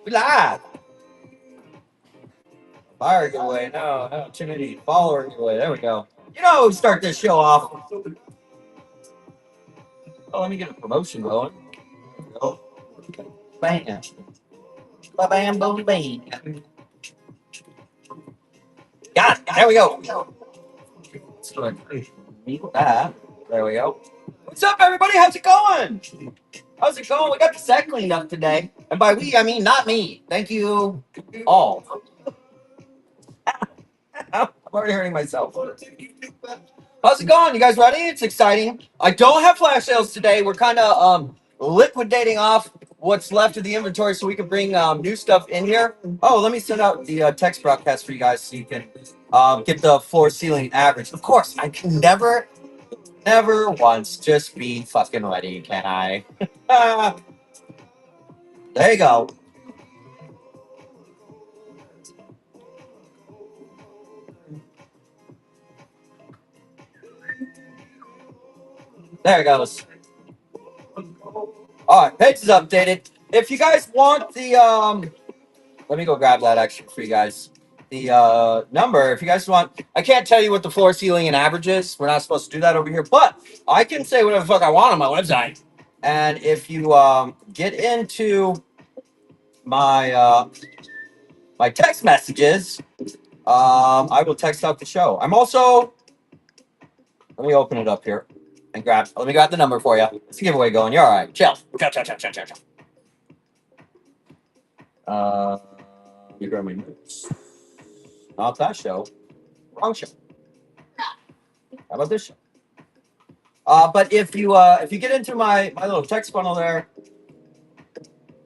We live. Fire giveaway. No, too many follower giveaway. There we go. You know how we start this show off. Oh, let me get a promotion going. There we go. Bam. Bam, boom, bam. Got it. There we go. Let's go ahead and meet that. There we go. What's up, everybody? How's it going? How's it going? We got the set cleaned up today. And by we, I mean not me. Thank you all. I'm already hurting myself. How's it going? You guys ready? It's exciting. I don't have flash sales today. We're kind of liquidating off what's left of the inventory so we can bring new stuff in here. Oh, let me send out the text broadcast for you guys so you can get the floor ceiling average. Of course, I can never once just be fucking ready, can I? There you go. There it goes. All right, page is updated. If you guys want the let me go grab that actually for you guys. The number, if you guys want, I can't tell you what the floor, ceiling, and average is. We're not supposed to do that over here, but I can say whatever the fuck I want on my website. And if you get into my text messages, I will text out the show. I'm also let me open it up here and grab. Let me grab the number for you. It's a giveaway going. You're all right. Chill. Chill. Let me grab my notes. Not that show. Wrong show. How about this show? But if you get into my little text funnel there,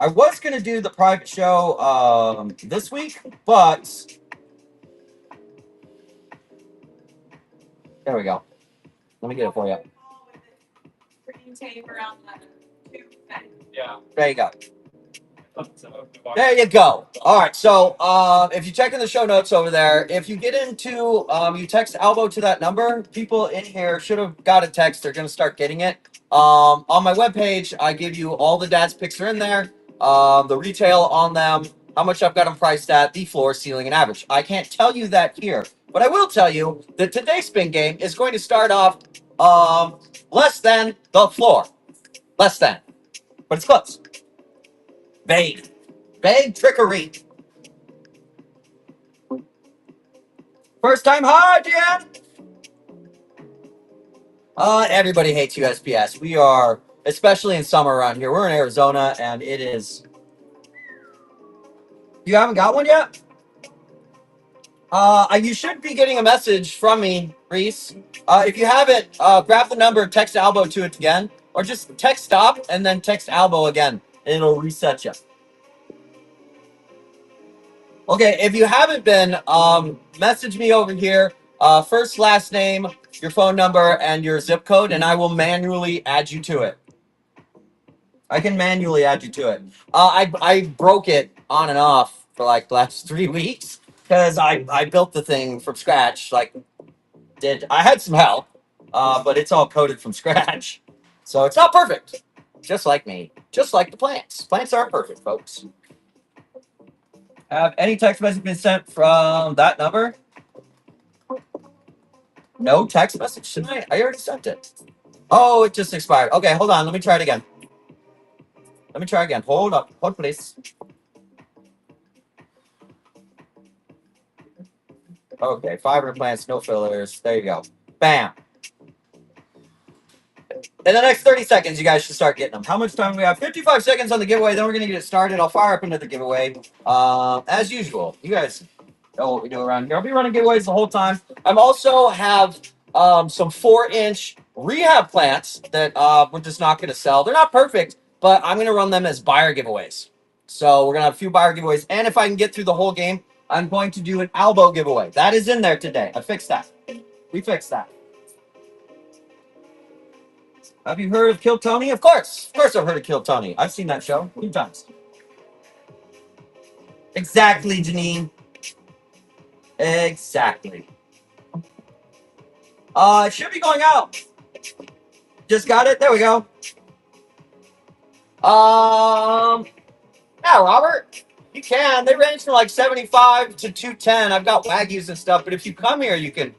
I was gonna do the private show this week, but there we go. Let me get it for you. Yeah. There you go. There you go. All right. So if you check in the show notes over there, if you get into you text Albo to that number, people in here should have got a text. They're going to start getting it. On my webpage, I give you all the dad's picks are in there, the retail on them, how much I've got them priced at, the floor, ceiling, and average. I can't tell you that here, but I will tell you that today's spin game is going to start off less than the floor. Less than. But it's close. Vague. Vague trickery. First time high, Jan. Everybody hates USPS. We are, especially in summer around here. We're in Arizona, and it is. You haven't got one yet? You should be getting a message from me, Reese. If you haven't, grab the number, text Albo to it again, or just text stop and then text Albo again. It'll reset you. Okay, if you haven't been, message me over here. First, last name, your phone number, and your zip code, and I will manually add you to it. I can manually add you to it. I broke it on and off for like the last 3 weeks because I built the thing from scratch. I had some help, but it's all coded from scratch, so it's not perfect. Just like me, just like the plants. Plants aren't perfect, folks. Have any text message been sent from that number? No text message tonight. I already sent it. Oh, it just expired. Okay, hold on. Let me try it again. Hold up. Hold, please. Okay, fiber plants, no fillers. There you go. Bam. In the next 30 seconds, you guys should start getting them. How much time do we have? 55 seconds on the giveaway. Then we're going to get it started. I'll fire up into the giveaway. As usual, you guys know what we do around here. I'll be running giveaways the whole time. I also have some 4-inch rehab plants that we're just not going to sell. They're not perfect, but I'm going to run them as buyer giveaways. So we're going to have a few buyer giveaways. And if I can get through the whole game, I'm going to do an Albo giveaway. That is in there today. I fixed that. We fixed that. Have you heard of Kill Tony? Of course. Of course I've heard of Kill Tony. I've seen that show a few times. Exactly, Janine. Exactly. It should be going out. Just got it. There we go. Yeah, Robert. You can. They range from like 75 to 210. I've got Wagyus and stuff, but if you come here, you can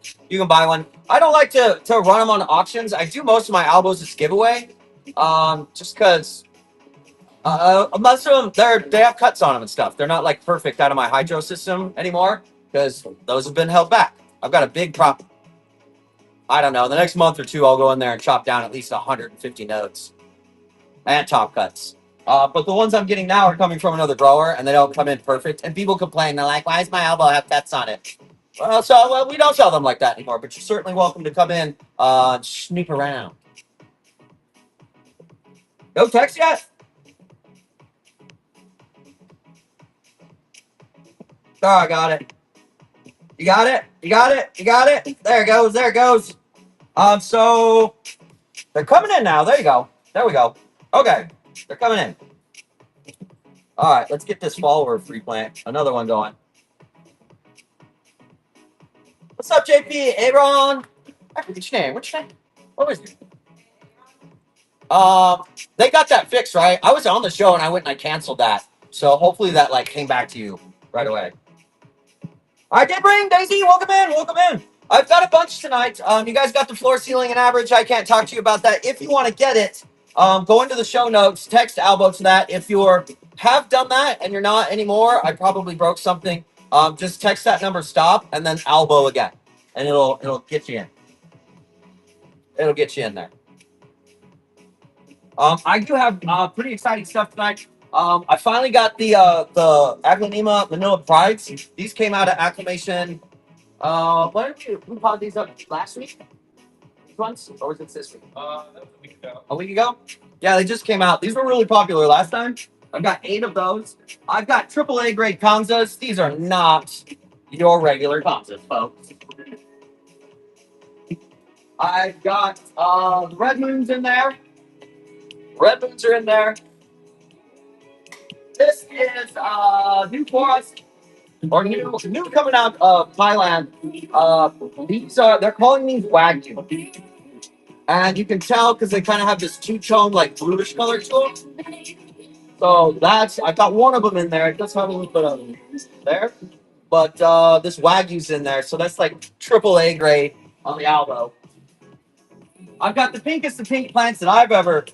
buy one. I don't like to run them on auctions. I do most of my albos as giveaway, just because most of them they have cuts on them and stuff. They're not like perfect out of my hydro system anymore because those have been held back. I've got a big prop. I don't know. The next month or two, I'll go in there and chop down at least 150 nodes and top cuts. But the ones I'm getting now are coming from another grower, and they don't come in perfect. And people complain. They're like, "Why does my elbow have cuts on it?" Well, we don't sell them like that anymore. But you're certainly welcome to come in, snoop around. No text yet? Oh, I got it. You got it. You got it. You got it. There it goes. There it goes. So they're coming in now. There you go. There we go. Okay, they're coming in. All right, let's get this follower free plant. Another one going. What's up, JP? Aaron? What's your name? What's your name? What was it? They got that fixed, right? I was on the show and I went and I canceled that. So hopefully that like came back to you right away. I did bring Daisy. Welcome in. Welcome in. I've got a bunch tonight. You guys got the floor, ceiling, and average. I can't talk to you about that. If you want to get it, go into the show notes. Text Albo to that. If you have done that and you're not anymore, I probably broke something. Just text that number, stop, and then Albo again, and it'll get you in. It'll get you in there. I do have pretty exciting stuff tonight. I finally got the Aglanema Manila Prides. These came out of Acclimation. When did we bought these up last week? Once, or was it this week? That was a week ago. A week ago? Yeah, they just came out. These were really popular last time. I've got 8 of those. I've got AAA grade Kanzas. These are not your regular Kanzas, folks. I've got the Red Moons in there. Red Moons are in there. This is new for us, or new coming out of Thailand. They're calling these Wagyu. And you can tell because they kind of have this two-tone, like bluish color to them. So I've got one of them in there. It does have a little bit of there. But this Wagyu's in there. So that's like AAA grade on the Albo. I've got the pinkest of pink plants that I've ever,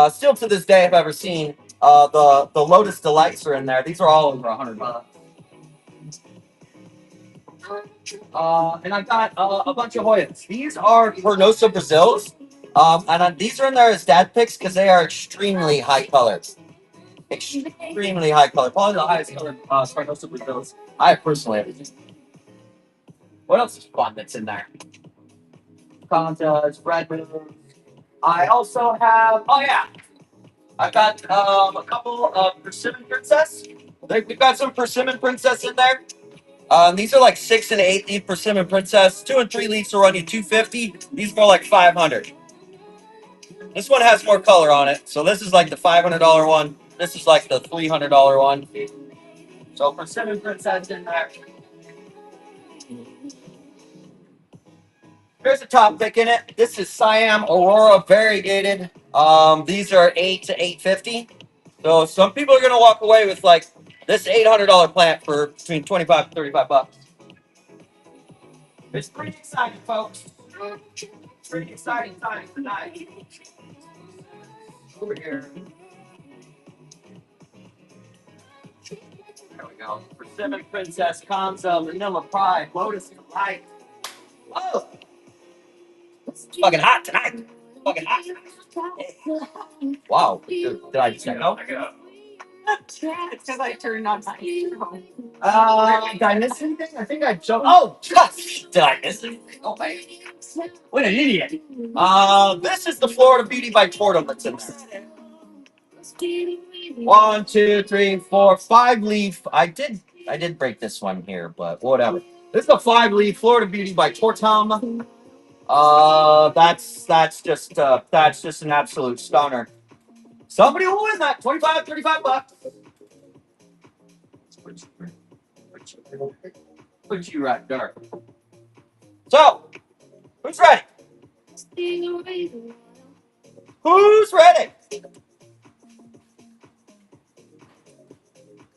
still to this day, I've ever seen. The Lotus Delights are in there. These are all over $100. And I've got a bunch of Hoyas. These are Pernosa Brazils. And these are in there as dad picks because they are extremely high color. Extremely high color. Probably the highest color Pernosa Brazils I personally ever seen. What else is fun that's in there? Contas, Red Moon. I also have, I've got a couple of Persimmon Princess. We've got some Persimmon Princess in there. These are like 6 and 8 leaf Persimmon Princess. 2 and 3 leaves will run you $250. These go like $500. This one has more color on it. So this is like the $500 one. This is like the $300 one. So Persimmon Princess in there. There's a top pick in it. This is Siam Aurora variegated. These are 8 to 850. So some people are gonna walk away with like this $800 plant for between 25 and 35 bucks. It's pretty exciting, folks. Pretty exciting time tonight. Over here. There we go. Persimmon Princess, Kanza, Vanilla Pride, Lotus Delight. Oh, it's fucking hot tonight. Fucking hot tonight. Wow. Did I just go? It's because I turned on my phone. Did I miss anything? I think I jumped. Oh, gosh. Did I miss anything? Oh, man. What an idiot. This is the Florida Beauty by Tortum that's in there. 1, 2, 3, 4, 5 leaf. I did break this one here, but whatever. This is the 5 leaf Florida Beauty by Tortum. That's just an absolute stunner. Somebody will win that 25, 35 bucks. Put you right there. So, who's ready? Who's ready?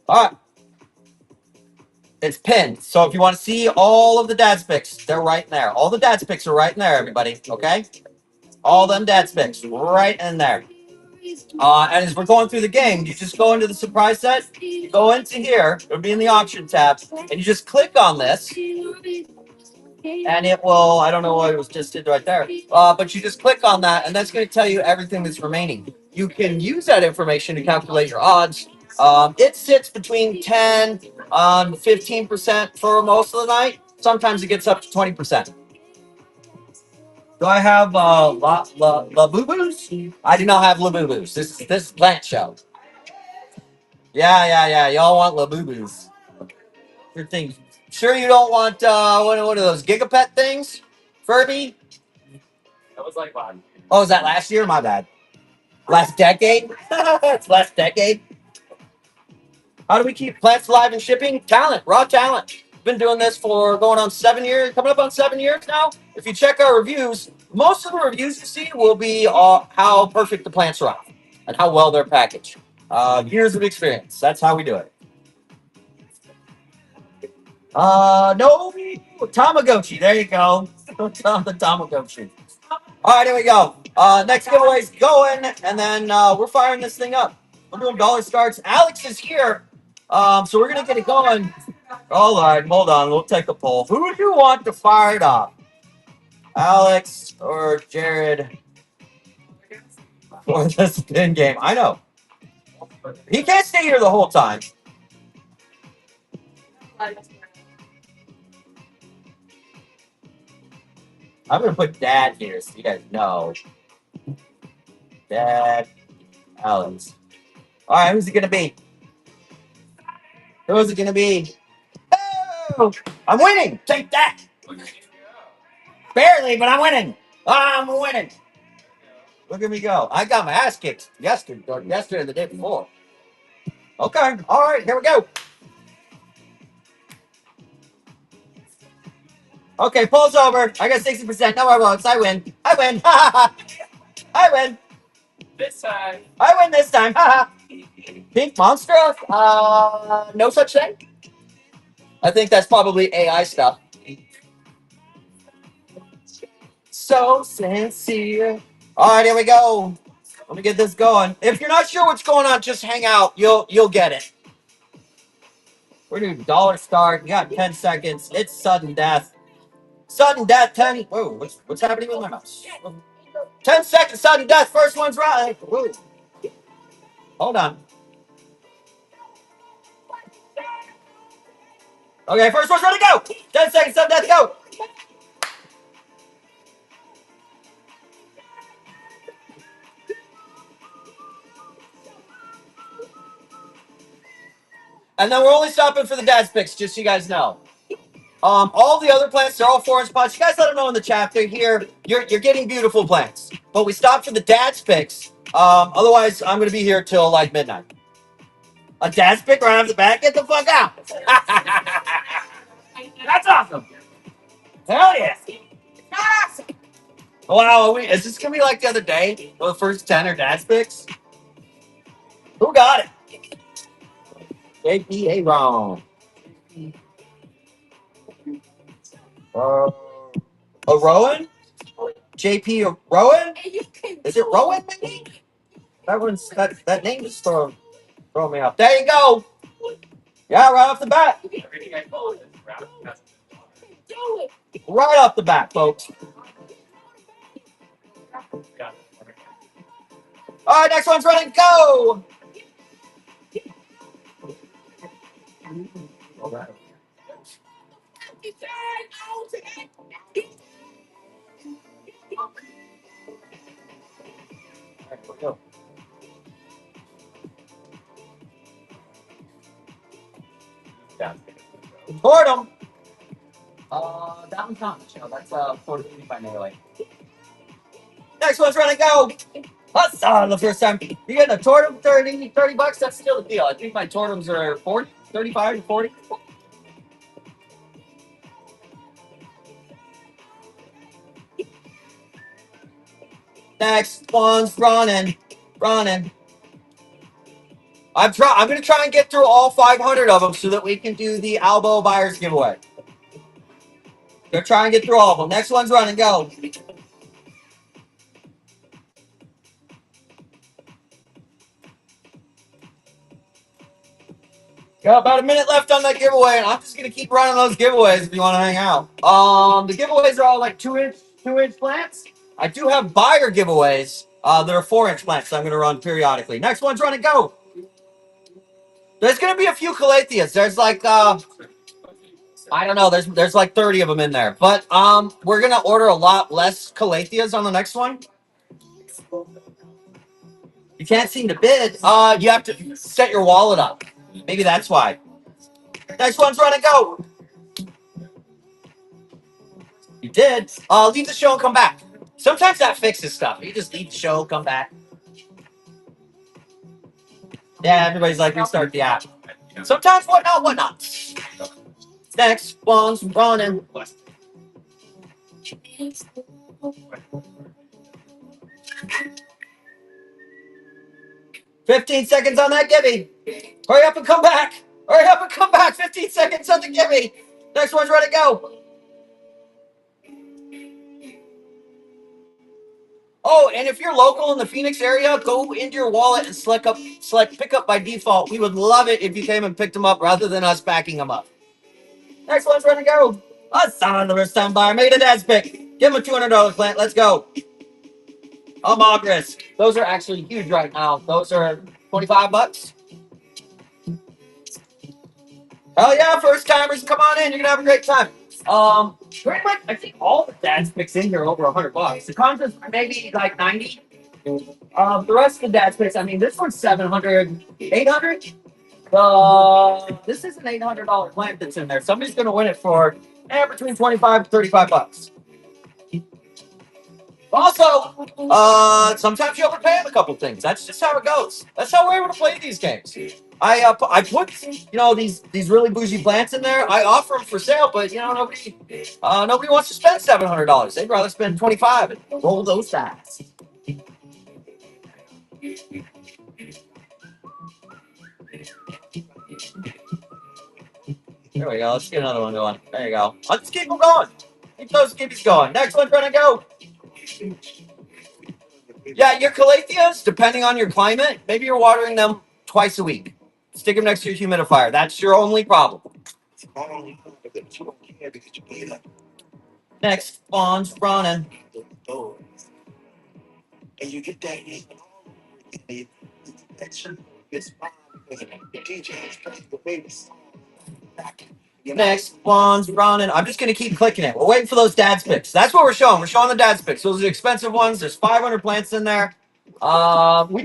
All right. It's pinned. So if you want to see all of the dad's picks, they're right in there. All the dad's picks are right in there, everybody. Okay? All them dad's picks right in there. And as we're going through the game, you just go into the surprise set, you go into here, it'll be in the auction tab, and you just click on this, and it will, I don't know what it was just did right there, but you just click on that, and that's going to tell you everything that's remaining. You can use that information to calculate your odds. It sits between 10 and 15% for most of the night. Sometimes it gets up to 20%. Do I have la boo boos? I do not have la boo boos. This is plant show. Yeah. Y'all want la boo boos? Your thing. Sure, you don't want one of those gigapet things, Furby? That was like one. Oh, was that last year? My bad. Last decade? It's last decade. How do we keep plants alive and shipping? Talent, raw talent. Been doing this for going on 7 years, coming up on 7 years now. If you check our reviews, most of the reviews you see will be how perfect the plants are and how well they're packaged. Years of experience. That's how we do it. No, Tamagotchi. There you go. The Tamagotchi. All right, here we go. Next giveaway's going, and then we're firing this thing up. We're doing dollar starts. Alex is here, so we're gonna get it going. All right, hold on. We'll take a poll. Who do you want to fire it up? Alex or Jared for the spin game? I know. He can't stay here the whole time. I'm gonna put Dad here so you guys know. Dad, Alex. All right, who's it gonna be? Who's it gonna be? Oh, I'm winning. Take that. Barely, but I'm winning. I'm winning. Look at me go. I got my ass kicked yesterday or the day before. Okay. All right. Here we go. Okay. Poll's over. I got 60%. No more votes. I win. I win. I win. This time. I win this time. Pink monster? No such thing. I think that's probably AI stuff. So sincere. All right. Here we go. Let me get this going. If you're not sure what's going on, just hang out. You'll get it. We're doing dollar start. You got 10 seconds. It's sudden death. Sudden death. 10. Whoa, what's happening with my mouse? 10 seconds. Sudden death. First one's right. Whoa. Hold on. Okay, first one's ready to go. 10 seconds. Sudden death. Go. And then we're only stopping for the dad's picks, just so you guys know. All the other plants, they're all 4-inch pots. You guys let them know in the chat. They're here. You're getting beautiful plants. But we stopped for the dad's picks. Otherwise, I'm going to be here till like midnight. A dad's pick right off the bat? Get the fuck out. That's awesome. Hell yeah. Wow, is this going to be like the other day? The first 10 are dad's picks? Who got it? JP wrong. A Rowan? JP Rowan? Is it Rowan maybe? That name just throwing me off. There you go. Yeah, right off the bat. Right off the bat, folks. All right, next one's running. Go. All right. Go. Toward him. That one's not the show. That's 40 by melee. Next one's running. Go. That's the first time. You getting a Tortum 30 bucks? That's still a deal. I think my Tortums are 40, 35 to 40. Next one's running. Running. I'm going to try and get through all 500 of them so that we can do the Albo buyers giveaway. Gonna try and get through all of them. Next one's running. Go. Got about a minute left on that giveaway, and I'm just gonna keep running those giveaways if you want to hang out. The giveaways are all like 2-inch plants. I do have buyer giveaways that are 4-inch plants, so I'm gonna run periodically. Next one's running. Go. There's gonna be a few calatheas. There's like I don't know. There's like 30 of them in there, but we're gonna order a lot less calatheas on the next one. You can't seem to bid. You have to set your wallet up. Maybe that's why. Next one's running. Go. You did. Leave the show and come back. Sometimes that fixes stuff. You just leave the show, come back. Yeah, everybody's like, restart the app. Sometimes whatnot, whatnot. Next one's running. 15 seconds on that gimme. Hurry up and come back. Hurry up and come back. 15 seconds on the gimme. Next one's ready to go. Oh, and if you're local in the Phoenix area, go into your wallet and select pick up by default. We would love it if you came and picked them up rather than us backing them up. Next one's ready to go. A son of a time buyer. Made a dad's pick. Give him a $200 plant. Let's go. A Mogris. Those are actually huge right now. Those are 25 bucks. Hell yeah, first timers, come on in. You're gonna have a great time. Pretty much, I think all the dad's picks in here are over 100 bucks. The contest maybe like 90. The rest of the dad's picks, I mean, this one's 700, 800. This is an $800 plant that's in there. Somebody's gonna win it for between 25 and 35 bucks. Also, sometimes you overpay on a couple things. That's just how it goes. That's how we're able to play these games. I put these really bougie plants in there. I offer them for sale, but nobody wants to spend $700. They'd rather spend 25 and roll those dice. There we go. Let's get another one going. There you go. Let's keep them going. Keep those gibbies going. Next one's gonna go. Yeah, your calatheas, depending on your climate, maybe you're watering them twice a week. Stick them next to your humidifier. That's your only problem. Next one's running. And you get that next one's running. I'm just gonna keep clicking it. We're waiting for those dad's picks. That's what we're showing. We're showing the dad's picks. Those are the expensive ones. There's 500 plants in there. We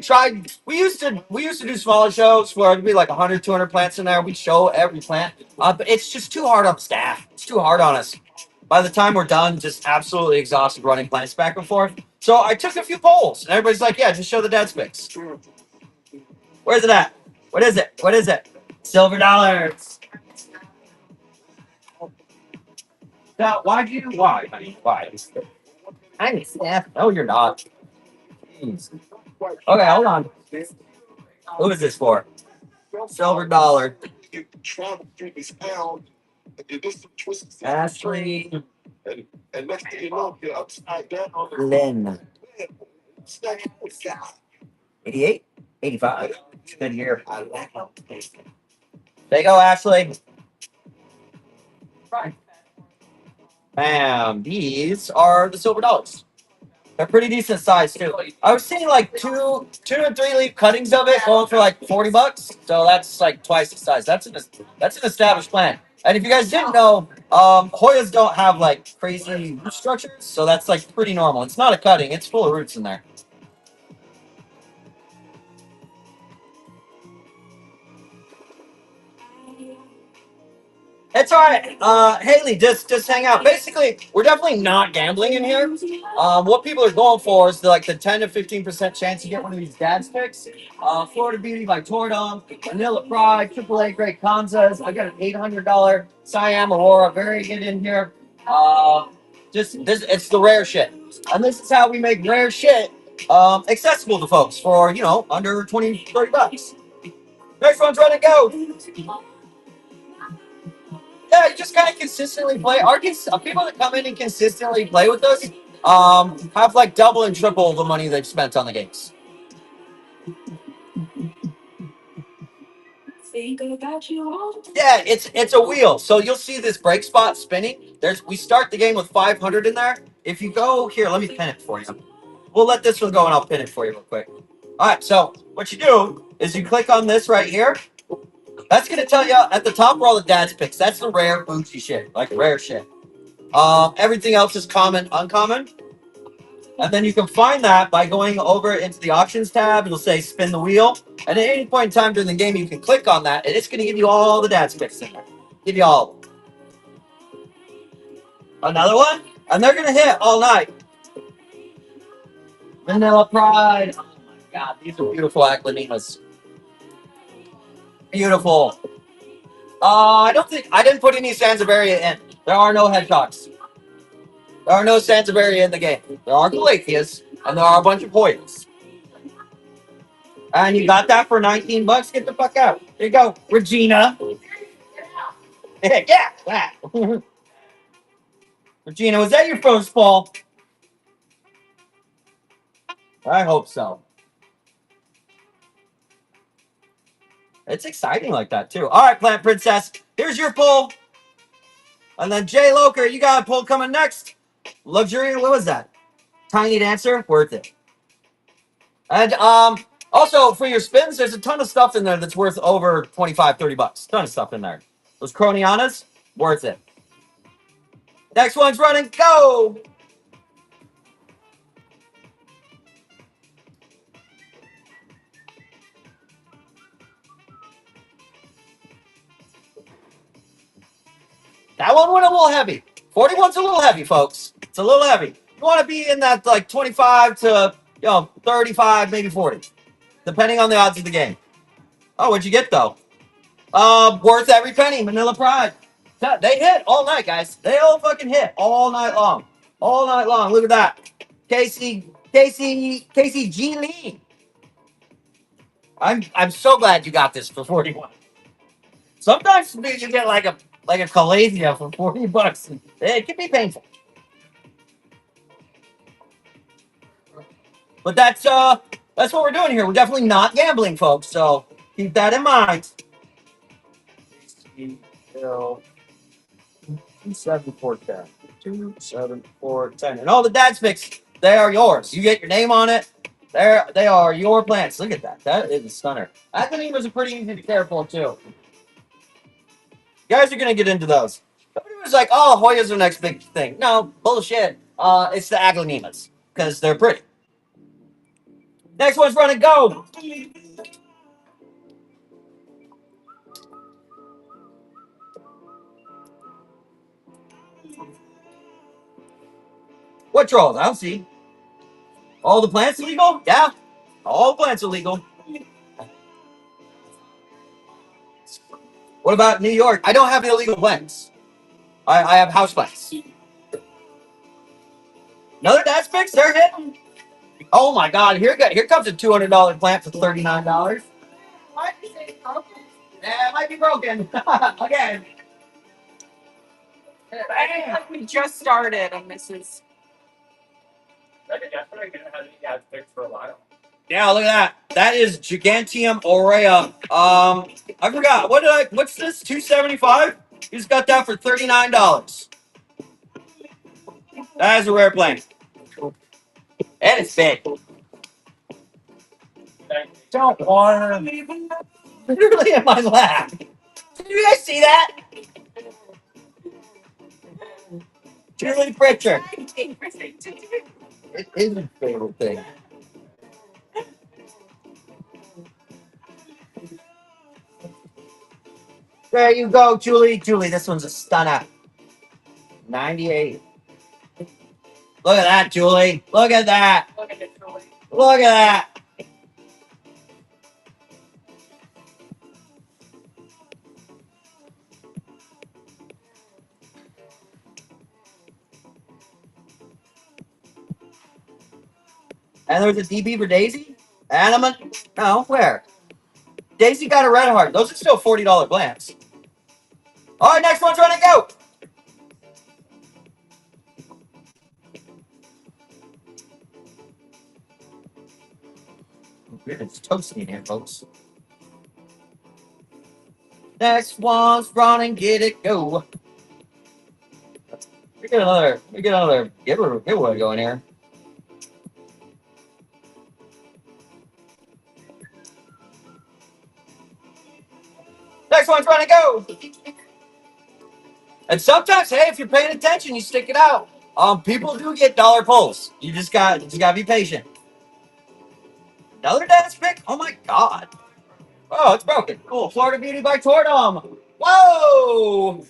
used to do smaller shows where it'd be like 100, 200 plants in there. We'd show every plant. But it's just too hard on the staff. It's too hard on us. By the time we're done, just absolutely exhausted running plants back and forth. So I took a few polls, and everybody's like, yeah, just show the dad's picks. Where's it at? What is it? What is it? Silver dollars. Now, why? Why? I'm staff. No, you're not. Jeez. Okay, hold on. Who is this for? Silver dollar. Ashley Lynn. 88? 85. Good year. There you go, Ashley. Bam. These are the silver dollars. They're pretty decent size too. I was seeing like two and 3 leaf cuttings of it going for like 40 bucks. So that's like twice the size. That's an established plant. And if you guys didn't know, Hoyas don't have like crazy root structures, so that's like pretty normal. It's not a cutting; it's full of roots in there. It's all right. Haley, just hang out. Basically, we're definitely not gambling in here. What people are going for is like the 10 to 15% chance to get one of these dad's picks. Florida Beauty by Tordom, Vanilla Pride, AAA Great Kanzas. I got an $800 Siam Aurora Variegate in here. It's the rare shit. And this is how we make rare shit accessible to folks for, under 20, 30 bucks. Next one's ready to go. Yeah, you just kind of consistently play. People that come in and consistently play with us have like double and triple the money they've spent on the games. Yeah, it's a wheel. So you'll see this break spot spinning. We start the game with 500 in there. If you go here, let me pin it for you. We'll let this one go and I'll pin it for you real quick. All right, so what you do is you click on this right here. That's gonna tell you at the top are all the dad's picks. That's the rare bougie shit, like rare shit. Everything else is common, uncommon. And then you can find that by going over into the options tab. It'll say spin the wheel. And at any point in time during the game, you can click on that, and it's going to give you all the dad's picks in there. Give you all of them. Another one, and they're going to hit all night. Vanilla Pride. Oh my God, these are beautiful Aclanimas. Beautiful. I didn't put any Sansevieria in. There are no hedgehogs. There are no Sansevieria in the game. There are Calatheas, and there are a bunch of Hoyas. And you got that for 19 bucks? Get the fuck out. There you go. Regina. Yeah. Regina, was that your first fall? I hope so. It's exciting like that, too. All right, Plant Princess. Here's your pull. And then Jay Loker, you got a pull coming next. Luxurious, what was that? Tiny Dancer, worth it. And also, for your spins, there's a ton of stuff in there that's worth over 25, 30 bucks. Ton of stuff in there. Those Cronianas, worth it. Next one's running. Go! That one went a little heavy. 41's a little heavy, folks. It's a little heavy. You want to be in that like 25 to 35, maybe 40, depending on the odds of the game. Oh, what'd you get though? Worth every penny. Manila Pride. They hit all night, guys. They all fucking hit all night long. All night long. Look at that. Casey G Lee. I'm so glad you got this for 41. Sometimes you get like a Calathea for 40 bucks. It can be painful. But that's what we're doing here. We're definitely not gambling, folks. So keep that in mind. 27410. 27410. And all the dad's picks, they are yours. You get your name on it. They are your plants. Look at that. That is a stunner. Academias are pretty easy to care for too. You guys are gonna get into those. Nobody was like, "Oh, Hoya's the next big thing." No, bullshit. It's the Aglanemas because they're pretty. Next one's running. Go. What trolls? I don't see. All the plants illegal? Yeah. All plants illegal. What about New York? I don't have the illegal plants. I have house plants. Another dad's picks? They're hitting. Oh my God! Here comes a $200 plant for $39. Yeah, it might be broken again. We just started on Mrs. Yeah, look at that. That is Gigantium aurea. I forgot. What's this? 275? You just got that for $39. That is a rare plant. And it's big. Don't want to. Literally in my lap. Did you guys see that? Julie Pritchard. It is a favorite thing. There you go, Julie. Julie, this one's a stunner. 98. Look at that, Julie. Look at that. Look at that. And there's a DB for Daisy? Animate? No, where? Daisy got a red heart. Those are still $40 plants. All right, next one's running. Go. It's toasty in here, folks. Next one's running. Get it. Go. We get another giveaway going here. Next one's running. Go. And sometimes, hey, if you're paying attention, you stick it out. People do get dollar pulls. You just gotta be patient. Another dance pick? Oh my god. Oh, it's broken. Cool. Florida Beauty by Tordom. Whoa!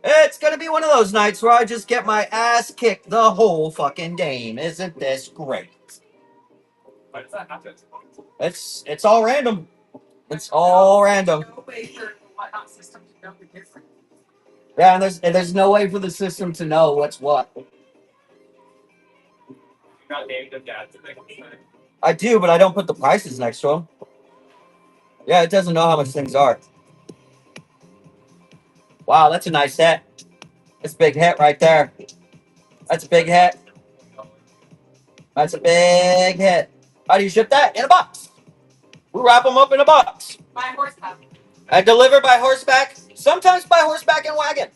It's gonna be one of those nights where I just get my ass kicked the whole fucking game. Isn't this great? Why does that happen? It's all random. It's all random. No way for whatnot system to know the difference. Yeah, and there's no way for the system to know what's what. You're not named them dads. I do, but I don't put the prices next to them. Yeah, it doesn't know how much things are. Wow, that's a nice hit. That's a big hit right there. That's a big hit. That's a big hit. How do you ship that? In a box. We wrap them up in a box. By horseback. I deliver by horseback, sometimes by horseback and wagon.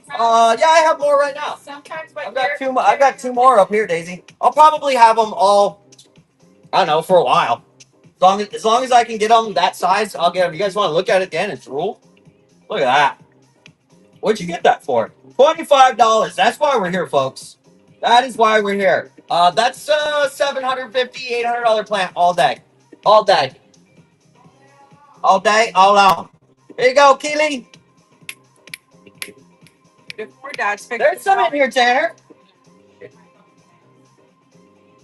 Yeah, I have more right now. Sometimes by I've got two more up here, Daisy. I'll probably have them all, I don't know, for a while. As long as I can get them that size, I'll get them. You guys want to look at it again? It's rule. Look at that. What'd you get that for? $25. That's why we're here, folks. That is why we're here. That's $750, $800 plant all day. All day. All day, all long. Here you go, Keely. Before Dad's pick. There's some in here, Tanner.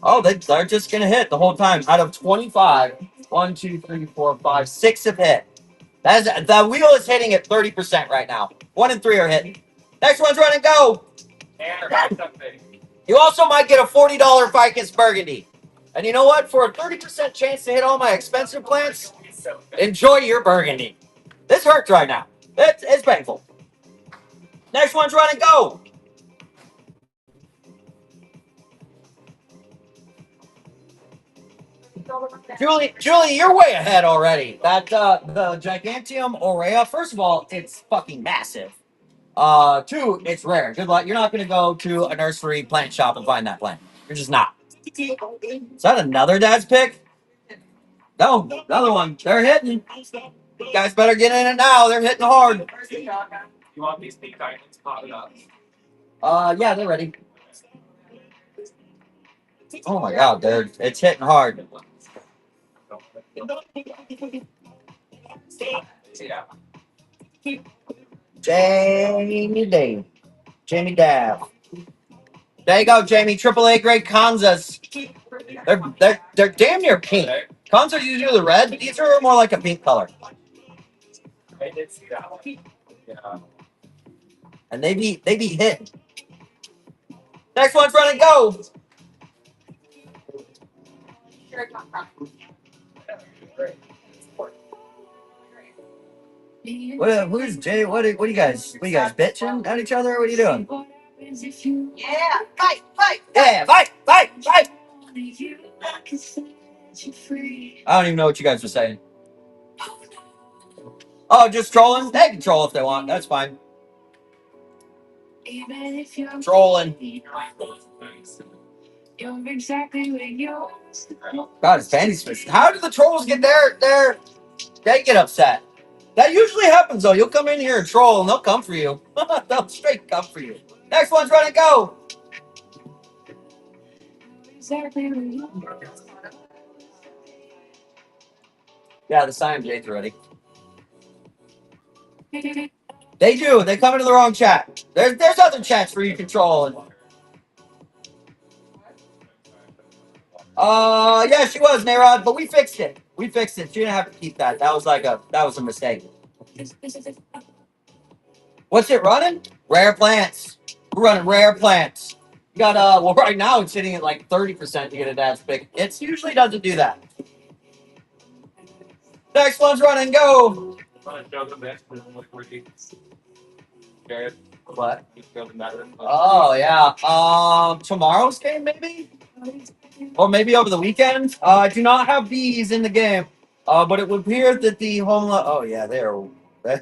Oh, they're just going to hit the whole time. Out of 25, 1, 2, 3, 4, 5, 6 have hit. The wheel is hitting at 30% right now. 1 and 3 are hitting. Next one's running. Go. Tanner, buy something. You also might get a $40 Ficus Burgundy. And you know what? For a 30% chance to hit all my expensive plants, enjoy your Burgundy. This hurts right now. It's painful. Next one's running. Go. Julie, you're way ahead already. That the Gigantium Aurea. First of all, it's fucking massive. 2, it's rare. Good luck. You're not going to go to a nursery plant shop and find that plant. You're just not. Is that another dad's pick? No, another one. They're hitting. You guys better get in it now. They're hitting hard. Where's the dog at? You want these pink diamonds popping up? Yeah, they're ready. Oh my god, dude. It's hitting hard. Yeah. Jamie Dave. Jamie Dav. There you go, Jamie. AAA grade Kanzas. They're damn near pink. Kanzas are usually red. These are more like a pink color. I did see that one. Yeah. And they be hitting. Next one's running. Go. Here it comes from. Who's Jay? What are you guys bitching at each other? What are you doing? Yeah, fight. Yeah, fight. I don't even know what you guys are saying. Oh, just trolling? They can troll if they want. That's fine. Trolling. God, it's Fanny Smith. How do the trolls get there? They get upset. That usually happens though. You'll come in here and troll, and they'll come for you. They'll straight come for you. Next one's running. Go. Yeah, the Siam Jade's are ready. They do. They come into the wrong chat. There's other chats for you control. Yeah, she was, Narod, but we fixed it. She didn't have to keep that. That was a mistake. What's it running? Rare plants. We're running rare plants. You got well right now it's sitting at like 30% to get a dad's pick. It usually doesn't do that. Next one's running. Go. What? Oh yeah. Tomorrow's game maybe, or maybe over the weekend. I do not have bees in the game. But it would appear that the home. Oh yeah, they are.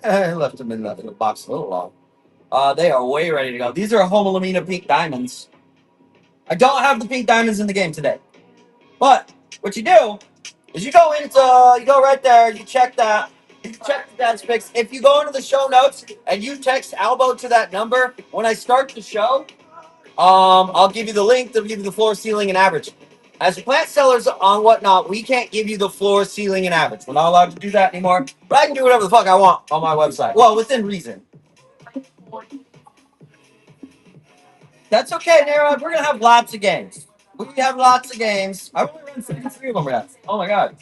I left them in the box a little long. They are way ready to go. These are home Lamina pink diamonds. I don't have the pink diamonds in the game today, but what you do is you go into you go right there. You check that. You check the dance picks. If you go into the show notes and you text Albo to that number, when I start the show, I'll give you the link. That'll give you the floor, ceiling, and average. As plant sellers on whatnot, we can't give you the floor, ceiling, and average. We're not allowed to do that anymore. But I can do whatever the fuck I want on my website. Well, within reason. That's okay, Nara. We're gonna have lots of games. We have lots of games. I've only run 53 of them yet. Oh my god.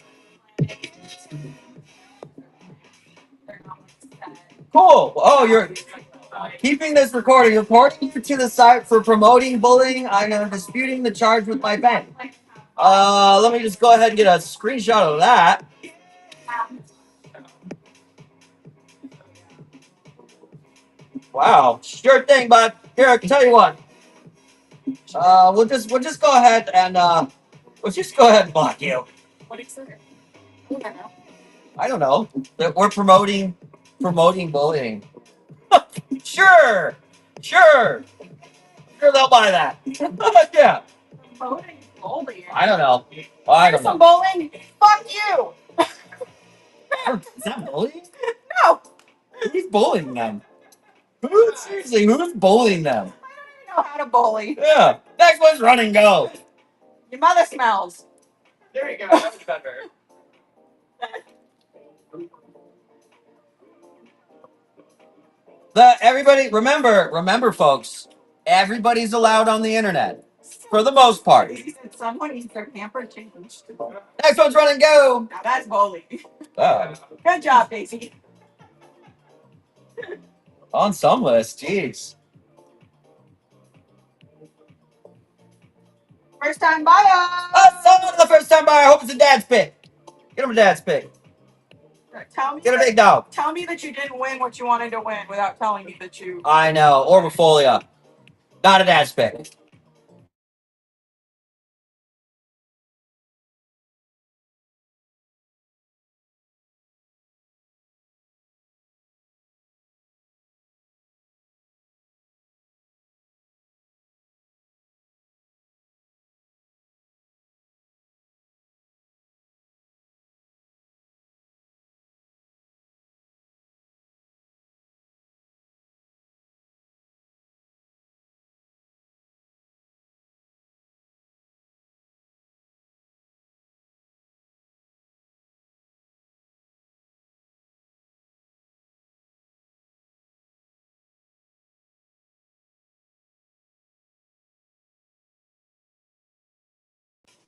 Cool. Oh, you're keeping this recording. Reporting you to the site for promoting bullying. I am disputing the charge with my bank. Let me just go ahead and get a screenshot of that. Wow. Sure thing, bud. Here, I can tell you what. We'll just go ahead and block you. I don't know. That we're promoting bullying. Sure. Sure. Sure they'll buy that. Yeah. Bowling. I don't know. I don't Some know. bowling. Fuck you. Is that bullying? No. Who's bullying them? Seriously, who's bullying them? I don't know how to bowling. Yeah. Next one's run and go. Your mother smells. There you go. That's better. Everybody, remember, folks. Everybody's allowed on the internet for the most part. Someone needs their pamper changed. Next one's run and go. Now that's bowling. Oh, Good job, Daisy. on some list, jeez. First time buyer. Someone the first time buyer. I hope it's a dad's pick. Get him a dad's pick. Get a big dog. Tell me that you didn't win what you wanted to win without telling me that you. I know. Orbifolia. Not a dad's pick.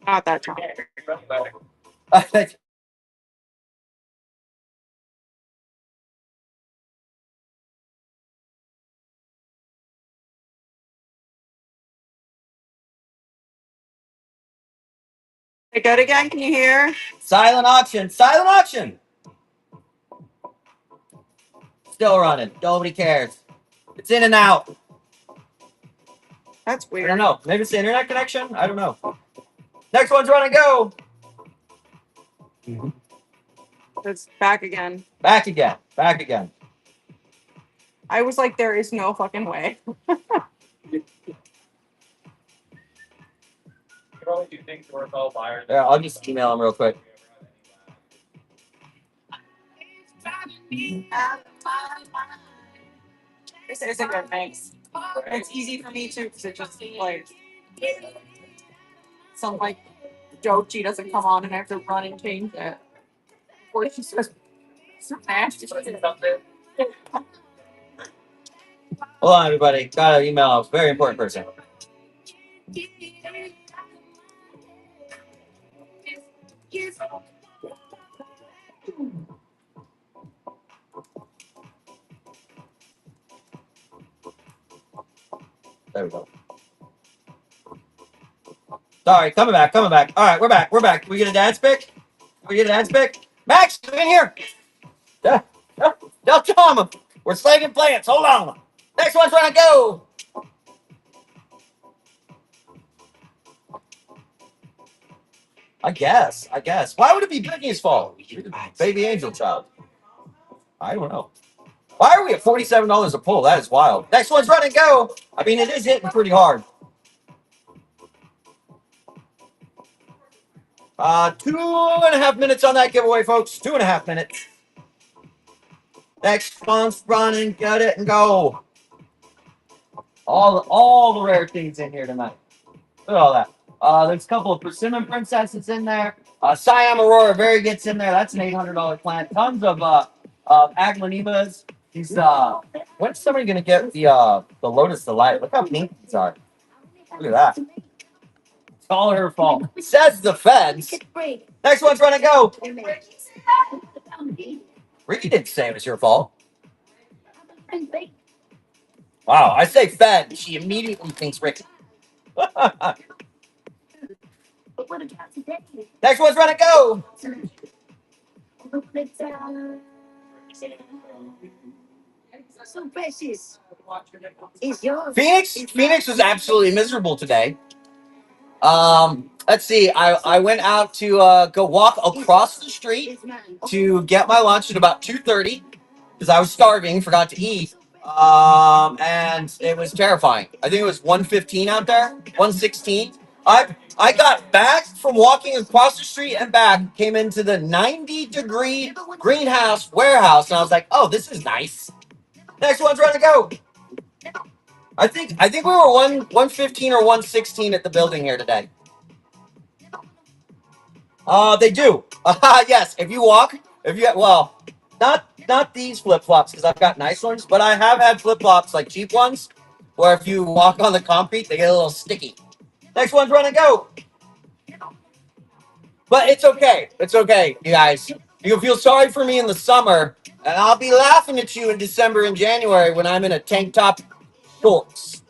Not that time. Say good again. Can you hear? Silent auction. Silent auction. Still running. Nobody cares. It's in and out. That's I weird. don't know. Maybe it's the internet connection. I don't know. Next one's run and go. It's back again. Back again. Back again. I was like, there is no fucking way. Probably do things worth all buyers. Yeah, I'll just email him real quick. This isn't good, thanks. It's easy for me too, because it just like some like Dochi doesn't come on and I have to run and change it. Or she says some nasty shit. Hold on, everybody. Gotta email a very important person. There we go. Sorry, coming back. All right, we're back. We get a dad's pick? We get a dad's pick? Max, come in here. Don't tell him. We're slanging plants. Hold on. Next one's gonna go. I guess. Why would it be Brittany's fault? Baby angel child. I don't know. Why are we at $47 a pull? That is wild. Next one's run and go. I mean, it is hitting pretty hard. 2.5 minutes on that giveaway, folks. 2.5 minutes. Next one's run and get it and go. All the rare things in here tonight. Look at all that. There's a couple of persimmon princesses in there. Siam Aurora Variegates in there. That's an $800 plant. Tons of Aglanimas. These when's somebody gonna get the Lotus Delight? Look how pink these are. Look at that. It's all her fault. Says the fence. Next one's gonna go. Ricky didn't say it was your fault. Wow, I say Fed. She immediately thinks Ricky. Next one's gonna go. Phoenix was absolutely miserable today. Let's see. I went out to go walk across the street to get my lunch at about 2:30 because I was starving, forgot to eat. And it was terrifying. I think it was 1:15 out there, 1:16. I got back from walking across the street and back, came into the 90-degree greenhouse warehouse, and I was like, "Oh, this is nice." Next one's ready to go. I think we were 115 or 116 at the building here today. They do. Yes. If you not these flip flops because I've got nice ones, but I have had flip flops like cheap ones, where if you walk on the concrete, they get a little sticky. Next one's run and go. But it's okay. It's okay, you guys. You can feel sorry for me in the summer, and I'll be laughing at you in December and January when I'm in a tank top shorts.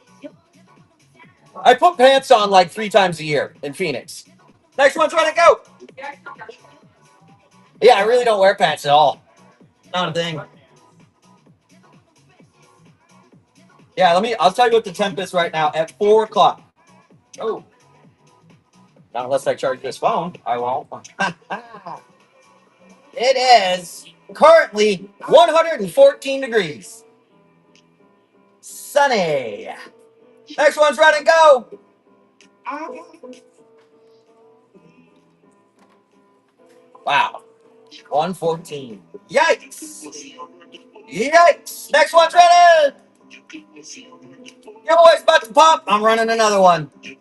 I put pants on like 3 times a year in Phoenix. Next one's run and go. Yeah, I really don't wear pants at all. Not a thing. Yeah, I'll tell you what the temp is right now at 4 o'clock. Oh. Not unless I charge this phone. I won't. It is currently 114 degrees. Sunny. Next one's run and go. Wow. 114. Yikes. Yikes. Next one's running. Giveaway's about to pop. I'm running another one. Here,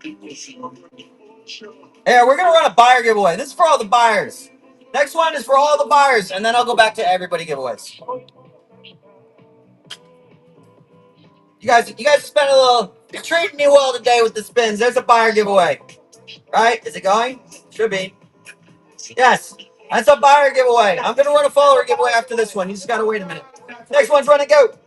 we're going to run a buyer giveaway. This is for all the buyers. Next one is for all the buyers, and then I'll go back to everybody giveaways. You guys spent a little. You're treating me well today with the spins. There's a buyer giveaway. Right? Is it going? Should be. Yes. That's a buyer giveaway. I'm going to run a follower giveaway after this one. You just got to wait a minute. Next one's run and go.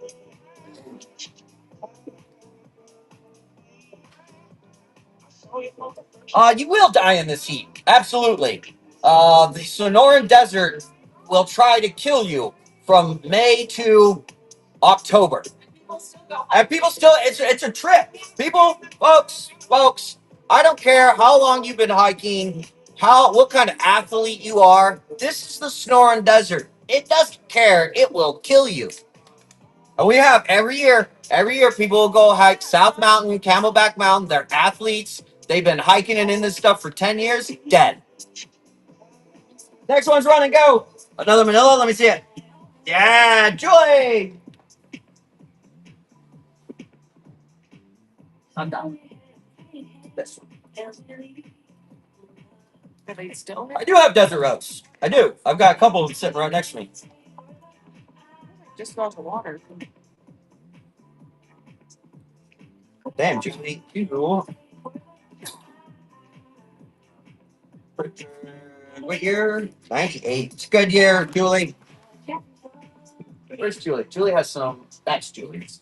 You will die in this heat. Absolutely. The Sonoran Desert will try to kill you from May to October. And people still, it's a trip. People, folks, I don't care how long you've been hiking, what kind of athlete you are. This is the Sonoran Desert. It doesn't care. It will kill you. And we have every year people will go hike South Mountain, Camelback Mountain. They're athletes. They've been hiking and in this stuff for 10 years. Dead. Next one's run and go. Another Manila. Let me see it. Yeah, Julie. I'm done. This one. Are they still? I do have desert rose. I do. I've got a couple of them sitting right next to me. Just got the water. Damn, Julie. What year? 98. It's a good year, Julie. Where's Julie? Julie has some. That's Julie's.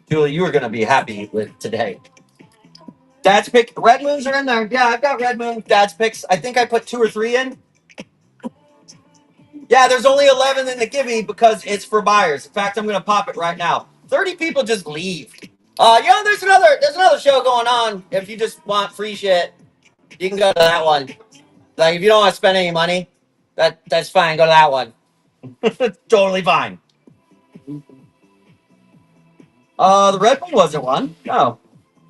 Julie, you are going to be happy with today. Dad's pick. Red moons are in there. Yeah, I've got red moon. Dad's picks. I think I put 2 or 3 in. Yeah, there's only 11 in the gimme because it's for buyers. In fact, I'm gonna pop it right now. 30 people just leave. There's another show going on. If you just want free shit, you can go to that one. Like if you don't want to spend any money, that's fine. Go to that one. Totally fine. The red one wasn't one. No.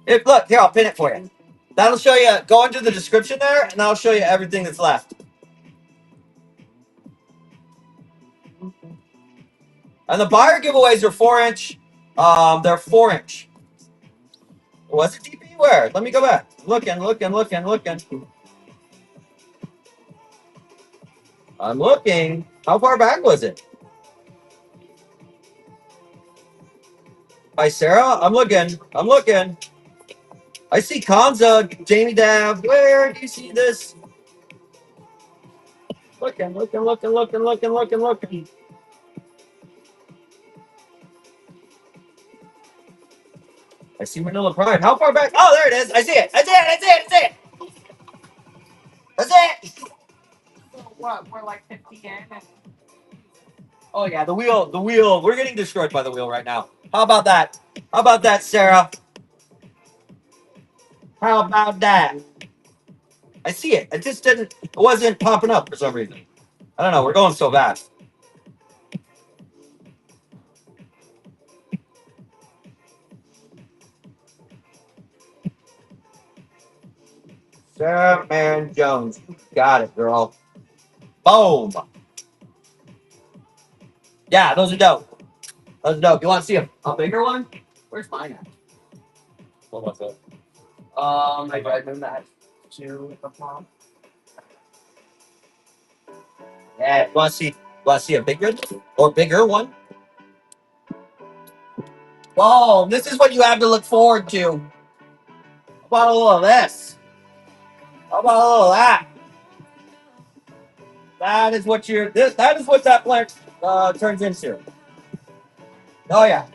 Look here, I'll pin it for you. That'll show you. Go into the description there, and that'll show you everything that's left. And the buyer giveaways are 4-inch. They're 4-inch. Was it DP? Where? Let me go back. Looking. I'm looking. How far back was it? Hi, Sarah. I'm looking. I see Kanza, Jamie Dav. Where do you see this? Looking. I see Manila Pride. How far back? Oh, there it is. I see it. That's it. So what? We're like 50 in. And Oh yeah, the wheel. We're getting destroyed by the wheel right now. How about that? Sarah? How about that? I see it. It just didn't. It wasn't popping up for some reason. I don't know. We're going so fast. Sarah Marin Jones. Got it, girl. Boom. Yeah, those are dope. You want to see a bigger one? Where's mine at? What was it? I moved that to the palm. Yeah, you want to see a bigger or bigger one? Whoa, this is what you have to look forward to. How about a little of this? How about a little of that? That is what that plant turns into. Oh yeah.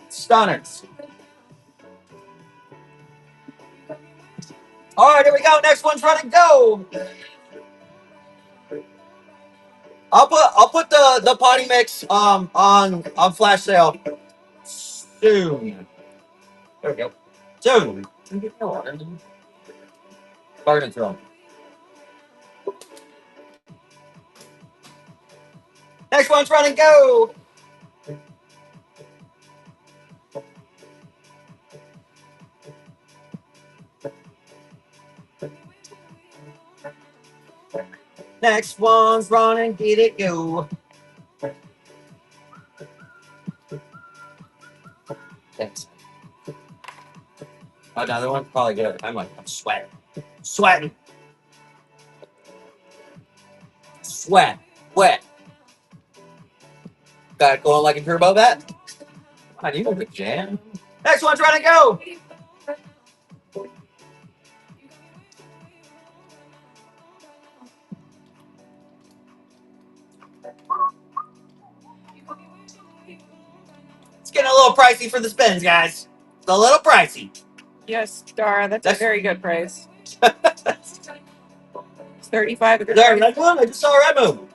Stunners. All right, here we go. Next one's running go. I'll put the potty mix on flash sale soon. There we go. Soon. Garden throw. Next one's running go. Next one's running, get it go. Thanks. Another one? Probably good. I'm sweating. Sweat. Wet. Got it going like a turbo vet. I need a jam. Next one's running go. It's getting a little pricey for the spins, guys. It's a little pricey. yes, Dara, that's a very good price. Is It's 35 at the there a red one? I just saw a red one.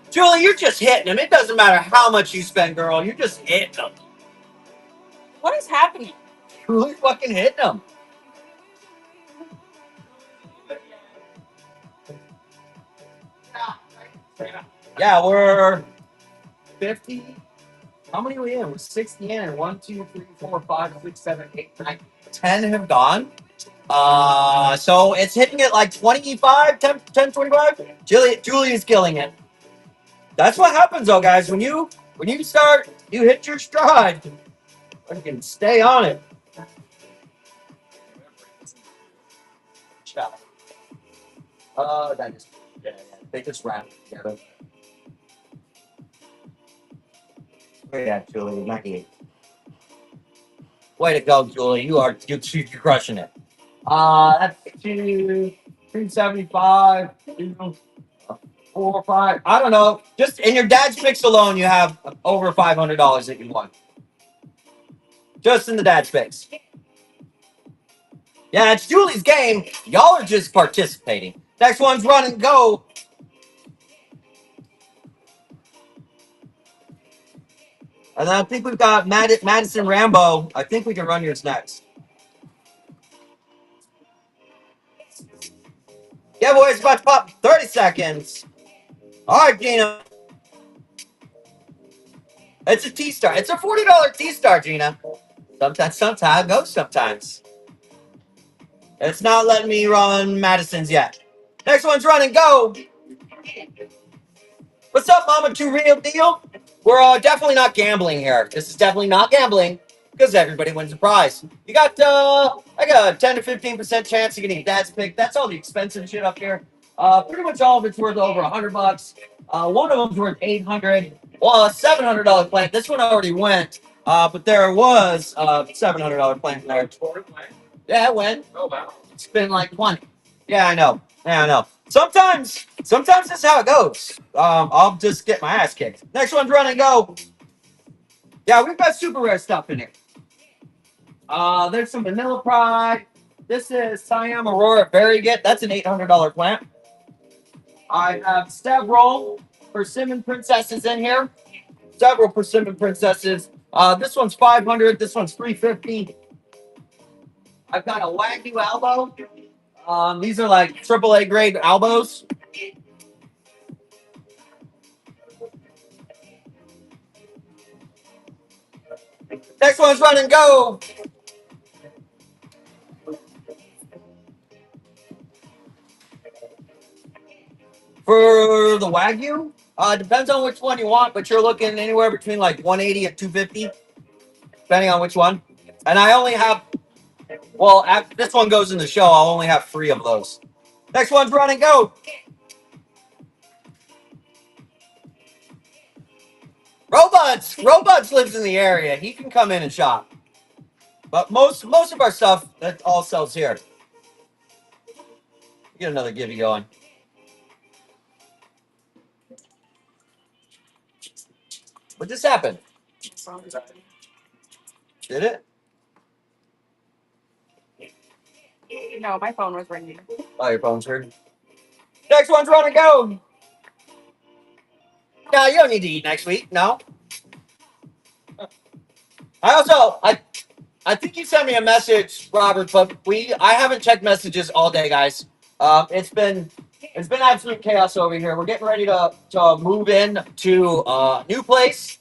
Julie, you're just hitting them. It doesn't matter how much you spend, girl. You're just hitting them. What is happening? Really fucking hitting them. Yeah, we're 50. How many are we in? We're 60 in, and 1, 2, 3, 4, 5, 6, 7, 8, 9, 10 have gone. So it's hitting it like 25, 10, 25. Julie's killing it. That's what happens, though, guys. When you start, you hit your stride. You can stay on it. That is, yeah, they just wrap together. Where you at, Julie? 98. Way to go, Julie. You're crushing it. That's 275, 4, 5. I don't know. Just in your dad's picks alone, you have over $500 that you won. Just in the dad's picks. Yeah, it's Julie's game. Y'all are just participating. Next one's run and go. And then I think we've got Madison Rambo. I think we can run yours next. Yeah, boys, about to pop 30 seconds. All right, Gina. It's a T-Star. It's a $40 T-Star, Gina. Sometimes goes sometimes. It's not letting me run Madison's yet. Next one's run and go. What's up, Mama? Two real deal? We're definitely not gambling here. This is definitely not gambling because everybody wins a prize. You got like a 10 to 15% chance of getting Dad's pick. That's all the expensive shit up here. Pretty much all of it's worth over $100. One of them's worth $800. Well, a $700 plant. This one already went, but there was a $700 plant there. Yeah, it went. Oh wow. It's been like 20. Yeah, I know. Yeah, I know. Sometimes that's how it goes. I'll just get my ass kicked. Next one's run and go. Yeah, we've got super rare stuff in here. There's some Vanilla Pride. This is Siam Aurora Variegated. That's an $800 plant. I have several Persimmon Princesses in here. Several Persimmon Princesses. This one's $500. This one's $350. I've got a Wagyu Albo. These are like AAA grade albos. Next one's run and go. For the Wagyu, depends on which one you want, but you're looking anywhere between like 180 and 250, depending on which one. And I only have, well, after this one goes in the show, I'll only have 3 of those. Next one's run and go. Robuds lives in the area. He can come in and shop. But most of our stuff that all sells here. Get another gibby going. What just happened? Did it? No, my phone was ringing. Oh, your phone's ringing. Next one's run and go. No, you don't need to eat next week. No. I think you sent me a message, Robert, but I haven't checked messages all day, guys. It's been absolute chaos over here. We're getting ready to move in to a new place.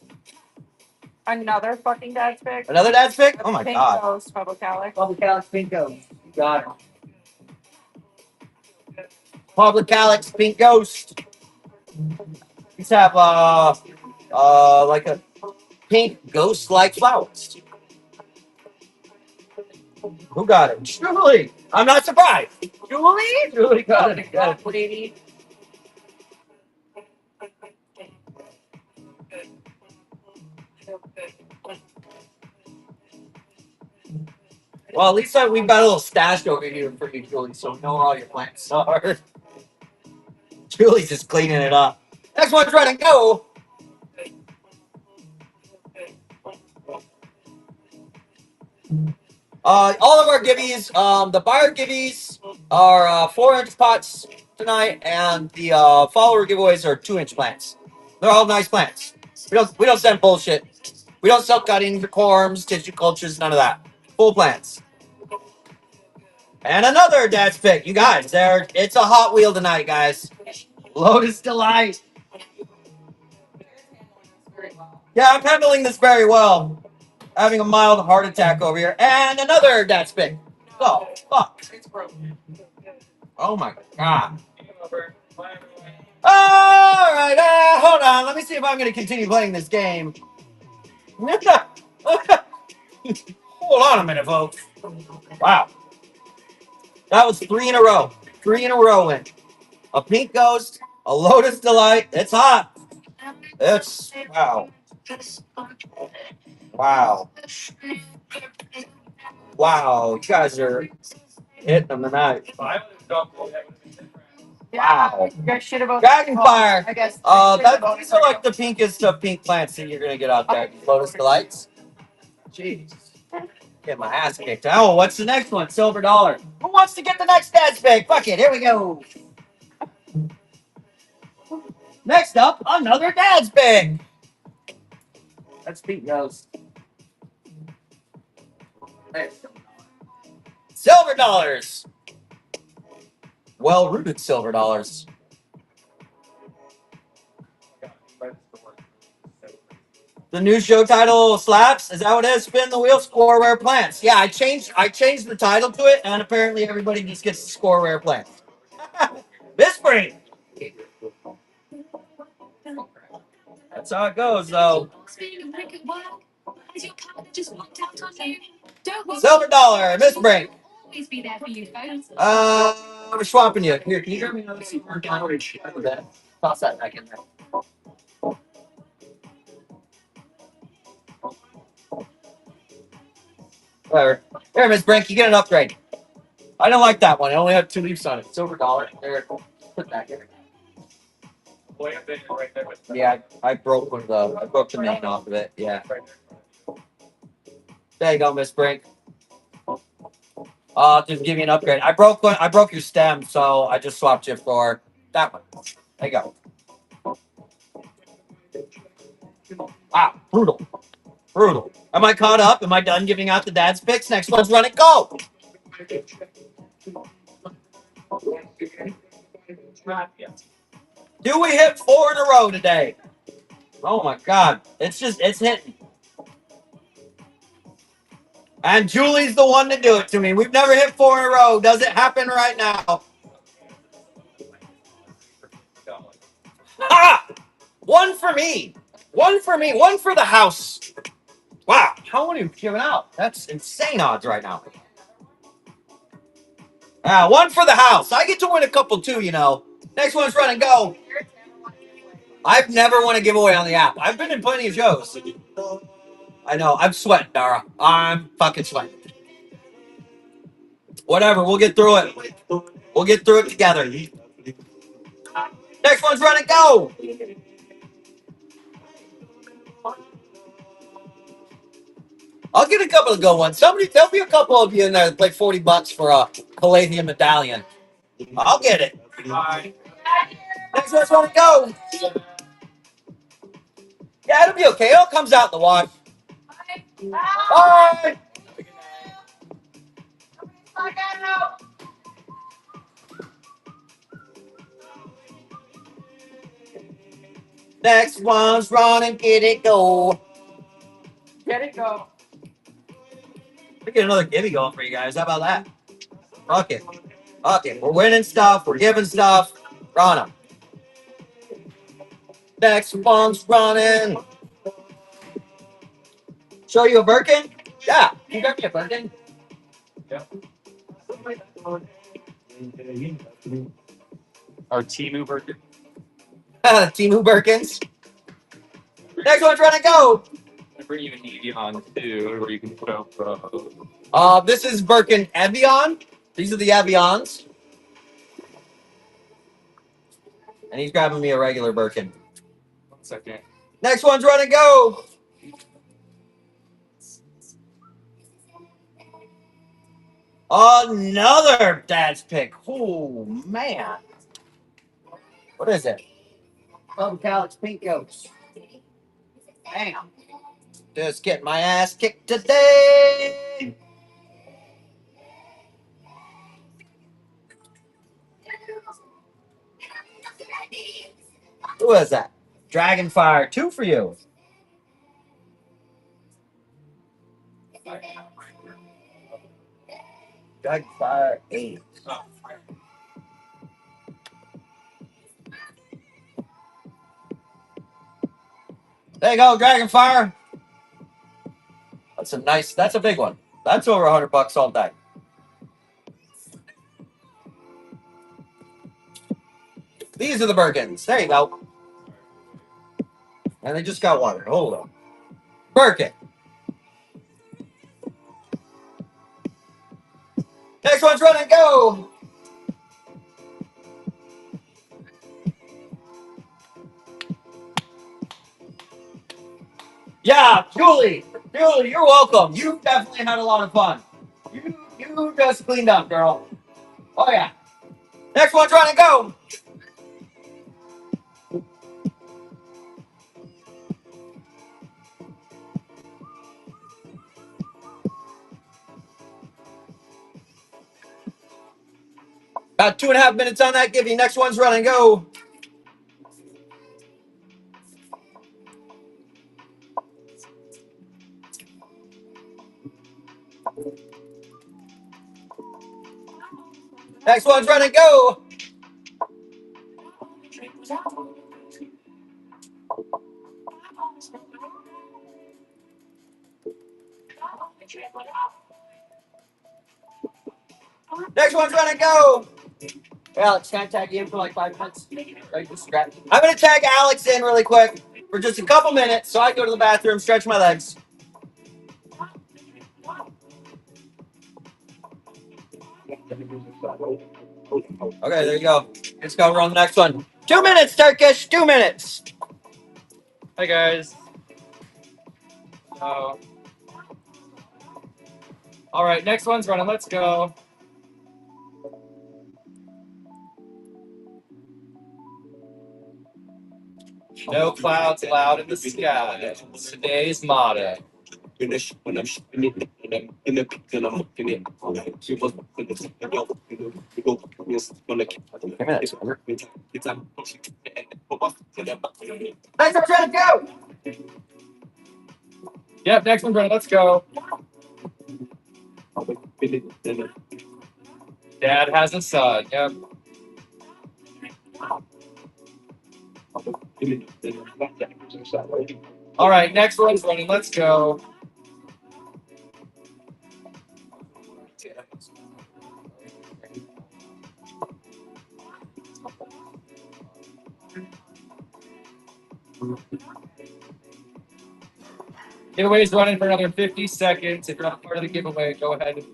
Another fucking Dad's pick. Another Dad's pick? Oh my Pink god. Ghost, Public Alex. Public Alex Pink Ghost. You got it. Public Alex Pink Ghost. These have like a pink ghost-like flowers. Who got it? Julie. I'm not surprised. Julie got it. Got it. Lady. Well, at least we've got a little stash over here for you, Julie, so we know where all your plants are. Julie's just cleaning it up. Next one's ready to go. All of our gibbies, the buyer gibbies are 4-inch pots tonight, and the follower giveaways are 2-inch plants. They're all nice plants. We don't send bullshit. We don't sell cuttings, decorums, tissue cultures, none of that. Full plants. And another Dad's pick. You guys, it's a Hot Wheel tonight, guys. Lotus Delight. Yeah, I'm handling this very well. Having a mild heart attack over here. And another Dad's pick. Oh, fuck. It's broken. Oh my god. All right, hold on. Let me see if I'm going to continue playing this game. Hold on a minute, folks. Wow. That was 3 in a row. 3 in a row in. A Pink Ghost, a Lotus Delight. It's hot. It's, wow. Wow. Wow. You guys are hitting them tonight. Wow. You guys should have Dragonfire. I guess. These are like the pinkest of pink plants that you're going to get out there. Lotus Delights. Jeez. Get my ass kicked. Oh, what's the next one? Silver Dollar. Who wants to get the next Dad's pick? Fuck it. Here we go. Next up, another Dad's pick. Let's beat those. Silver dollars. Well-rooted silver dollars. The new show title slaps. Is that what it is? Spin the wheel, score rare plants. Yeah, I changed the title to it, and apparently everybody just gets to score rare plants. This spring. That's how it goes, though. Silver dollar, Miss Brink. We're swapping you. Here, can you grab me another silver dollar? Toss that back in there. Whatever. There, Miss Brink, you get an upgrade. I don't like that one. It only had 2 leaves on it. Silver dollar. There. Put that here. Yeah, I broke one of the. I broke the main off of it. Yeah. There you go, Miss Brink. Just give me an upgrade. I broke one. I broke your stem, so I just swapped you for that one. There you go. Wow, brutal, brutal. Am I caught up? Am I done giving out the dad's picks? Next one's run it. Go. Do we hit 4 in a row today? Oh my God! It's hitting. And Julie's the one to do it to me. We've never hit 4 in a row. Does it happen right now? Ah! 1 for me. 1 for me. 1 for the house. Wow. How many are you giving out? That's insane odds right now. 1 for the house. I get to win a couple too, you know. Next one's run and go. I've never won a giveaway on the app. I've been in plenty of shows. I know. I'm sweating, Dara. I'm fucking sweating. Whatever. We'll get through it. We'll get through it together. Next one's run and go. I'll get a couple of good ones. There'll be a couple of you in there that play $40 for a Palladium medallion. I'll get it. Next one's run and go. Yeah, it'll be okay. It all comes out in the wash. Bye. Next one's run and get it go. Get it go. We get another givey going for you guys. How about that? Fuck it. Fuck it. We're winning stuff. We're giving stuff. Run them. Next one's running. Show you a Birkin? Yeah. Can you grab me a Birkin? Yeah. Our Timu Birkin. Timu Birkins. Next one's run and go. I bring you an Evian too, where you can put up. This is Birkin Evian. These are the Evians. And he's grabbing me a regular Birkin. 1 second. Next one's run and go. Another dad's pick. Oh, man. What is it? Bubba Calyx Pink Goats. Damn. Just getting my ass kicked today. Who is that? Dragonfire. 2 for you. Dragonfire 8. There you go, Dragonfire. That's a big one. That's over $100 all day. These are the Birkins. There you go. And they just got water. Hold on. Birkin. Next one's run and go. Yeah, Julie, you're welcome. You definitely had a lot of fun. You just cleaned up, girl. Oh yeah. Next one's run and go. About 2.5 minutes on that. Give you next one's running. Go. Next one's running. Go. Next one's running. Go. Alex, can I tag you in for like 5 minutes? Right, just scratch. I'm going to tag Alex in really quick for just a couple minutes so I can go to the bathroom, stretch my legs. Okay, there you go. Let's go. We're on the next one. 2 minutes, Turkish. 2 minutes. Hi guys. So, all right, next one's running. Let's go. No clouds allowed in the sky. Today's motto. 3 minutes. Thanks for trying to go. Yep, next one's running. Let's go. Dad has a son. Yep. All right, next one's running. Let's go. Giveaway's running for another 50 seconds. If you're not part of the giveaway, go ahead.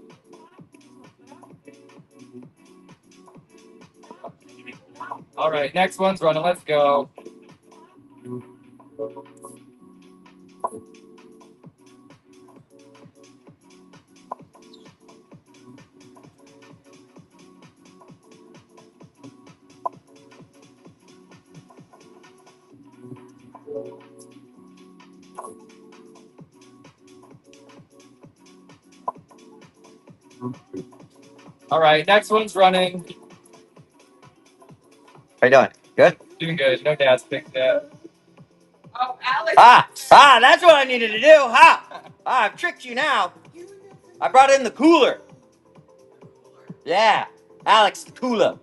All right, next one's running. Let's go. All right, next one's running. How you doing? Good? Doing good. No dad's picked that. Oh, Alex. That's what I needed to do. I've tricked you now. I brought in the cooler. Yeah, Alex, the cooler.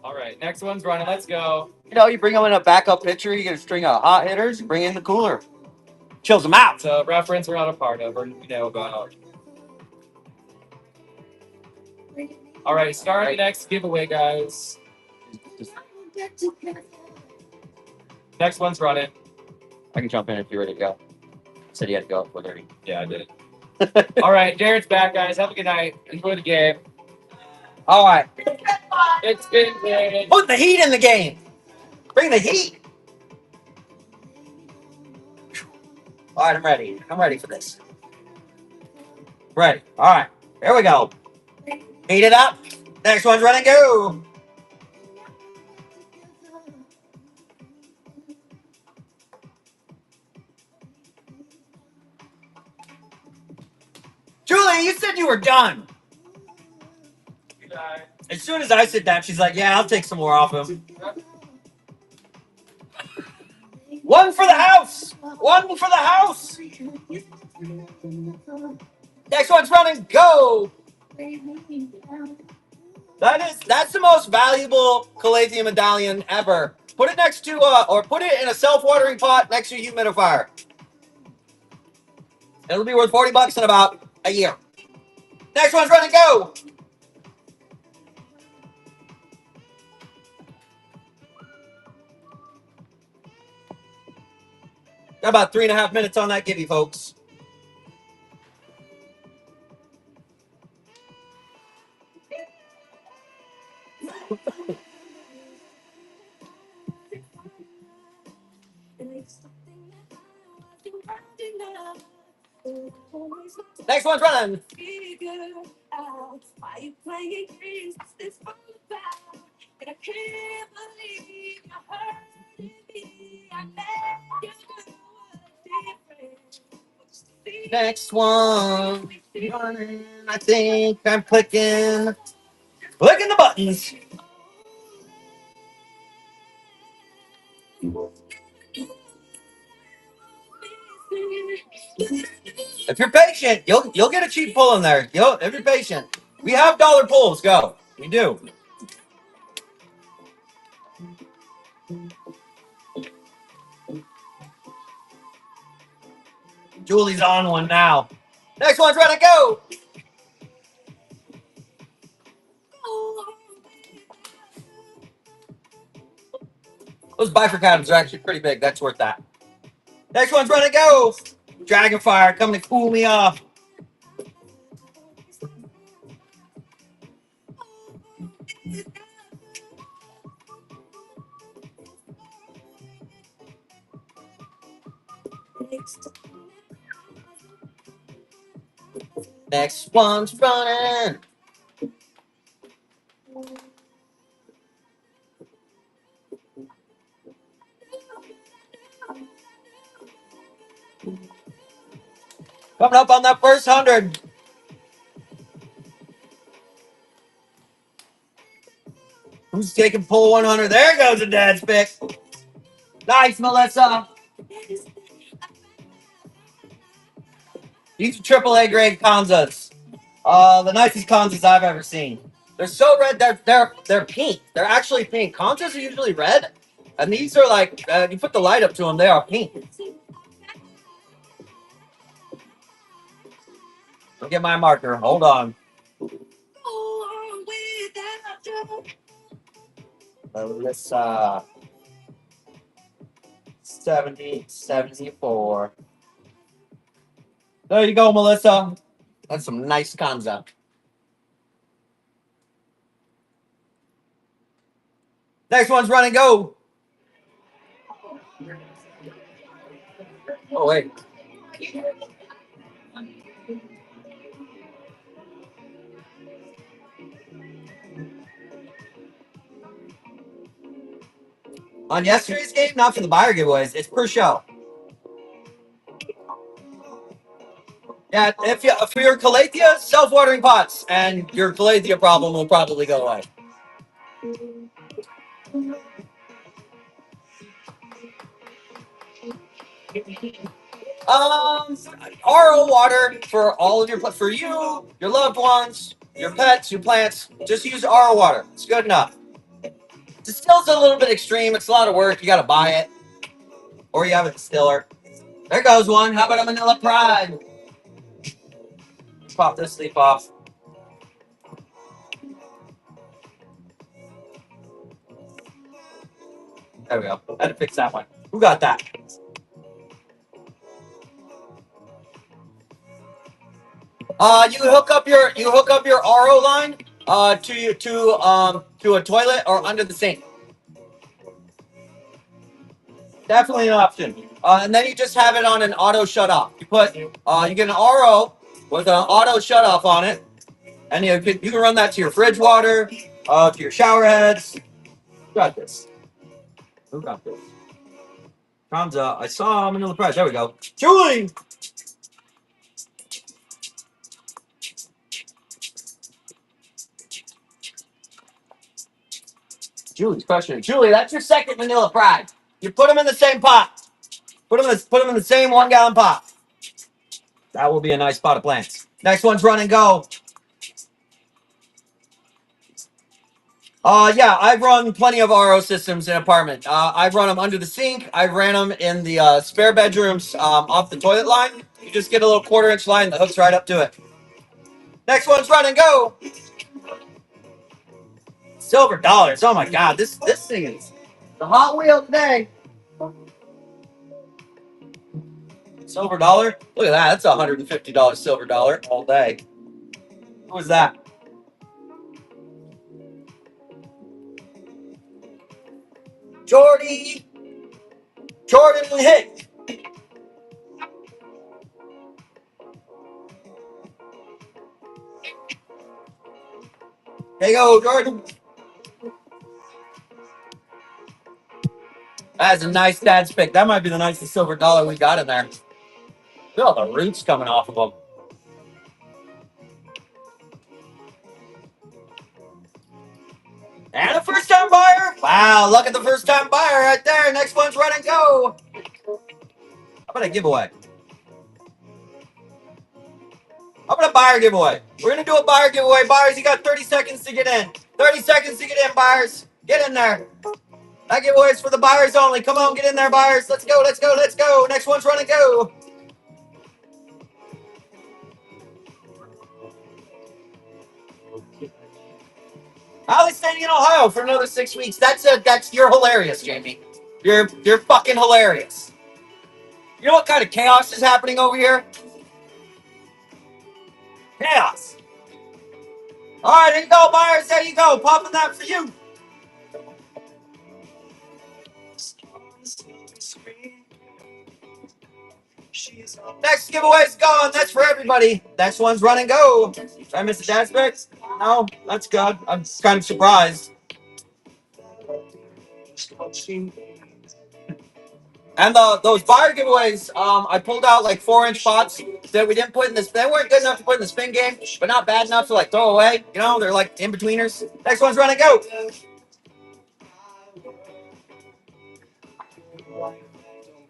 All right, next one's running. Let's go. You know, you bring them in a backup pitcher, you get a string of hot hitters, you bring in the cooler. Chills them out. It's a reference we're not a part of or we know about. All right, start the next giveaway, guys. Next one's running. I can jump in if you're ready to go. Said you had to go at 4:30. Yeah, I did. All right, Jared's back, guys. Have a good night. Enjoy the game. All right. It's been good. Put the heat in the game. Bring the heat. All right, I'm ready. I'm ready for this. Ready. All right. Here we go. Heat it up. Next one's running. Go. Julie, you said you were done. As soon as I sit down, she's like, yeah, I'll take some more off him. One for the house. One for the house. Next one's running. Go. That's the most valuable Calatium medallion ever. Put it next to or put it in a self-watering pot next to a humidifier. It'll be worth $40 in about a year. Next one's running. Go. Got about 3.5 minutes on that givey, folks. Next one's running. Next one running. I think I'm clicking. Clicking the buttons. If you're patient, you'll get a cheap pull in there. If you're patient, we have dollar pulls. Go, we do. Julie's on one now. Next one's ready to go. Those bifurcators are actually pretty big. That's worth that. Next one's ready to go. Dragonfire coming to cool me off. Next one's running. Coming up on that first 100. Who's taking pull 100? There goes a dad's pick. Nice, Melissa. These are AAA grade Kanzas. The nicest Kanzas I've ever seen. They're so red. They're pink. They're actually pink. Kanzas are usually red, and these are like you put the light up to them. They are pink. Look at my marker. Hold on. Melissa. 70, 74. There you go, Melissa. That's some nice Kanza. Next one's run and go. Oh, wait. On yesterday's game, not for the buyer giveaways, it's per show. Yeah, if for your Calathea, self-watering pots, and your Calathea problem will probably go away. RO water for all of for you, your loved ones, your pets, your plants. Just use RO water. It's good enough. Distill's a little bit extreme. It's a lot of work. You got to buy it, or you have a distiller. There goes one. How about a Manila Pride? Pop this leaf off. There we go. Had to fix that one. Who got that? You hook up your RO line to a toilet or under the sink. Definitely an option. And then you just have it on an auto shut off. You get an RO with an auto shut off on it, and you can run that to your fridge water, to your shower heads. Who got this? Who got this? Kanza, I saw him in the prize. There we go. Julie! Julie's crushing it. Julie, that's your second Manila Pride. You put them in the same pot. Put them in the same 1 gallon pot. That will be a nice pot of plants. Next one's run and go. Yeah, I've run plenty of RO systems in apartment. I've run them under the sink. I've ran them in the spare bedrooms off the toilet line. You just get a little 1/4 inch line that hooks right up to it. Next one's run and go. Silver dollars. Oh my God, this thing is the Hot Wheel today. Silver dollar. Look at that. That's a $150 silver dollar all day. Who was that? Jordan hit. There you go, Jordan. That's a nice dad's pick. That might be the nicest silver dollar we got in there. Look at all the roots coming off of them. time buyer? Wow, look at the first time buyer right there. Next one's run and go. How about a giveaway? How about a buyer giveaway? We're going to do a buyer giveaway. Buyers, you got 30 seconds to get in. 30 seconds to get in, buyers. Get in there. That giveaway is for the buyers only. Come on, get in there, buyers. Let's go, let's go, let's go. Next one's run and go. Allie's staying in Ohio for another 6 weeks. You're hilarious, Jamie. You're fucking hilarious. You know what kind of chaos is happening over here? Chaos. All right, here you go, buyers. There you go. Popping that for you. Next giveaway's gone. That's for everybody. Next one's run and go. Did I miss the dance mix? No, that's good. I'm kind of surprised. And those buyer giveaways, I pulled out like 4-inch pots that we didn't put in this. They weren't good enough to put in the spin game, but not bad enough to like throw away. You know, they're like in betweeners. Next one's run and go.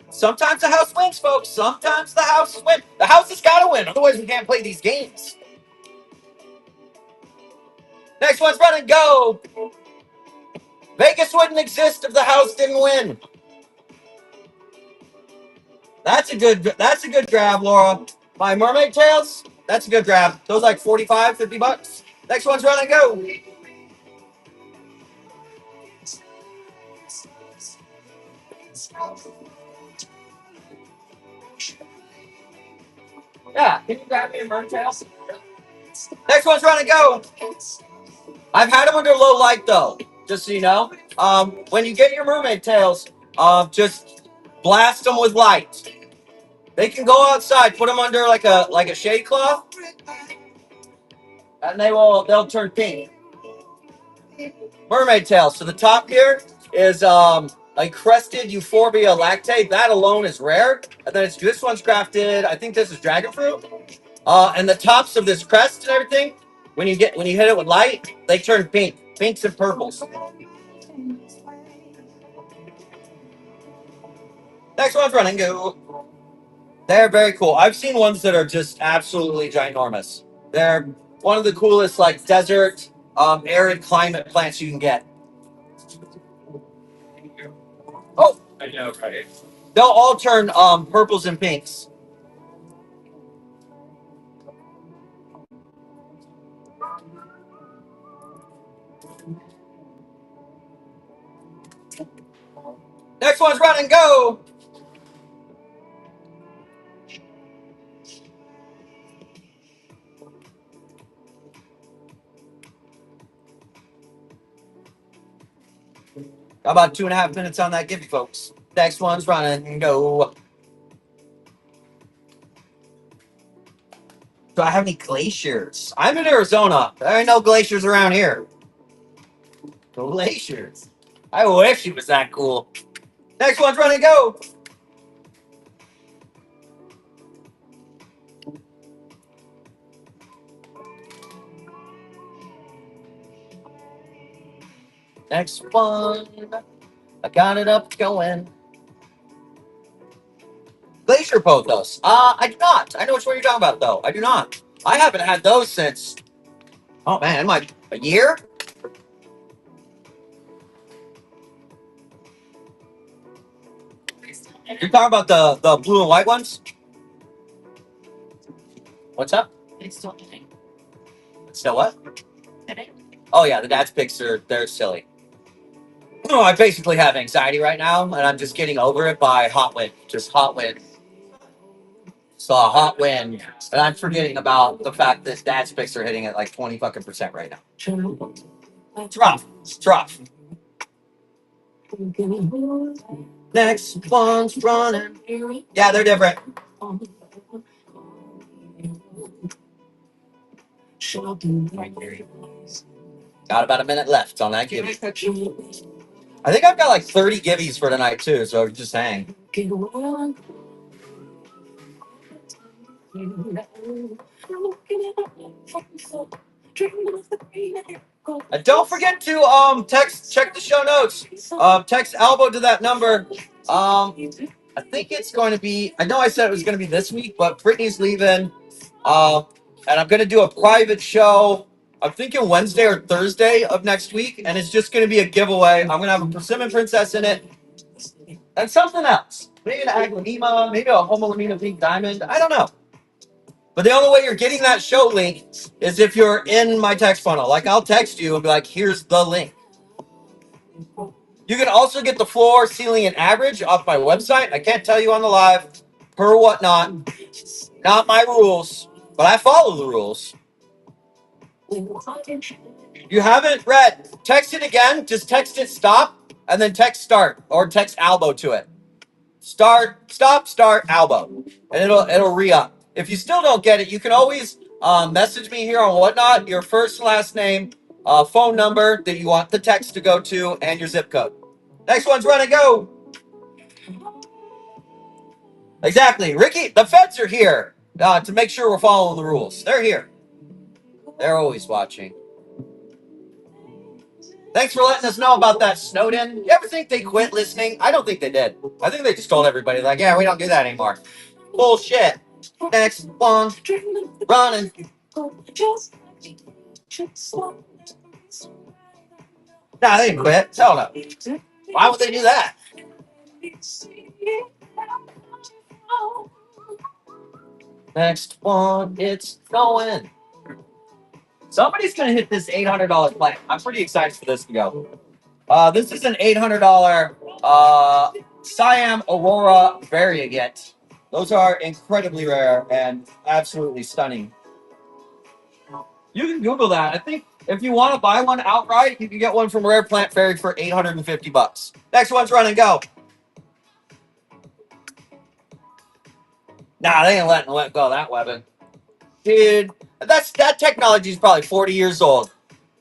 Sometimes the house wins, folks. Sometimes the house wins. The house has got to win. Otherwise, we can't play these games. Next one's run and go. Vegas wouldn't exist if the house didn't win. That's a good grab, Laura. My mermaid tails, that's a good grab. Those like 45, 50 bucks. Next one's run and go. Yeah, can you grab me a mermaid tails? Next one's run and go. I've had them under low light though, just so you know. When you get your mermaid tails, just blast them with light. They can go outside, put them under like a shade cloth, and they'll turn pink. Mermaid tail. So the top here is like crested euphorbia lactate. That alone is rare. And then this one's crafted. I think this is dragon fruit. And the tops of this crest and everything, when you hit it with light, they turn pink, pinks and purples. Next one's run and go. They're very cool. I've seen ones that are just absolutely ginormous. They're one of the coolest like desert, arid climate plants you can get. Oh, I know, right? They'll all turn purples and pinks. Next one's run and go. Got about 2.5 minutes on that Gibby, folks. Next one's run and go. Do I have any glaciers? I'm in Arizona. There ain't no glaciers around here. Glaciers. I wish it was that cool. Next one's run and go. Next one. I got it up going. Glacier pothos. I do not. I know which one you're talking about, though. I do not. I haven't had those since. Oh man, like a year. You're talking about the blue and white ones. What's up? It's still hitting. Still what? Hitting. Oh yeah, the dad's pics they're silly. Oh, I basically have anxiety right now, and I'm just getting over it by hot wind. Just hot wind. So a hot wind, and I'm forgetting about the fact that dad's pics are hitting at like 20% right now. It's rough. It's rough. Next one's running. Yeah, they're different. Got about a minute left on that Gibby. I think I've got like 30 Gibbies for tonight too, so just hang. And don't forget to check the show notes. Text Albo to that number. I think it's going to be. I know I said it was going to be this week, but Brittany's leaving. And I'm going to do a private show. I'm thinking Wednesday or Thursday of next week, and it's just going to be a giveaway. I'm going to have a persimmon princess in it, and something else. Maybe an Aglanema, maybe a Homolamina pink diamond. I don't know. But the only way you're getting that show link is if you're in my text funnel. Like, I'll text you and be like, here's the link. You can also get the floor, ceiling, and average off my website. I can't tell you on the live, per whatnot. Not my rules, but I follow the rules. You haven't read, text it again. Just text it stop, and then text start, or text Albo to it. Start, stop, start, Albo, and it'll re-up. If you still don't get it, you can always message me here on whatnot, your first and last name, phone number that you want the text to go to, and your zip code. Next one's run and go. Exactly. Ricky, the feds are here to make sure we're following the rules. They're here. They're always watching. Thanks for letting us know about that, Snowden. You ever think they quit listening? I don't think they did. I think they just told everybody, like, yeah, we don't do that anymore. Bullshit. Next one. Running. Nah, they didn't quit. Hell no. Why would they do that? Next one. It's going. Somebody's going to hit this $800 plan. I'm pretty excited for this to go. This is an $800 Siam Aurora variegate. Those are incredibly rare and absolutely stunning. You can Google that. I think if you want to buy one outright, you can get one from Rare Plant Fairy for $850. Next one's run and go. Nah, they ain't letting let go of that weapon. Dude, that technology is probably 40 years old.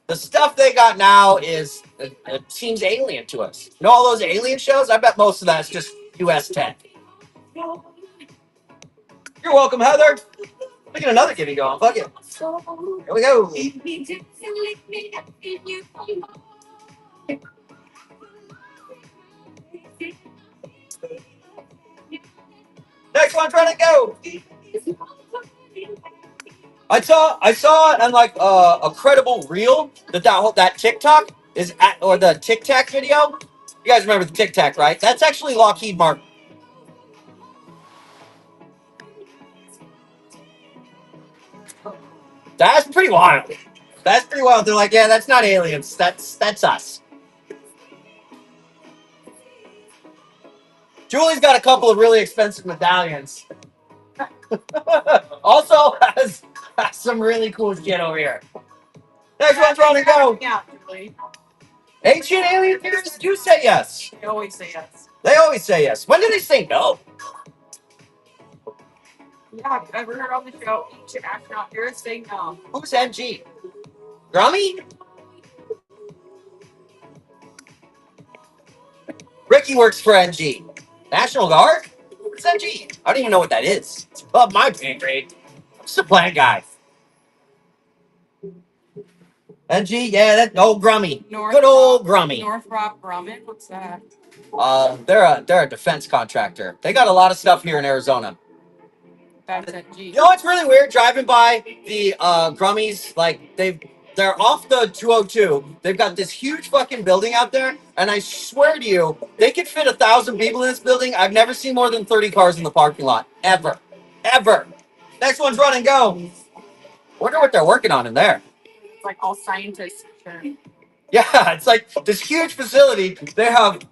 The stuff they got now is it seems alien to us. You know all those alien shows? I bet most of that's just US tech. You're welcome, Heather. Look at another giddy going. Fuck it. Here we go. Next one, trying to go. I saw it on like a credible reel that TikTok is at, or the Tic Tac video. You guys remember the Tic Tac, right? That's actually Lockheed Martin. That's pretty wild. That's pretty wild. They're like, yeah, that's not aliens. That's us. Julie's got a couple of really expensive medallions. Also has some really cool shit over here. Next one's run and go. Yeah, Julie. Ancient alien theorists do say yes. They always say yes. They always say yes. When do they say no? Yeah, I've ever heard on the show, ancient astronaut theorists say no. Who's MG? Grummy? Ricky works for NG. National Guard? What's NG? I don't even know what that is. It's above my pay grade. I'm just a plant guy. NG, yeah, that old Grummy. Good old Grummy. Northrop Grumman, what's that? They're a defense contractor. They got a lot of stuff here in Arizona. That's NG. You know what's really weird? Driving by the Grummies, like they're off the 202. They've got this huge fucking building out there, and I swear to you, they could fit 1,000 people in this building. I've never seen more than 30 cars in the parking lot, ever. Next one's run and go. Wonder what they're working on in there. It's like all scientists. Sure. Yeah, it's like this huge facility. They have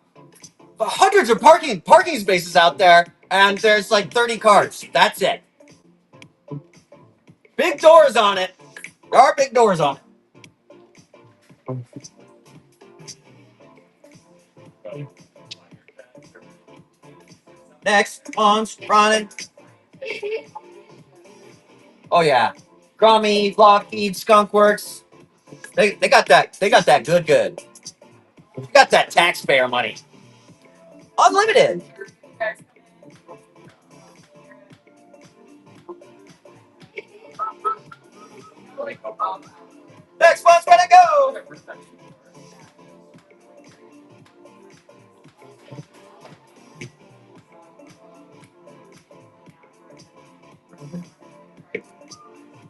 hundreds of parking spaces out there, and there's like 30 cars. That's it. Big doors on it. There are big doors on it. Next one's running. Oh yeah, Grummy, Lockheed, Skunkworks. They got that. They got that good. They got that taxpayer money. Unlimited. Next one's gonna go.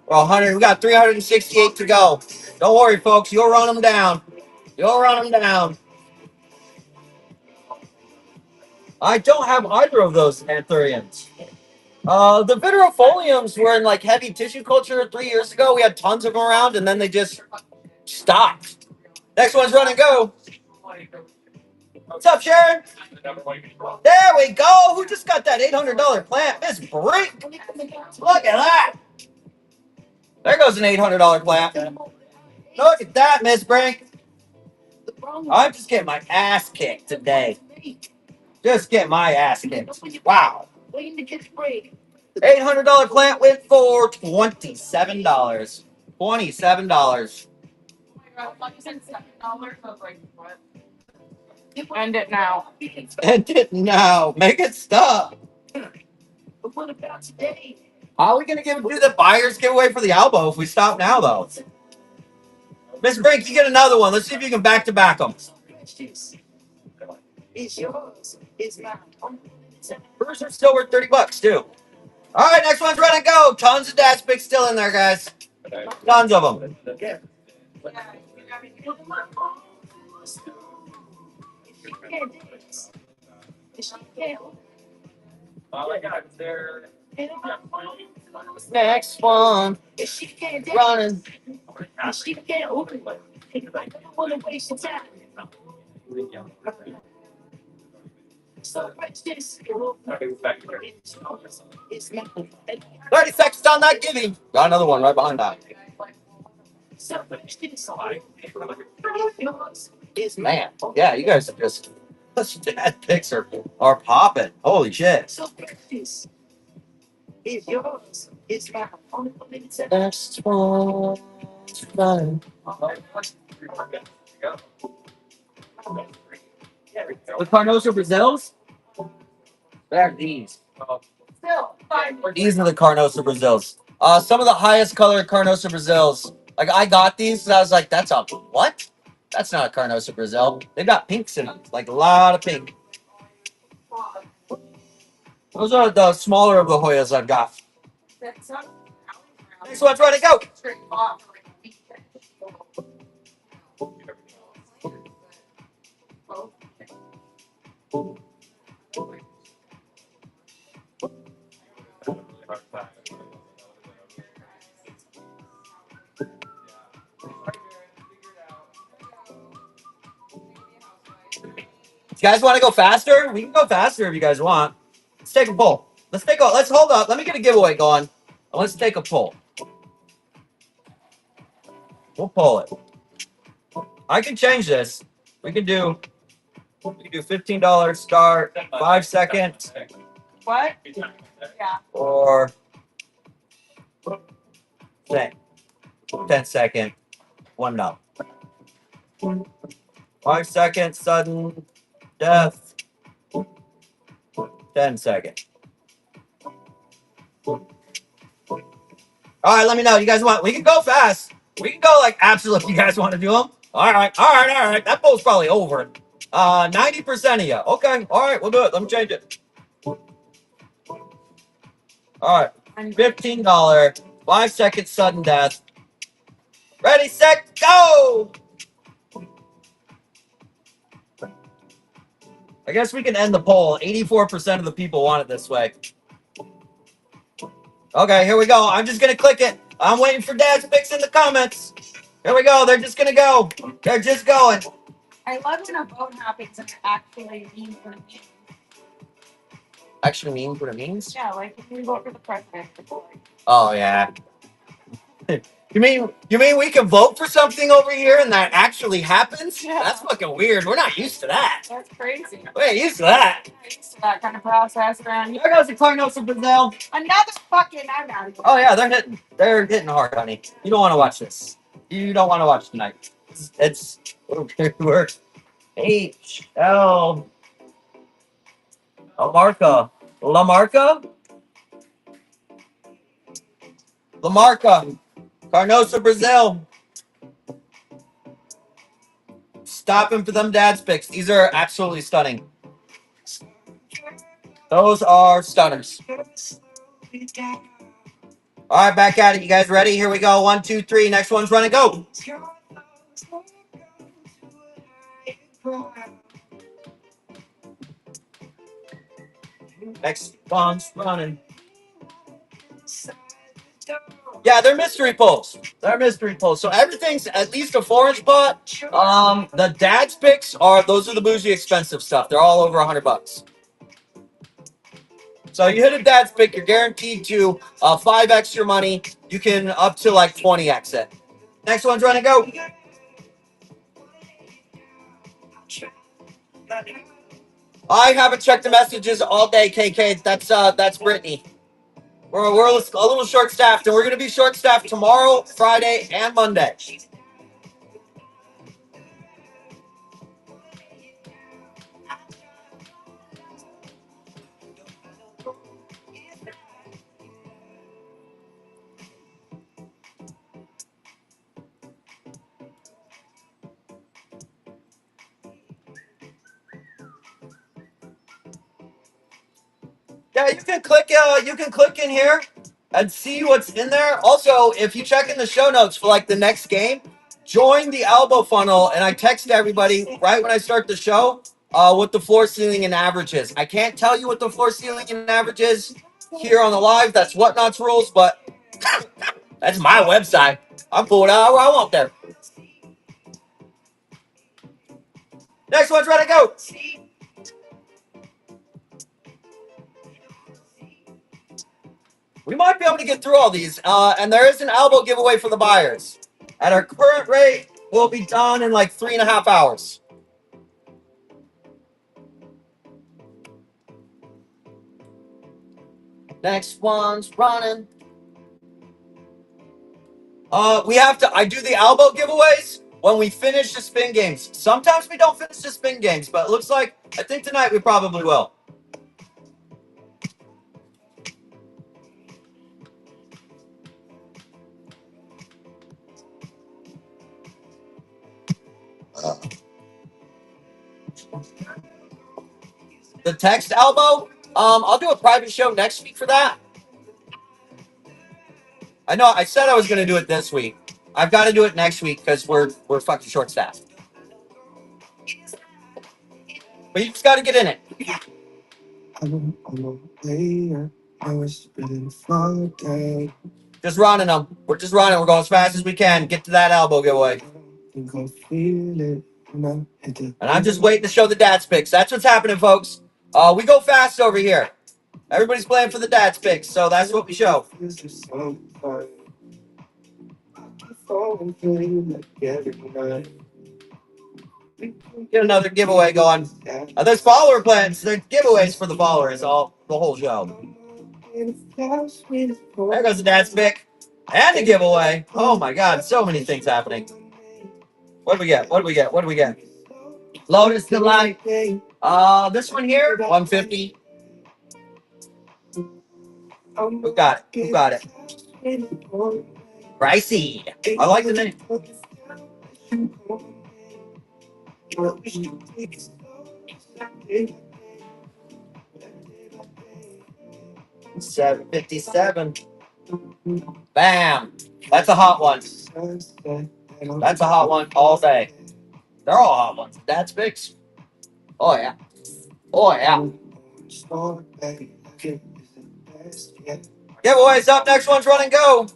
We're 100. We got 368 to go. Don't worry, folks. You'll run them down. You'll run them down. I don't have either of those anthurians. The vitrifoliums were in like heavy tissue culture 3 years ago. We had tons of them around, and then they just stopped. Next one's run and go. What's up, Sharon? There we go. Who just got that $800 plant? Miss Brink. Look at that. There goes an $800 plant. Look at that, Miss Brink. I'm just getting my ass kicked today. Just get my ass kicked. Wow. $800 plant went for $27. $27. End it now. End it now. Make it stop. How are we gonna do the buyer's giveaway for the elbow if we stop now, though? Miss Brink, you get another one. Let's see if you can back to back them. First are still worth $30 too. All right, next one's run and go. Tons of dash picks still in there, guys. Tons of them. Next one. Running. $30 seconds on that giving. Got another one right behind that. Man, yeah, you guys are just dad picks are popping. Holy shit. Next one. The Carnosa Brazils? They're these. These are the Carnosa Brazils. Some of the highest color Carnosa Brazils. Like I got these, and I was like, "That's a what? That's not a Carnosa Brazil. They've got pinks in them, like a lot of pink." Those are the smaller of the Hoyas I've got. Next one's ready to go. You guys want to go faster? We can go faster if you guys want. Let's take a poll. Let's hold up. Let me get a giveaway going. Let's take a poll. We'll poll it. I can change this. We can do $15 start, 5 seconds, What? Yeah. or 10 second, $1. 5 seconds, sudden death, 10 second. All right, let me know. You guys want? We can go fast. We can go like absolute. You guys want to do them? All right. That poll's probably over. 90% of you. Okay. All right, we'll do it. Let me change it. All right. $15, 5 second sudden death. Ready, set, go! I guess we can end the poll. 84% of the people want it this way. Okay, here we go. I'm just gonna click it. I'm waiting for Dad's picks in the comments. Here we go. They're just gonna go. They're just going. I love when a vote happens and it actually means what it means. Actually means what it means? Yeah, like if we vote for the president. Oh yeah. You mean we can vote for something over here and that actually happens? Yeah. That's fucking weird. We're not used to that. That's crazy. We ain't used to that. I'm not used to that kind of process around here. There goes the Carnosa Brazil. Another fucking I'm out of here. Oh yeah, they're hitting hard, honey. You don't want to watch this. You don't want to watch tonight. It's we're HL La Marca, Carnosa Brazil. Stopping for them dad's picks. These are absolutely stunning. Those are stunners. All right, back at it. You guys ready? Here we go. 1, 2, 3. Next one's running. Go. Next one's running. Yeah, they're mystery pulls. They're mystery pulls. So everything's at least a 4-inch pot. The dad's picks those are the bougie expensive stuff. They're all over $100. So you hit a dad's pick, you're guaranteed to 5x your money. You can up to like 20x it. Next one's running. Go. I haven't checked the messages all day, KK. That's Brittany. We're a little short staffed, and we're going to be short staffed tomorrow, Friday, and Monday. Yeah, you can click. You can click in here and see what's in there. Also, if you check in the show notes for like the next game, join the elbow funnel, and I text everybody right when I start the show what the floor, ceiling, and average is. I can't tell you what the floor, ceiling, and average is here on the live. That's Whatnot's rules, but that's my website. I'm pulling out where I want there. Next one's ready to go. We might be able to get through all these. And there is an elbow giveaway for the buyers. At our current rate, we'll be done in like 3.5 hours. Next one's running. I do the elbow giveaways when we finish the spin games. Sometimes we don't finish the spin games, but it looks like, I think tonight we probably will. The text elbow, I'll do a private show next week for that. I know I said I was going to do it this week. I've got to do it next week because we're fucking short staffed. But you just got to get in it. Just running them. We're just running. We're going as fast as we can. Get to that elbow giveaway. And I'm just waiting to show the dad's picks. That's what's happening, folks. We go fast over here. Everybody's playing for the dad's picks, so that's what we show. Get another giveaway going. There's follower plans. There's giveaways for the followers the whole show. There goes the dad's pick. And a giveaway. Oh my god, so many things happening. What do we get? What do we get? What do we get? Lotus Delight. This one here, 150. Who got it? Who got it? Pricey. I like the name. 757. Bam. That's a hot one. That's a hot one all day. They're all hot ones. Dad's picks. Oh yeah. Oh yeah. Giveaways up. Next one's run and go.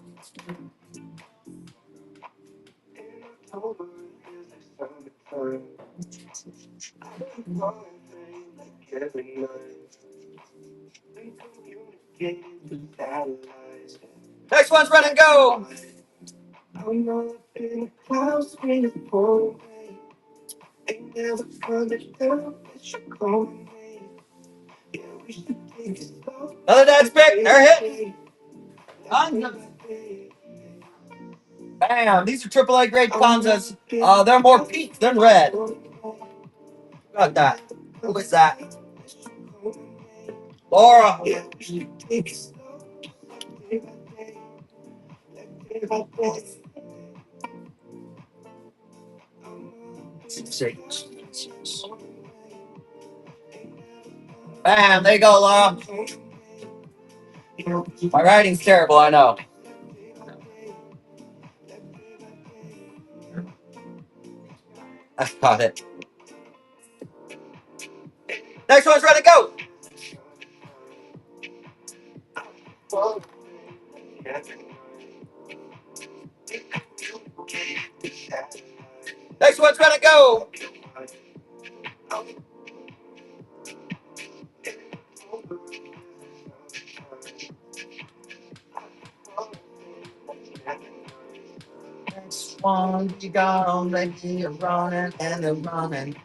Next one's run and go. Another dad's pick. They're hit. Bam. These are AAA grade Kanzas. They're more pink than red. Got that. Who is that? Laura. Bam. There you go, Laura. My writing's terrible, I know. I got it. Next one's ready to go. Next one's ready to go. Next one, you got on ready, running and they're running.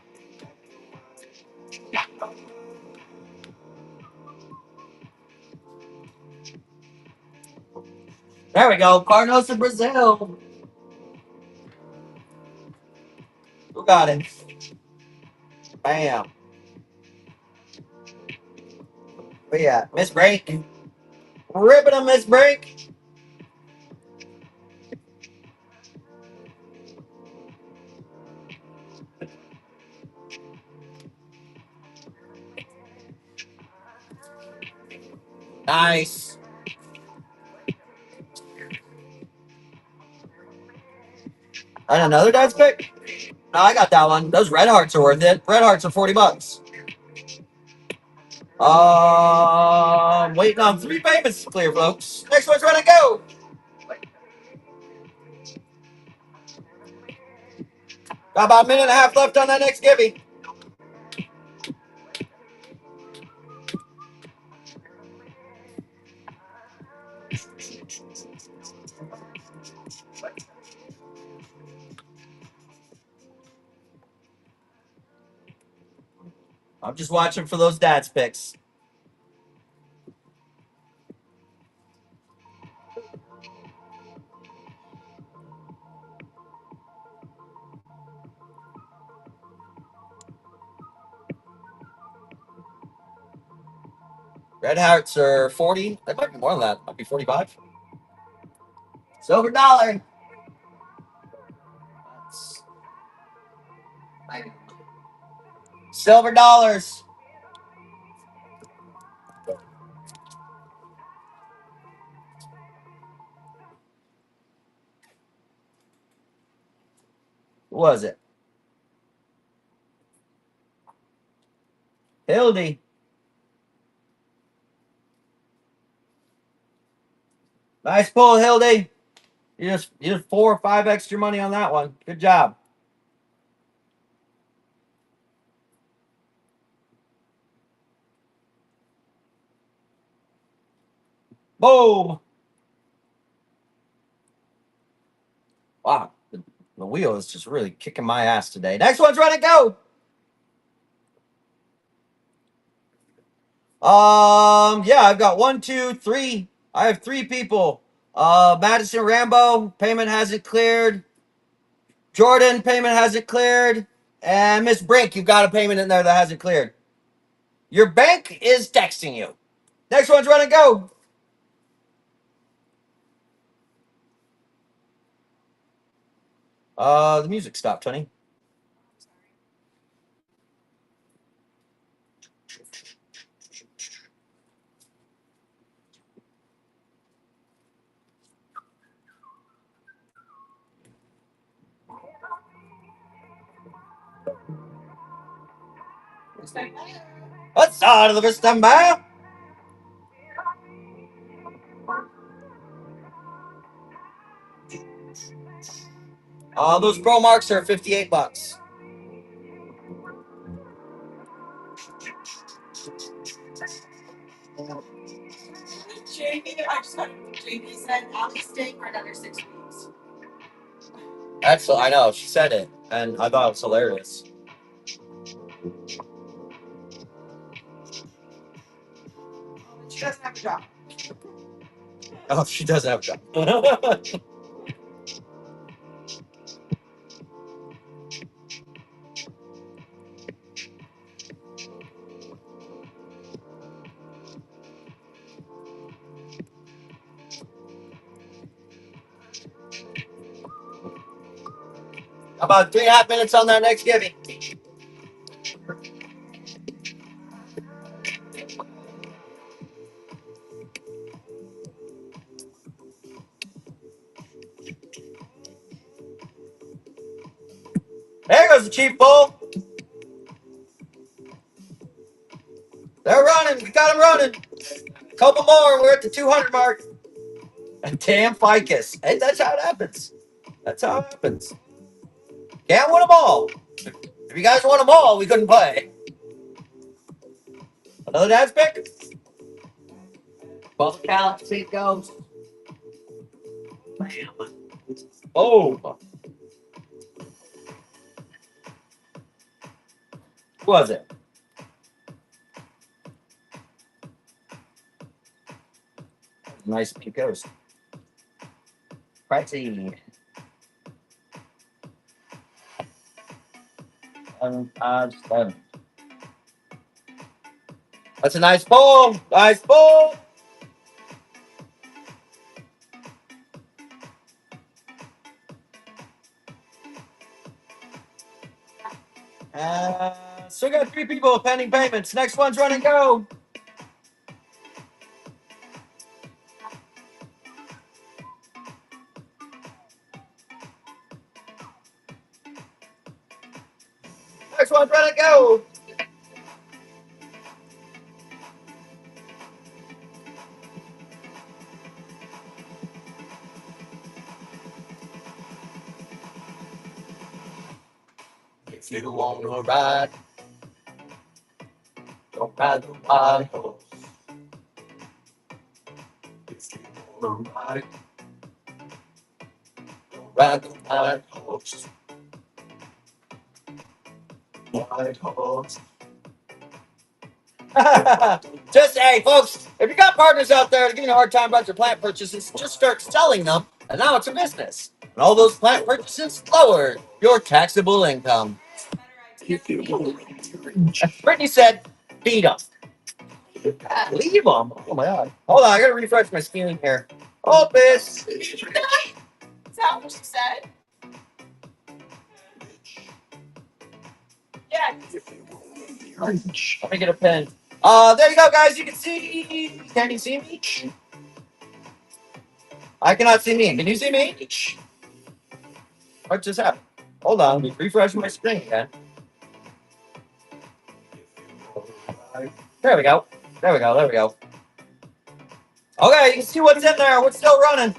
There we go. Cardinals in Brazil. Who got it? Bam. Where you at? Miss Break. Ripping a Miss Break. Nice. And another dad's pick? No, I got that one. Those red hearts are worth it. Red hearts are $40. Waiting on 3 payments to clear, folks. Next one's ready to go. Got about a minute and a half left on that next gibby. I'm just watching for those dad's picks. Red hearts are 40. That might be more than that. Might be 45. Silver dollar. Silver dollars. Who was it? Hildy. Nice pull, Hildy. You just 4 or 5 extra money on that one. Good job. Boom. Wow. The wheel is just really kicking my ass today. Next one's ready to go. Yeah, I've got 1, 2, 3. I have 3 people. Madison Rambo, payment hasn't cleared. Jordan, payment hasn't cleared. And Miss Brink, you've got a payment in there that hasn't cleared. Your bank is texting you. Next one's ready to go. The music stopped, honey. What's out of the system, man? Those pro marks are $58. Jamie said Ali's staying for another 6 weeks. I know she said it, and I thought it was hilarious. She doesn't have a job. Oh, she doesn't have a job. About 3.5 minutes on that next giving. There you goes the cheap bull. They're running. We got them running. Couple more. We're at the 200 mark. And damn ficus. Hey, that's how it happens. That's how it happens. Can't win them all. If you guys won them all, we couldn't play. Another dad's pick. Bubble count. See it goes. Bam. Oh. Who was it? Nice pink ghost. Pretty. Seven. That's a nice pull. Nice pull. Still got 3 people pending payments. Next one's running go. Next one's running go. If you want to ride, don't ride the wild horse. If you want to ride, don't ride the wild horse. Wild horse. Just hey, folks, if you got partners out there giving you a hard time about your plant purchases, just start selling them, and now it's a business. And all those plant purchases lower your taxable income. Brittany said, beat them. Leave them. Oh my god. Hold on, I gotta refresh my screen here. Oh, this. Is that what she said? Yeah. Let me get a pen. There you go, guys. You can see. Can you see me? I cannot see me. Can you see me? What just happened? Hold on. Let me refresh my screen again. There we go. There we go. There we go. Okay, you can see what's in there. What's still running.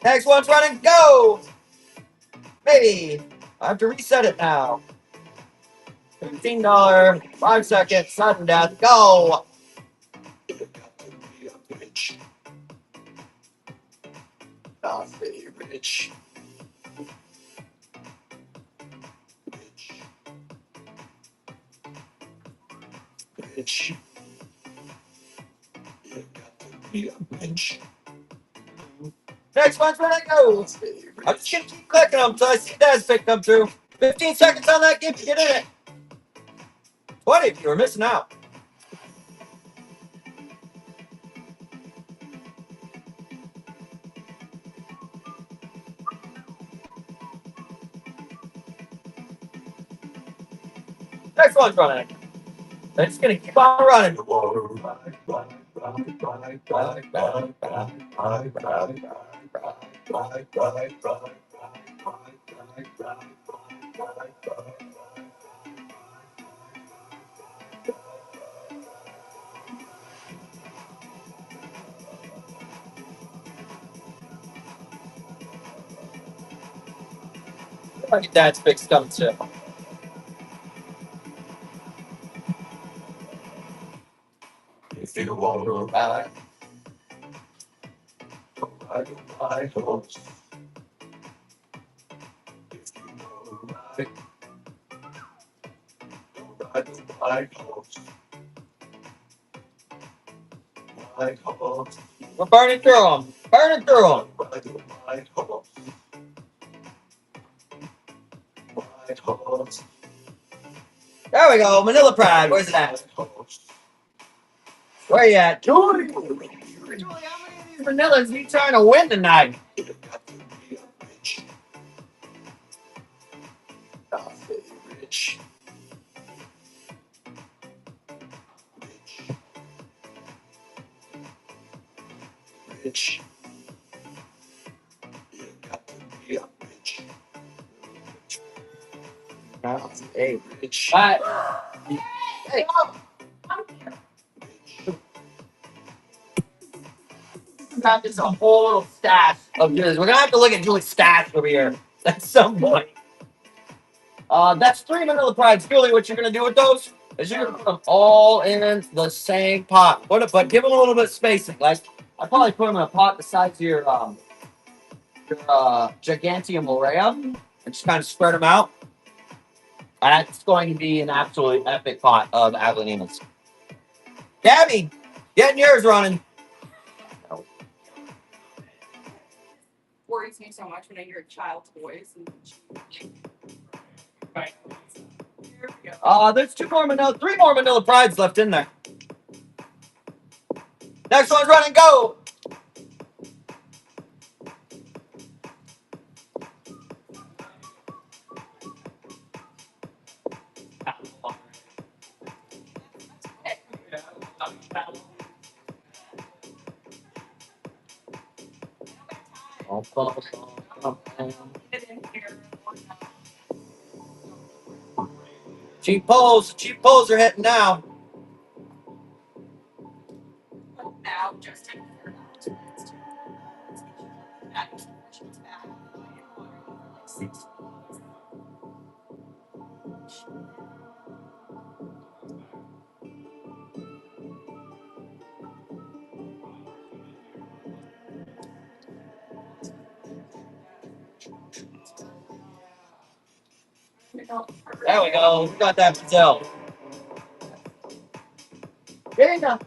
Next one's running. Go. Maybe. I have to reset it now. $15, 5 seconds, sudden death. Go. Not very rich. Rich. Next one's where I go. I'm just gonna keep clicking them until I see Dad's pick come through. 15 seconds on that gift, get in it. 20 if you were missing out. Next one's running. They're just gonna keep on running. Look at Dad's picks coming too. If you want to ride, ride horse. If you want to ride horse. Ride horse. We're burning through them. Burning through them. Ride horse. Ride horse. There we go. Manila Pride. Where's it at? Where you at? Julie, how many of these vanillas are you trying to win tonight? Rich. Rich. You got to be a rich. Hey. All right. Hey. Got this a whole little stash of Julie's. We're gonna have to look at Julie's stash over here at some point. That's 3 Manila Prides. Julie, what you're gonna do with those is you're gonna put them all in the same pot. But give them a little bit of spacing. Like I probably put them in a pot the size of your Gigantium Laurea and just kind of spread them out. That's going to be an absolutely epic pot of Aglanemas. Gabby, getting yours running. Worries me so much when I hear a child's voice. Right. Here we go. There's 3 more Manila Prides left in there. Next one's running, go. Cheap poles are hitting now. Now, just There we go. We got that Brazil. There you go.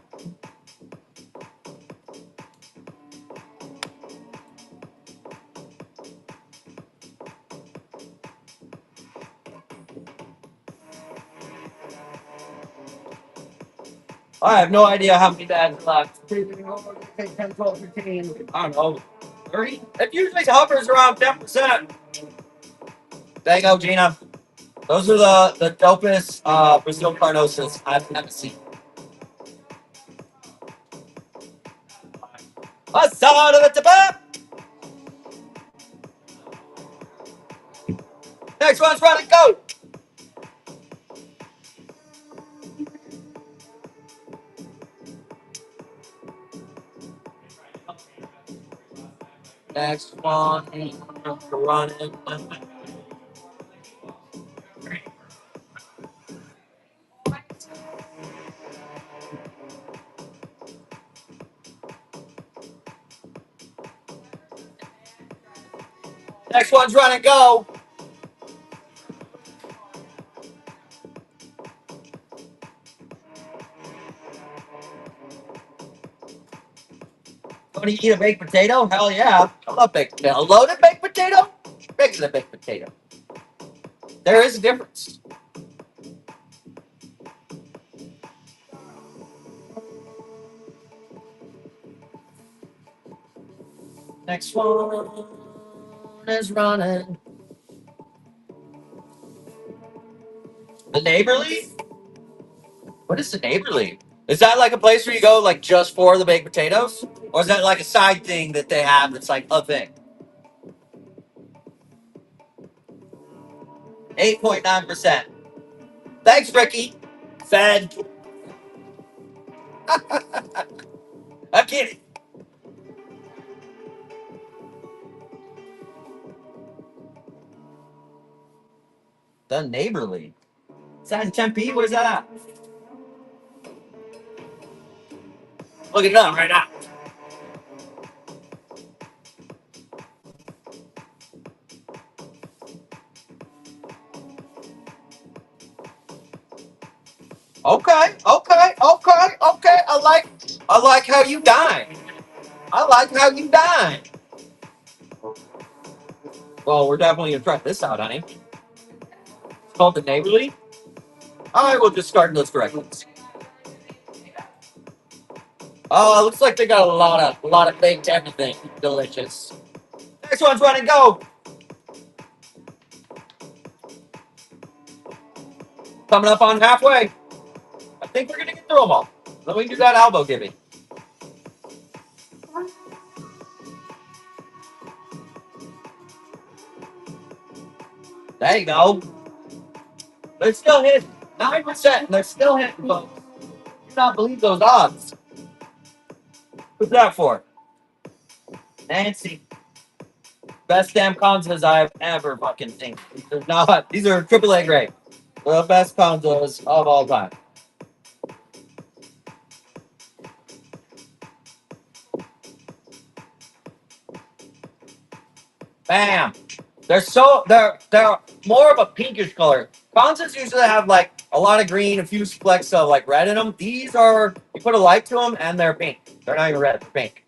I have no idea how many bags left. 10, 12, 15, I don't know. 30? It usually hovers around 10%. There you go, Gina. Those are the dopest Brazil carnosas I've ever seen. A son of a tapa! Next one's running, go! Next one, running. Next one's running, go! Want to eat a baked potato? Hell yeah. I love baked potato. A loaded baked potato? Regular baked potato. There is a difference. Next one is running. The Neighborly? What is the Neighborly? Is that like a place where you go like just for the baked potatoes? Or is that like a side thing that they have that's like a thing? 8.9%. Thanks, Ricky. Fed. I'm kidding. The Neighborly. Is that in Tempe? Where's that at? Look it up right now. Okay. I like how you dine. I like how you dine. Well, we're definitely gonna try this out, honey. It's called the Neighborly. I will discard those directions. Oh, it looks like they got a lot of baked everything. Delicious. Next one's running, go. Coming up on halfway. I think we're gonna get through them all. Let me do that elbow giving. There you go. They're still hitting. 9%. And they're still hitting, folks. Do not believe those odds. What's that for? Nancy. Best damn consoles I've ever fucking seen. These are AAA grade. The best consoles of all time. Bam. They're more of a pinkish color. Consoles usually have like a lot of green, a few flecks of like red in them. These are, you put a light to them and they're pink. They're not even red, they're pink.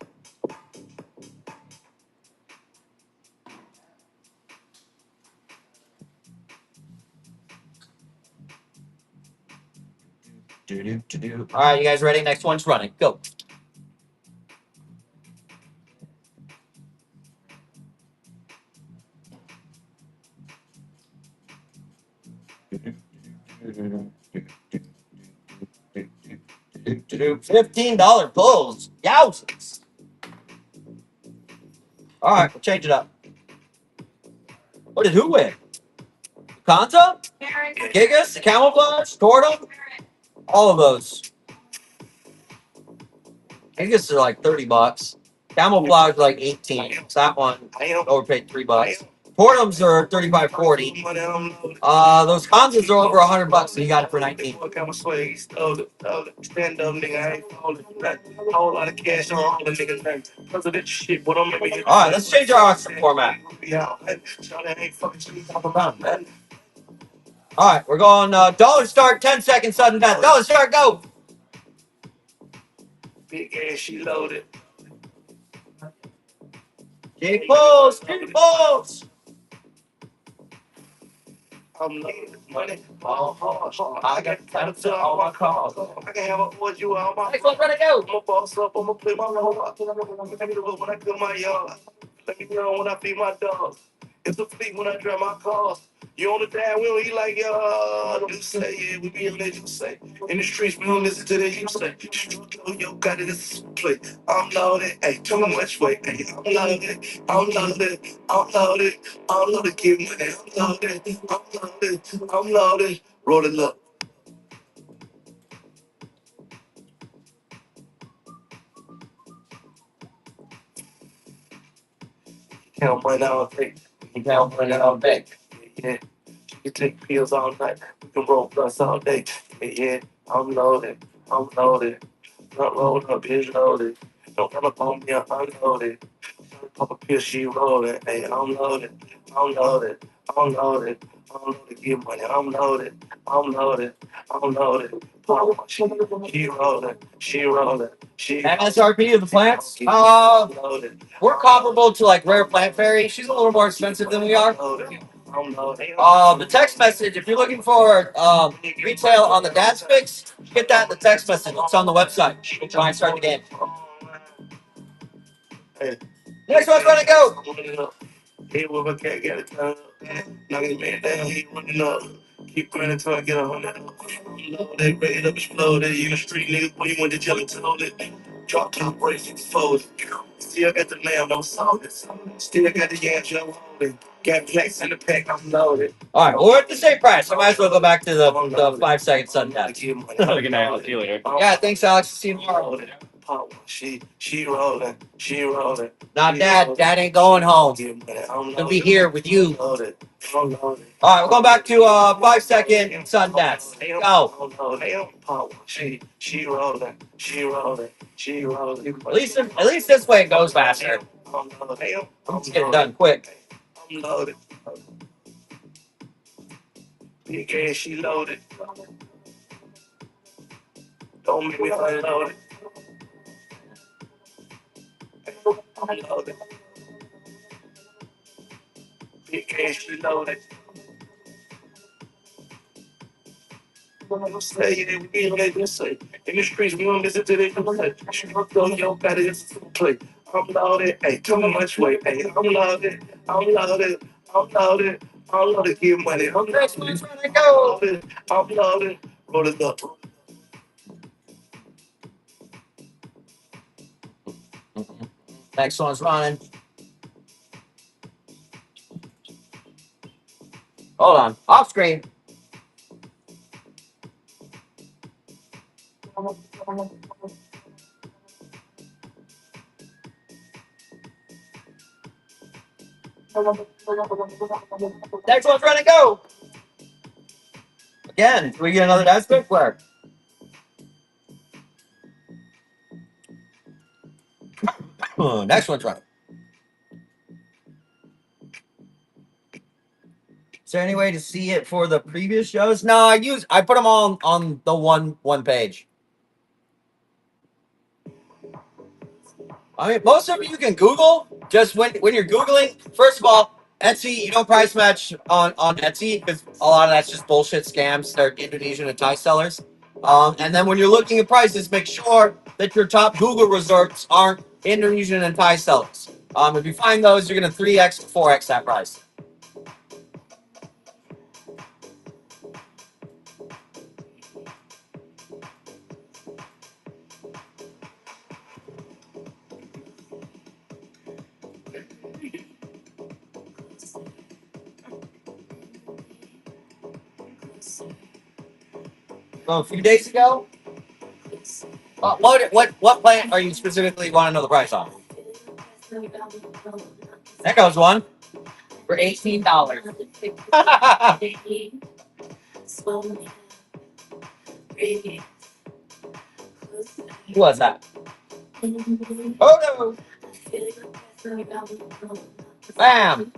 All right, you guys ready? Next one's running. Go. $15 pulls. Yowzers. All right, we'll change it up. What did who win? Kanta? Gigas? Camouflage? Tordum? All of those. Gigas are like $30. Camouflage like 18. So that one overpaid $3. Tordums are 35, 40. Those Kansas are over $100, so you got it for 19. All right, let's change our auction format. All right, we're going dollar start, 10 seconds, sudden death. Dollar start, go. Big ass, she loaded. Big balls, big balls. I'm loaded money, all hard. I got time to all my calls. I can have a boy, you all my. Next one, ready, go. I'm a boss up, I'm gonna play my role. Let me know when I kill my yard. Let me know when I feed my dogs. It's a fleet when I drive my cars. You on the damn wheel, he like, you say, yeah, we be on that, you say. In the streets, we don't listen to that, you say. Yo, got it, this play. I'm loaded, hey, too much weight, hey, I'm loaded, I'm loaded, I'm loaded, I'm loaded, give me that, I'm loaded, I'm loaded, I'm loaded, roll it up. Count money all day, you count money all day, yeah. You take pills all night, we can roll plus all day. Yeah, I'm loaded, I'm loaded. Not rolled up, bitch loaded. Don't run up on me, I'm unloaded. Pop a pill, she rolling. Hey, I'm loaded, I'm loaded, I'm loaded. I'm loaded, get money, I'm loaded, I'm loaded, I'm loaded. She rolling, she rolling, she. MSRP of the plants? We're comparable to like Rare Plant Fairy. She's a little more expensive than we are. The text message, if you're looking for retail on the Dad's Fix, get that in the text message. It's on the website. We'll try and start the game. Next one's ready to go. Hey, well, I can't get it done. Knock his man down, he running up. Keep running till I get a hundred. They ready to explode. You the street niggas, boy, you went to jail and told it. Drop top bracelets folded. Still got the lamb, no salted. Still got the yams, yo, holding. Got plaques in the pack, I'm loaded. All right, we're at the same price. I might as well go back to the 5 second sudden death. Have a good night. I'll see you later. Yeah, thanks, Alex. See you tomorrow. She rolling, she rolling. Not Dad. Dad ain't going home. He'll be here with you. All right, we're going back to 5 second sudden death. Go. She rolling, she rolling, she rolling. At least this way it goes faster. Let's get it done quick. I'm loaded. Big ass, she loaded. Don't make me unloaded. I'm loaded. Big ass, she loaded. I'm saying we don't let this say. In the streets, we don't listen to this. Yo, got it, it's a play. I'm loaded, hey, too much weight, hey, I'm loaded, I'm loaded, I'm loaded, I'm loaded, give money, I'm loaded, I'm loaded, roll it up. Next one's running. Hold on, off screen. Next one's ready to go. Again, can we get another dice pick? Where? Next one's running. Is there any way to see it for the previous shows? No, I put them all on the one page. I mean, most of you can Google. Just when you're Googling, first of all, Etsy, you don't price match on Etsy because a lot of that's just bullshit scams. They're Indonesian and Thai sellers. And then when you're looking at prices, make sure that your top Google results aren't Indonesian and Thai sellers. If you find those, you're going to 3x to 4x that price. So a few days ago, what plant are you specifically want to know the price on? That goes one For $18. Who was that? Oh no! Bam!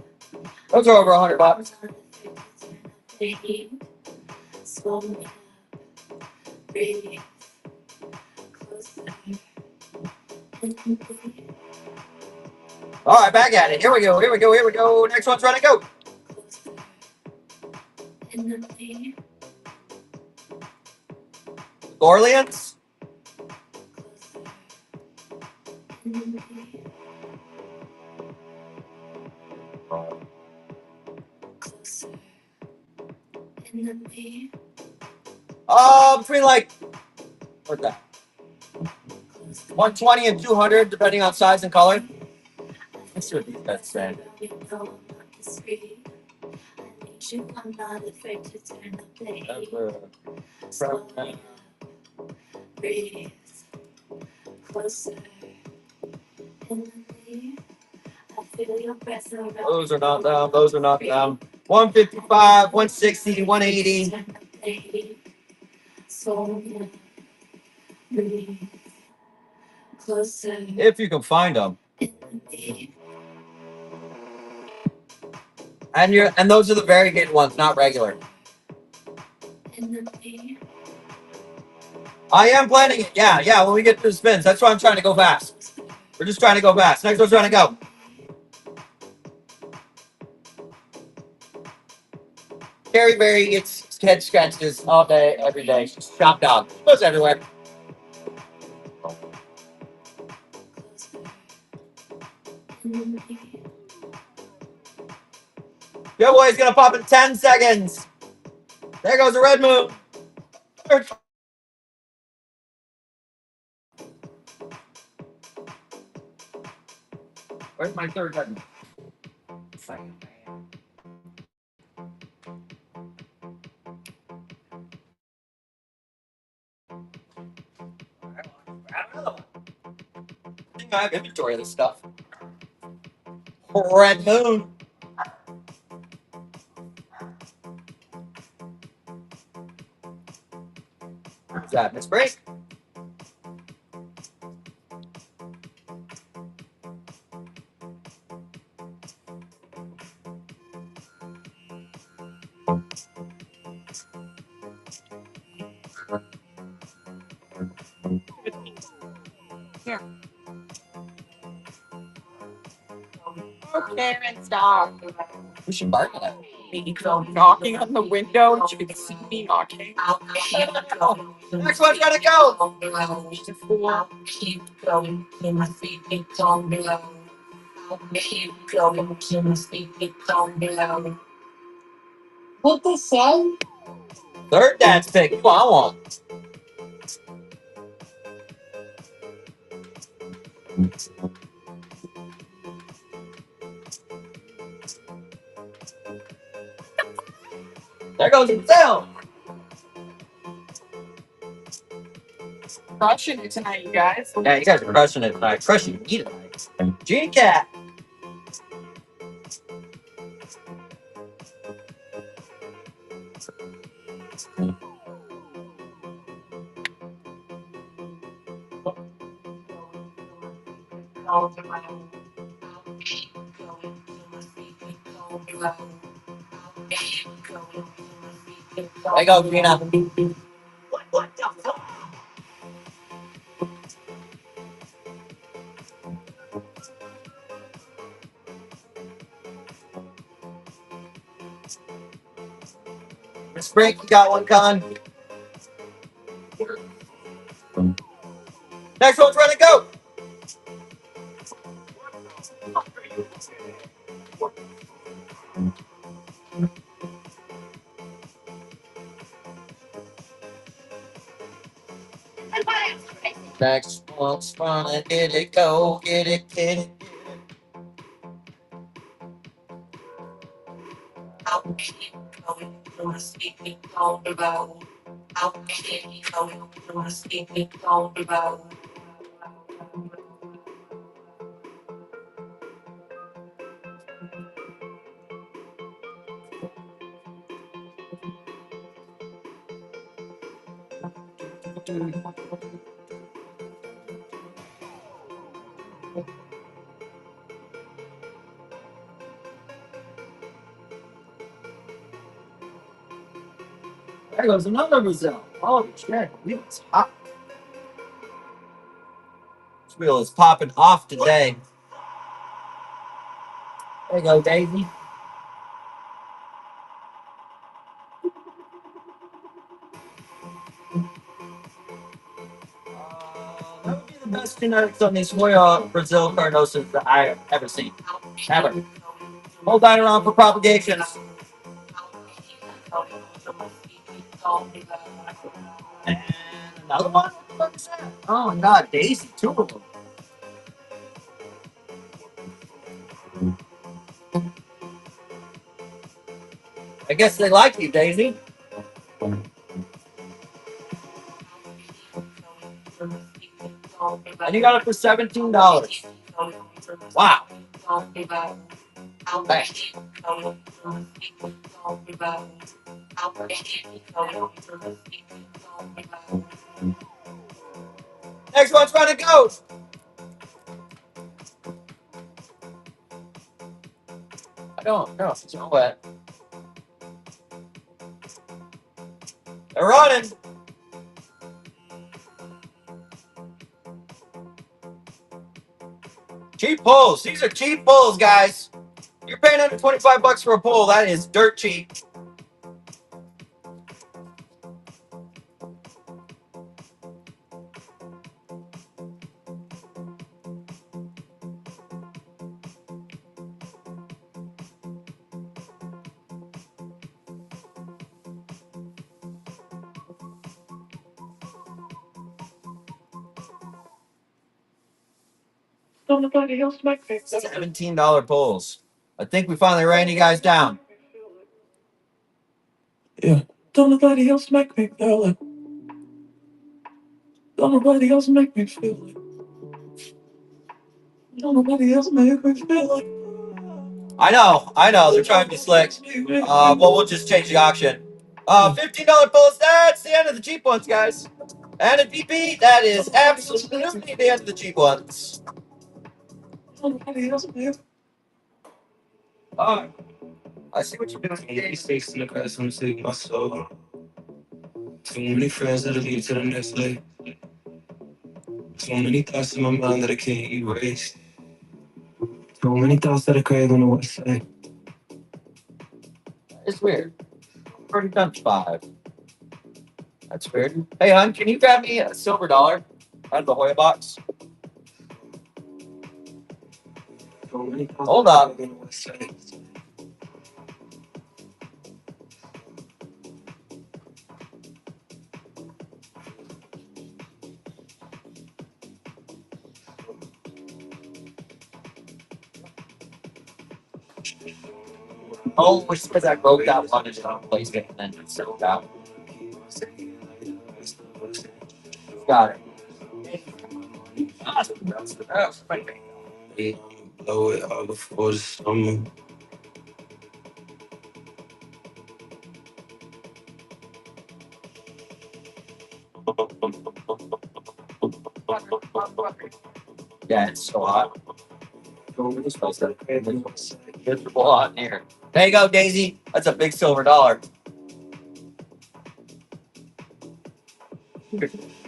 Those are over $100. All right, back at it. Here we go. Here we go. Here we go. Next one's ready to go. Orleans. Between like what's that? 120 and 200, depending on size and color. Let's see what these guys say. Those are not down. Those are not down. 155, 160, 180. If you can find them. And those are the variegated ones, not regular. I am planning it. Yeah. When we get to the spins, that's why I'm trying to go fast. We're just trying to go fast. Next one's trying to go. Carrie Berry gets head scratches all day, every day. Shop dog. Goes everywhere. Yo, boy's gonna pop in 10 seconds. There goes the red moon. Where's my third red moon? I think I have inventory of this stuff. Red moon. What's that? Miss Break? Here. Okay, and stop. We should bark at that. Me knocking on the window. You can see me knocking. Next one's gonna go. She's a fool. What they say? Third dance pick. Come on. There goes the sound. crushing it tonight, you guys. Yeah, you guys are crushing it tonight. Crushing me tonight. Gene Cat. There you go, Gina. Miss Frank, you got one, Con. Next one's ready to go. Next one's running. Get it, go. Get it, get it. There goes another Brazil. Holy shit. It's hot. This wheel is popping off today. There you go, Daisy. That would be the best genetics on these Hoya Brazil Carnosos that I've ever seen. Ever. Hold that around for propagations. And another one? What the fuck is that? Oh my god, Daisy, two of them. I guess they like you, Daisy. And you got it for $17. Wow. Thanks. Next one's ready to go. I don't know. It's not wet. They're running. Cheap pulls. These are cheap pulls, guys. You're paying under $25 for a pull. That is dirt cheap. $17 pulls. I think we finally ran you guys down. Yeah. Don't nobody else make me feel it. Don't nobody else make me feel it. Don't nobody else make me feel it. I know. They're trying to be slick. Well, we'll just change the auction. $15 pulls. That's the end of the cheap ones, guys. And a DP, that is absolutely the end of the cheap ones. Nobody else make. I see what you're doing. Mistakes in the past, I'm saving my soul. Too many friends that'll lead to the next day. Too many thoughts in my mind that I can't erase. Too many thoughts that I crave on the west side. It's weird. Already done 5. That's weird. Hey, hon, can you grab me a silver dollar out of the Hoya box? Hold up. Oh, it's because I broke that one and I placed it and then it settled out. Got it. Blow it all before the summer. Yeah, it's so hot. It's hot in here. There you go, Daisy. That's a big silver dollar.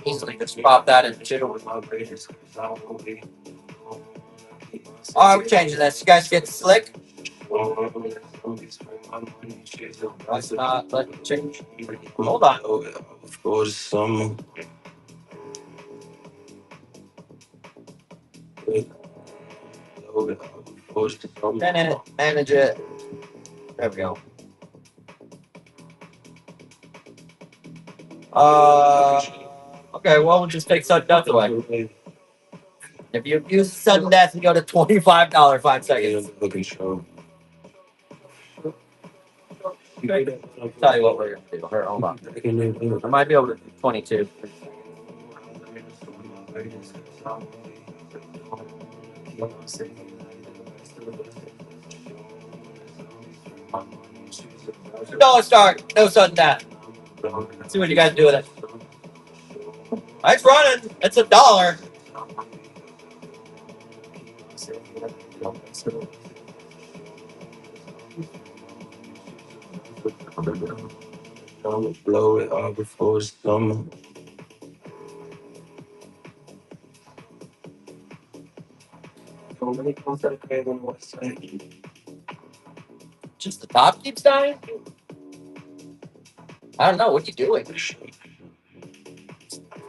Easily just pop that in two. All right, we're changing this. You guys get slick. Let's not let it change. Hold on. Blow it all before the summer. Blow it all before the summer. Manage it. There we go. Okay, well, we'll just take sudden death away. If you use sudden death, you go to $25 5 seconds. Looking show. I'll tell you what we're gonna do. Here, hold on. I might be able to do 22. $2 start. No sudden death. Let's see what you guys do with it. Nice running. It's $1. Blow it all before the summer. Just the top keeps dying? I don't know. What are you doing? It's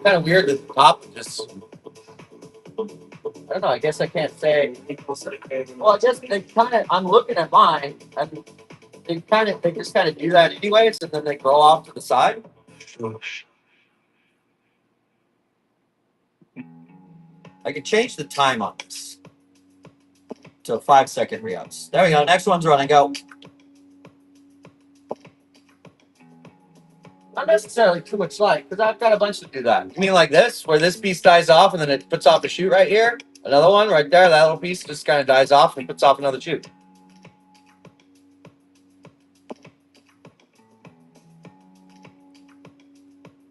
kind of weird that the top just. I don't know. I guess I can't say. Well, just they kind of. I'm looking at mine, and they just kind of do that anyways, and then they grow off to the side. I can change the time on this to 5 second re-ups. There we go. Next one's running. Go. Not necessarily too much light, because I've got a bunch to do that. You mean like this, where this piece dies off and then it puts off a shoot right here? Another one right there, that little piece just kind of dies off and puts off another shoot.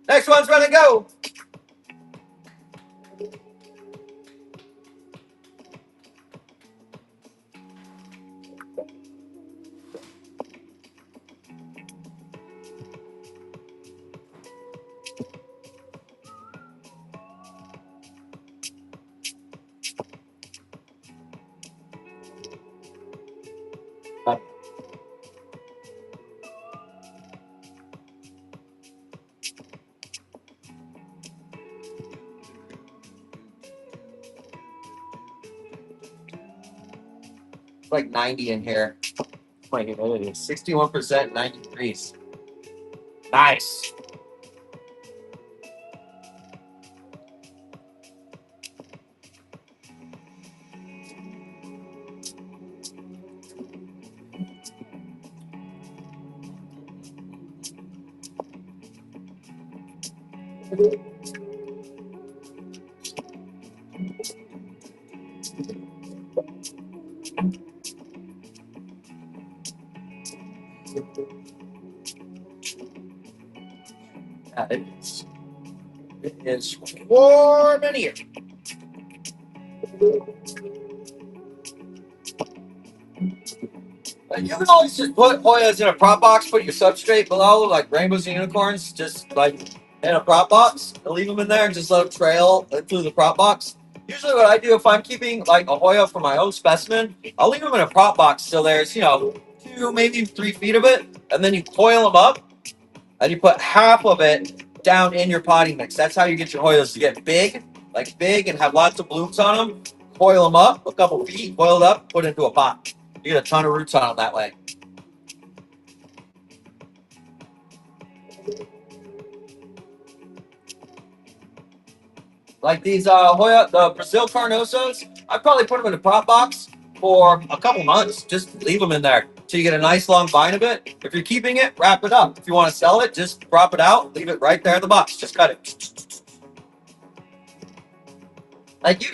Next one's running. Go. It's like 90 in here. My humidity is 61%, 90 degrees. Nice. Yeah, it is warm in here. You can always just put Hoyas in a prop box, put your substrate below, like rainbows and unicorns, just like in a prop box, and leave them in there and just let them trail through the prop box. Usually what I do if I'm keeping like a Hoya for my own specimen, I'll leave them in a prop box so there's, 2, maybe 3 feet of it, and then you coil them up, and you put half of it down in your potting mix. That's how you get your Hoyas to get big, and have lots of blooms on them. Coil them up, a couple feet, coil it up, put it into a pot. You get a ton of roots on them that way. Like these Hoya, the Brazil Carnosos, I probably put them in a prop box for a couple months. Just leave them in there till you get a nice long vine of it. If you're keeping it, wrap it up. If you want to sell it, just prop it out, leave it right there in the box. Just cut it. Like you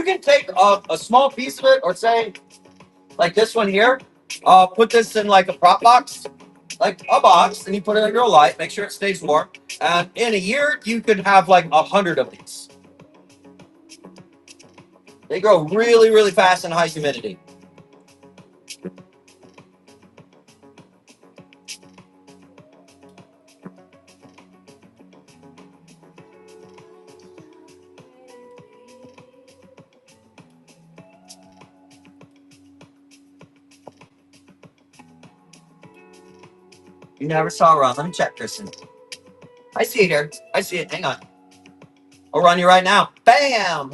can take a small piece of it, or say like this one here. Put this in like a prop box, like a box, and you put it under a light. Make sure it stays warm. And in a year, you could have like 100 of these. They grow really, really fast in high humidity. You never saw a run. Let me check, Kristen. I see it here. I see it. Hang on. I'll run you right now. Bam!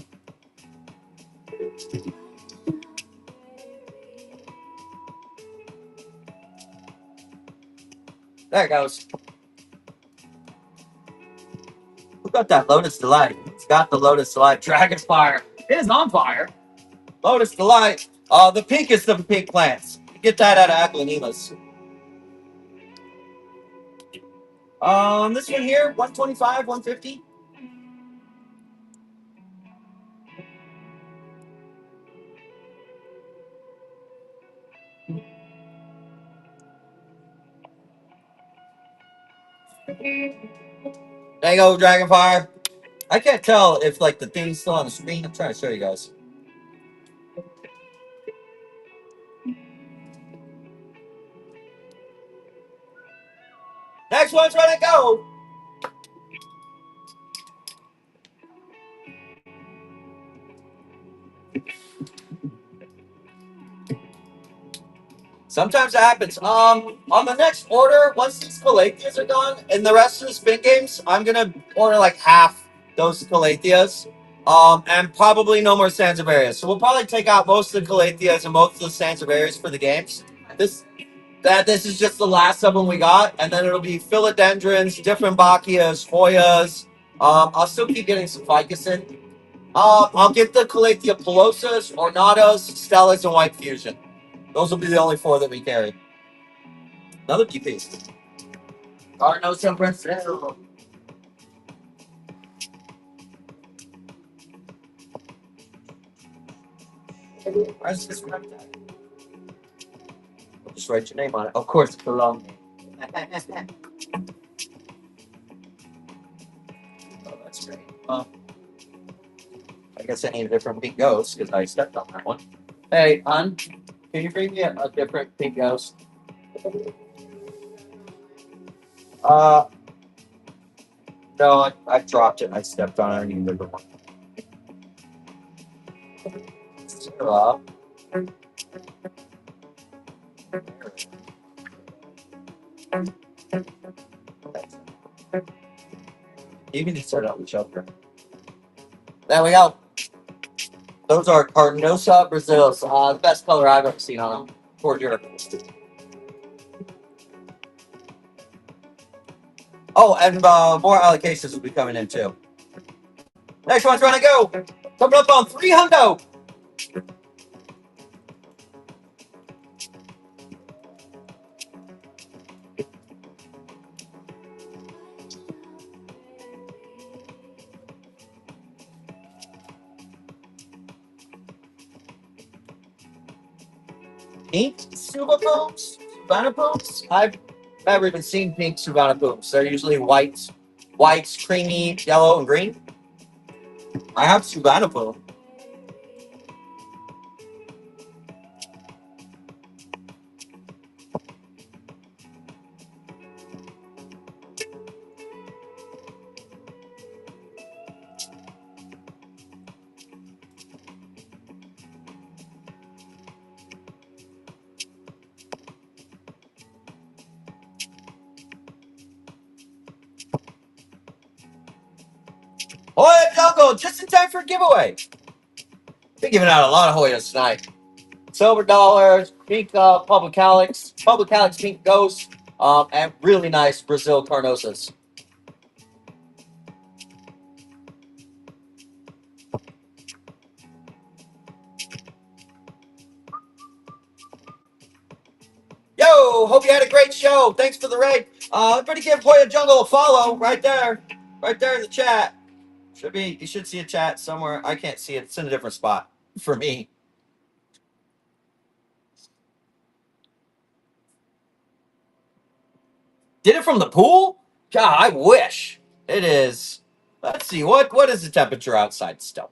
There it goes. Who got that Lotus Delight? It's got the Lotus Delight. Dragon's Fire. It is on fire. Lotus Delight. The pinkest of the pink plants. You get that out of Aglanimas. This one here, 125, 150. There you go, Dragonfire. I can't tell if like the thing's still on the screen. I'm trying to show you guys. Next one's ready to go. Sometimes it happens. On the next order, once these Calatheas are done and the rest of the spin games, I'm gonna order like half those Calatheas. And probably no more Sansevieras. So we'll probably take out most of the Calatheas and most of the Sansevieras for the games. This is just the last of them we got, and then it'll be philodendrons, different Bacchias, Hoyas. I'll still keep getting some ficus in. I'll get the Calathea pilosas, ornatas, stellas, and white fusion. Those will be the only four that we carry. Another key piece. Carnosa Brazil. Where's this one? I'll just write your name on it. Of course, it's long. Oh, that's great. I guess I need a different pink ghost because I stepped on that one. Hey, hon, can you bring me a different pink ghost? No, I dropped it. I stepped on it. I need a different one. Zero. You can just start out with shelter. There we go. Those are Carnosa Brazils. The best color I've ever seen on them. For Europe. Oh, and more allocations will be coming in too. Next one's ready to go. Coming up on 300. Pink Subapoops? Suvanapoops? I've never even seen pink Suvanapoops. They're usually white, creamy, yellow, and green. I have Subanapoop. Hoya Jungle, just in time for a giveaway. Been giving out a lot of Hoyas tonight. Silver dollars, pink public calyx pink ghost, and really nice Brazil carnosas. Yo, hope you had a great show. Thanks for the raid. Everybody give Hoya Jungle a follow right there in the chat. Should be. You should see a chat somewhere. I can't see it. It's in a different spot for me. Did it from the pool? God, I wish. It is. Let's see. What is the temperature outside still?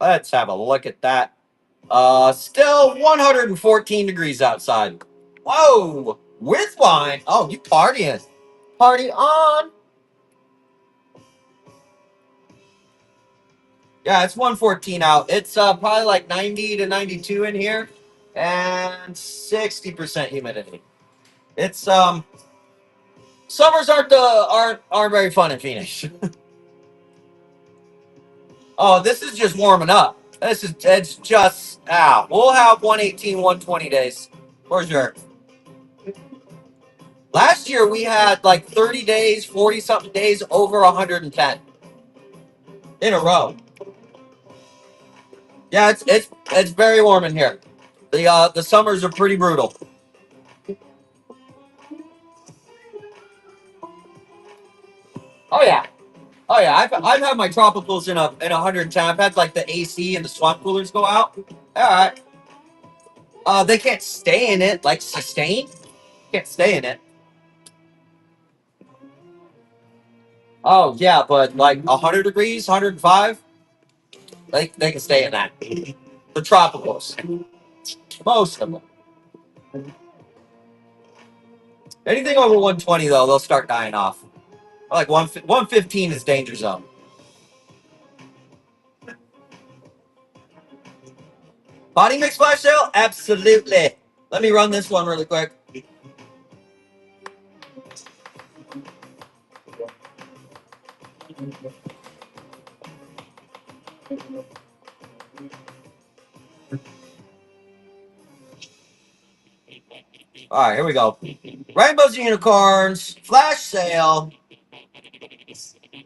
Let's have a look at that. Still 114 degrees outside. Whoa! With wine. Oh, you partying. Party on. Yeah, it's 114 out. It's probably like 90 to 92 in here and 60% humidity. It's summers aren't very fun in Phoenix. Oh, this is just warming up. It's just we'll have 118, 120 days for sure. Last year we had like 30 days, 40 something days over 110 in a row. Yeah, it's very warm in here. The summers are pretty brutal. Oh yeah. Oh yeah, I've had my tropicals in 110. I've had like the AC and the swamp coolers go out. All right. They can't stay in it like sustain. Can't stay in it. Oh yeah, but like 100 degrees, 105, they can stay in that. The tropicals, most of them. Anything over 120 though, they'll start dying off. Like 115 is danger zone. Body mix flash sale? Absolutely. Let me run this one really quick. All right, here we go. Rainbows and unicorns, flash sale,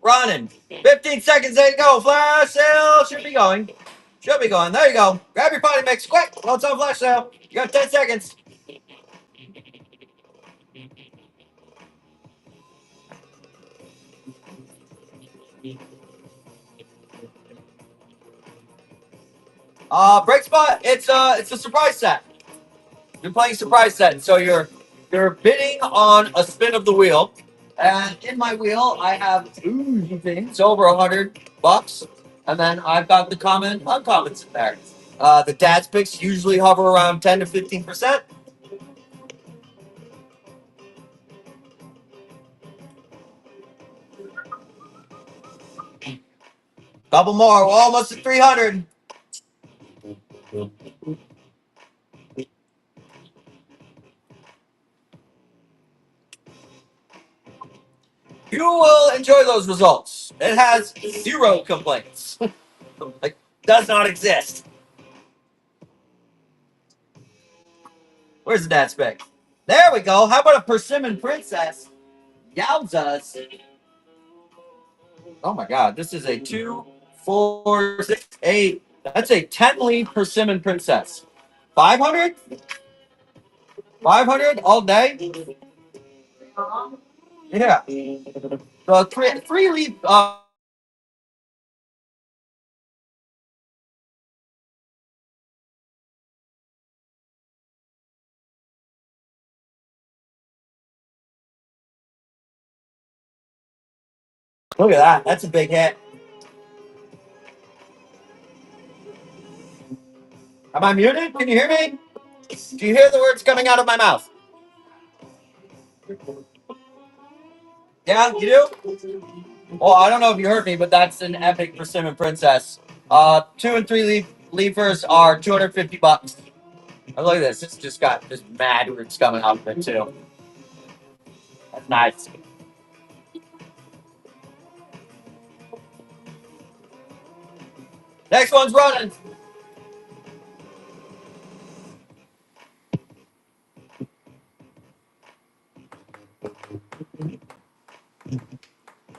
running. 15 seconds, there you go. Flash sale should be going. Should be going. There you go. Grab your potty mix, quick. Well, it's on flash sale. You got 10 seconds. Break spot. It's a surprise set. You're playing surprise set, so you're bidding on a spin of the wheel. And in my wheel, I have two things over $100, and then I've got the common uncommons in there. The dad's picks usually hover around 10 to 15%. Couple more. We're almost at 300. You will enjoy those results. It has zero complaints. Like, does not exist. Where's the dad's pick? There we go. How about a persimmon princess? Yowzas. Oh my god, this is a 2, 4, 6, 8. That's a 10 lead persimmon princess. 500? 500 all day? Yeah. So three lead. Look at that. That's a big hit. Am I muted? Can you hear me? Do you hear the words coming out of my mouth? Yeah, you do? Well, I don't know if you heard me, but that's an epic persimmon princess. 2 and 3 leafers are $250. Oh, look at this. It's just got just mad roots coming out of it too. That's nice. Next one's running.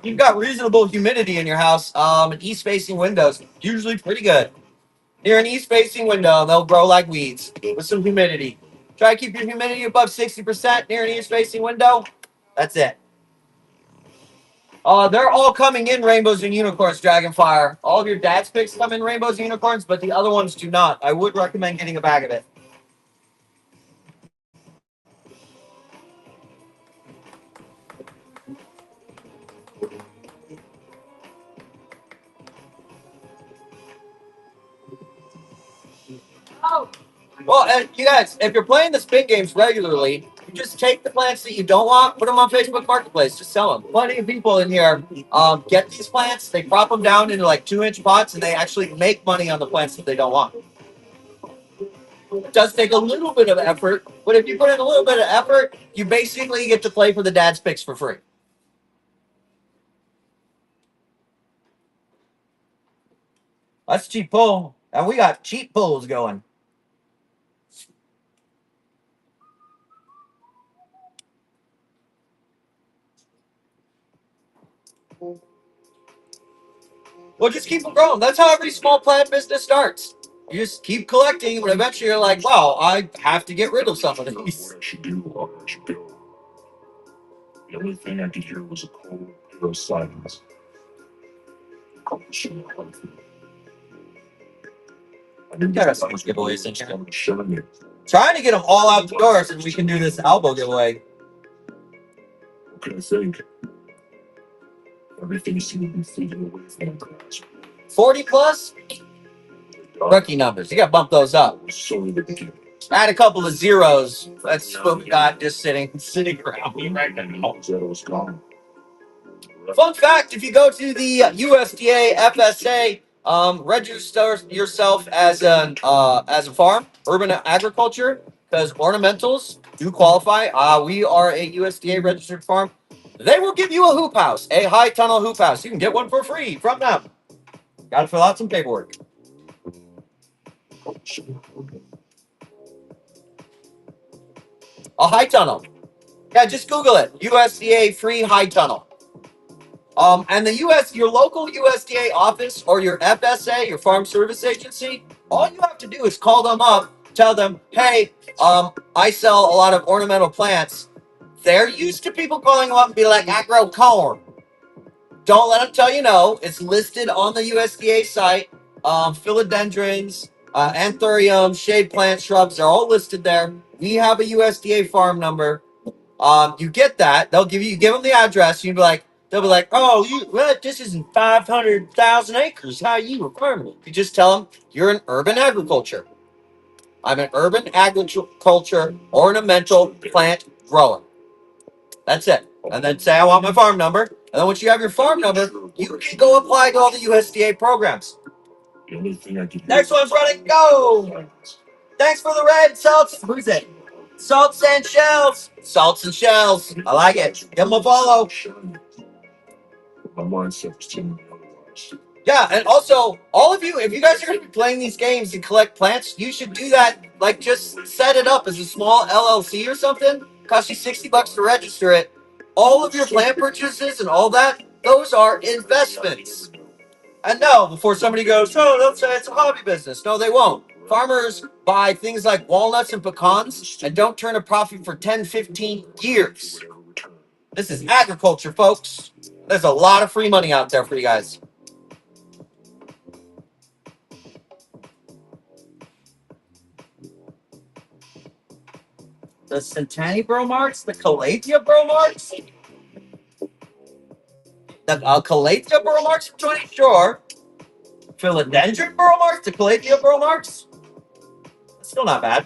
You've got reasonable humidity in your house. And east-facing windows, usually pretty good. Near an east-facing window, they'll grow like weeds with some humidity. Try to keep your humidity above 60% near an east-facing window. That's it. They're all coming in rainbows and unicorns, Dragonfire. All of your dad's picks come in rainbows and unicorns, but the other ones do not. I would recommend getting a bag of it. Oh, Well, and you guys, if you're playing the spin games regularly, you just take the plants that you don't want, put them on Facebook Marketplace, just sell them. Plenty of people in here get these plants, they prop them down into like 2-inch pots, and they actually make money on the plants that they don't want. It does take a little bit of effort, but if you put in a little bit of effort, you basically get to play for the dad's picks for free. That's cheap pull, and we got cheap pulls going. Well, just keep them growing. That's how every small plant business starts. You just keep collecting, but eventually you're like, wow, I have to get rid of some of these. What I should do or I should go. The only thing I could hear was a cold, pale silence. I didn't Got so much giveaways in here. Trying to get them all out the door so we can do this elbow giveaway. What can I think? Everything seemed to be fading away from my grasp. 40 plus? Rookie numbers. You got to bump those up. Solely the beginning. Add a couple of zeros. That's what we got just sitting around me right now. Zero's gone. Fun fact, if you go to the USDA FSA, register yourself as a farm, urban agriculture, because ornamentals do qualify. We are a USDA registered farm. They will give you a hoop house, a high tunnel hoop house. You can get one for free from them. Got to fill out some paperwork. A high tunnel. Yeah, just Google it. USDA free high tunnel. And your local USDA office or your FSA, your Farm Service Agency, all you have to do is call them up, tell them, hey, I sell a lot of ornamental plants. They're used to people calling them up and be like, I grow corn. Don't let them tell you no. It's listed on the USDA site. Philodendrons, anthurium, shade plant, shrubs, they're all listed there. We have a USDA farm number. You get that. They'll give them the address. They'll be like, oh, this isn't 500,000 acres. How you a farmer? You just tell them you're an urban agriculture. I'm an urban agriculture ornamental plant grower. That's it. And then say I want my farm number. And then once you have your farm number, you can go apply to all the USDA programs. Next one's running. Go. Thanks for the red salts. Who's it? Salts and shells. Salts and shells. I like it. Give them a follow. My mindset was telling me otherwise. Yeah, and also, all of you, if you guys are going to be playing these games and collect plants, you should do that. Like, just set it up as a small LLC or something. Cost you $60 to register it. All of your plant purchases and all that, those are investments. And no, before somebody goes, oh, they'll say it's a hobby business. No, they won't. Farmers buy things like walnuts and pecans and don't turn a profit for 10, 15 years. This is agriculture, folks. There's a lot of free money out there for you guys. The Centani bromarks, the Calathea bromarks, the Calathea bromarks, I'm pretty sure. Philodendron bromarks, the Calathea bromarks. Still not bad.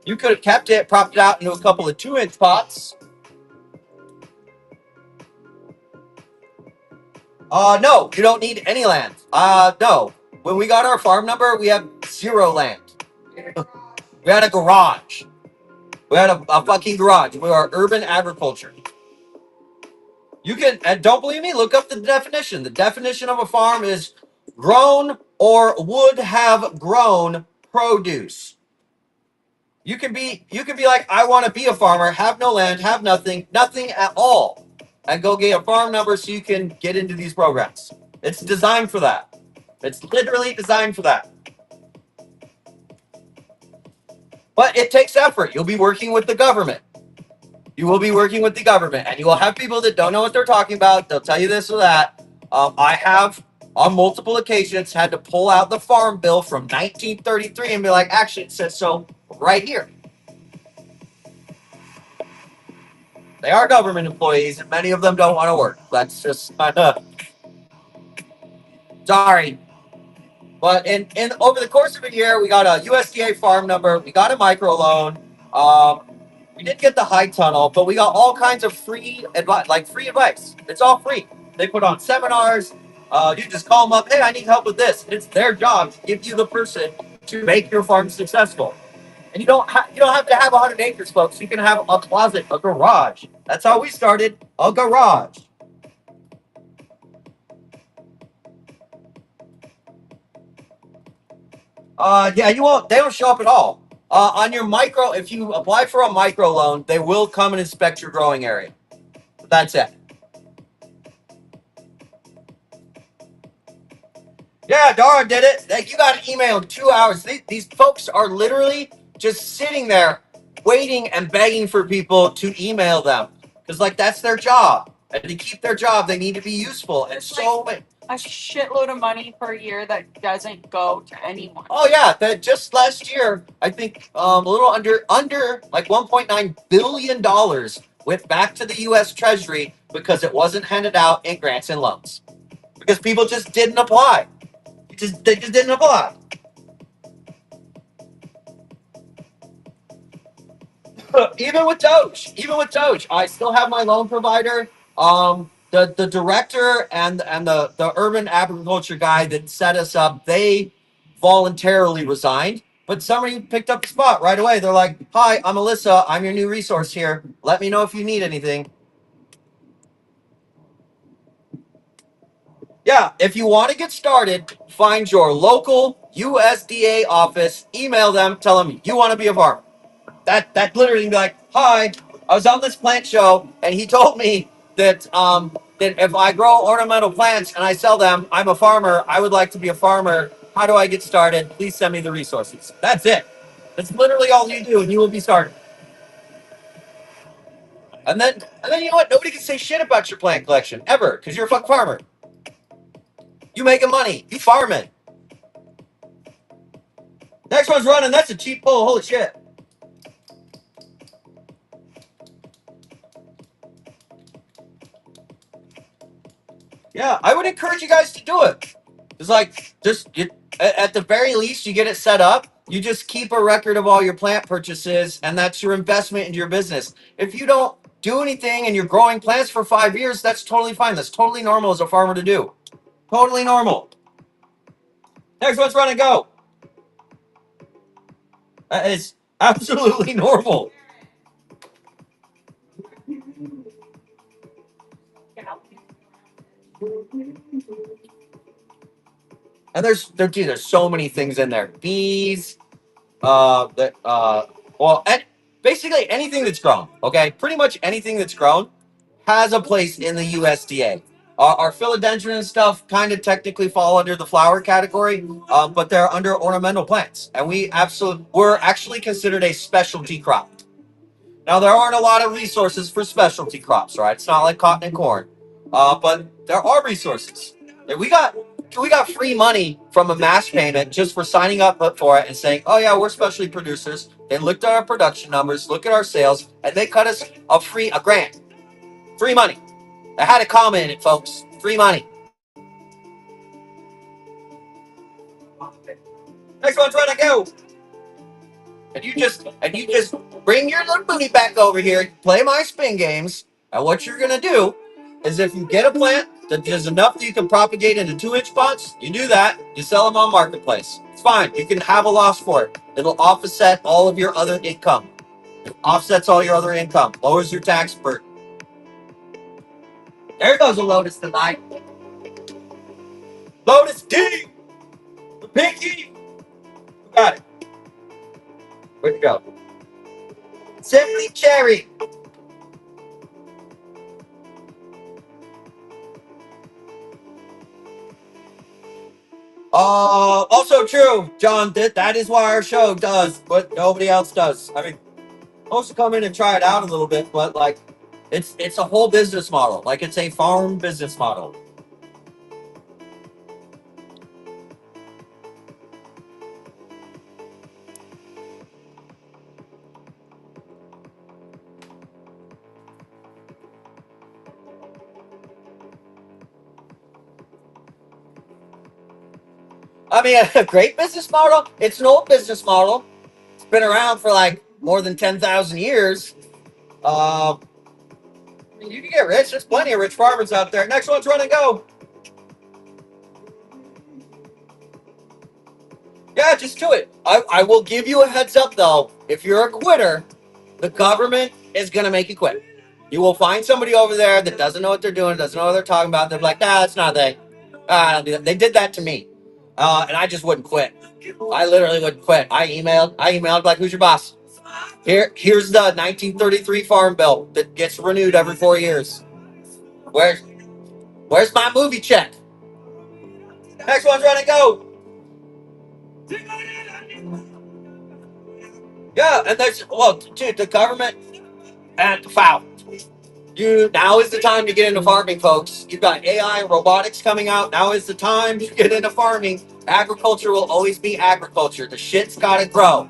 You could have kept it, propped it out into a couple of 2-inch pots. No, you don't need any land. No. When we got our farm number, we had 0 land. We had a garage. We had a fucking garage. We are urban agriculture. You can, and don't believe me, look up the definition. The definition of a farm is grown or would have grown produce. You can be like, I want to be a farmer, have no land, have nothing at all, and go get a farm number so you can get into these programs. It's designed for that. It's literally designed for that. But it takes effort. You'll be working with the government. You will be working with the government, and you will have people that don't know what they're talking about. They'll tell you this or that. I have, on multiple occasions, had to pull out the Farm Bill from 1933 and be like, actually, it says so right here. They are government employees, and many of them don't want to work. That's just kind of sorry. But in over the course of a year, we got a USDA farm number, we got a microloan, we didn't get the high tunnel, but we got all kinds of free advice, like free advice. It's all free. They put on seminars. You just call them up. Hey, I need help with this. It's their job to give you the person to make your farm successful. And you don't have to have 100 acres, folks. You can have a closet, a garage. That's how we started, a garage. Yeah, you won't. They don't show up at all. On your micro, if you apply for a micro loan, they will come and inspect your growing area. That's it. Yeah, Dara did it. Like, you got an email in 2 hours. These folks are literally just sitting there waiting and begging for people to email them because, like, that's their job. And to keep their job, they need to be useful. And so many. A shitload of money per year that doesn't go to anyone. Oh yeah, that just last year, I think a little under like 1.9 billion dollars went back to the U.S. Treasury because it wasn't handed out in grants and loans because people just didn't apply. They just didn't apply. Even with Doge, I still have my loan provider. The director and the urban agriculture guy that set us up, they voluntarily resigned, but somebody picked up the spot right away. They're like, "Hi, I'm Alyssa. I'm your new resource here. Let me know if you need anything." Yeah, if you want to get started, find your local USDA office, email them, tell them you want to be a farmer. That literally be like, "Hi, I was on this plant show, and he told me that if I grow ornamental plants and I sell them, I'm a farmer. I would like to be a farmer. How do I get started? Please send me the resources." That's it. That's literally all you do, and you will be started. And then you know what? Nobody can say shit about your plant collection ever because you're a fuck farmer. You making money. You farming. Next one's running. That's a cheap pull. Holy shit. Yeah, I would encourage you guys to do it. It's like at the very least, you get it set up. You just keep a record of all your plant purchases, and that's your investment into your business. If you don't do anything and you're growing plants for 5 years, that's totally fine. That's totally normal as a farmer to do. Totally normal. Next one's run and go. That is absolutely normal. And there's so many things in there. Bees, that well, and basically anything that's grown. Okay, pretty much anything that's grown has a place in the USDA. Our philodendron stuff kind of technically fall under the flower category, but they're under ornamental plants, and we're actually considered a specialty crop. Now, there aren't a lot of resources for specialty crops, right? It's not like cotton and corn, but there are resources. And we got free money from a mass payment just for signing up for it and saying, "Oh yeah, we're specialty producers." They looked at our production numbers, look at our sales, and they cut us a grant, free money. I had a comment in it, folks. Free money. Next one's trying to go. And you just bring your little booty back over here, play my spin games, and what you're gonna do is if you get a plant that is enough that you can propagate into 2-inch pots, you do that, you sell them on marketplace. It's fine. You can have a loss for it. It'll offset all of your other income. It offsets all your other income, lowers your tax burden. There goes a Lotus tonight. Lotus D, the pinky. Who got it? Where'd it go? Simply Cherry. Also true, John. That is why our show does what nobody else does. I mean, Supposed to come in and try it out a little bit, but like, it's a whole business model. Like it's a farm business model. I mean, a great business model. It's an old business model. It's been around for like more than 10,000 years. Uh, you can get rich. There's plenty of rich farmers out there. Next one's run and go. Yeah, just do it. I will give you a heads up though. If you're a quitter, the government is gonna make you quit. You will find somebody over there that doesn't know what they're doing, doesn't know what they're talking about. They're like, nah, that's not they. They did that to me, and I just wouldn't quit. I literally wouldn't quit. I emailed like, who's your boss? Here's the 1933 Farm Bill that gets renewed every 4 years. Where's my movie check? Next one's ready to go. Yeah, and dude, the government and foul. You now is the time to get into farming, folks. You've got AI and robotics coming out. Now is the time to get into farming. Agriculture will always be agriculture. The shit's got to grow.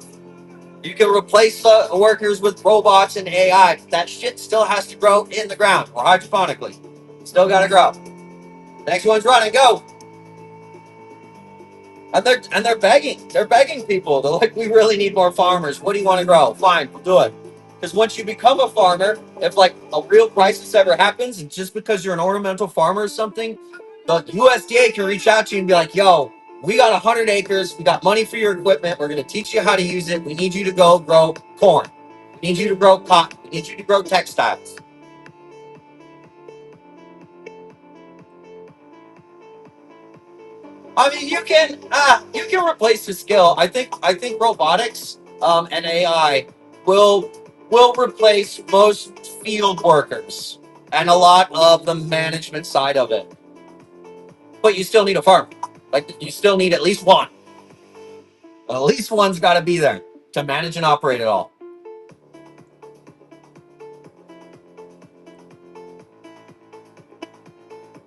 You can replace the workers with robots and AI. That shit still has to grow in the ground or hydroponically. Still got to grow. Next one's running. Go. And they're begging. They're begging people. They're like, we really need more farmers. What do you want to grow? Fine, we'll do it. Because once you become a farmer, if like a real crisis ever happens, and just because you're an ornamental farmer or something, the USDA can reach out to you and be like, yo, we got 100 acres. We got money for your equipment. We're going to teach you how to use it. We need you to go grow corn. We need you to grow cotton. We need you to grow textiles. I mean, you can replace the skill. I think robotics and AI will will replace most field workers and a lot of the management side of it. But you still need a farm. Like you still need at least one. At least one's got to be there to manage and operate it all.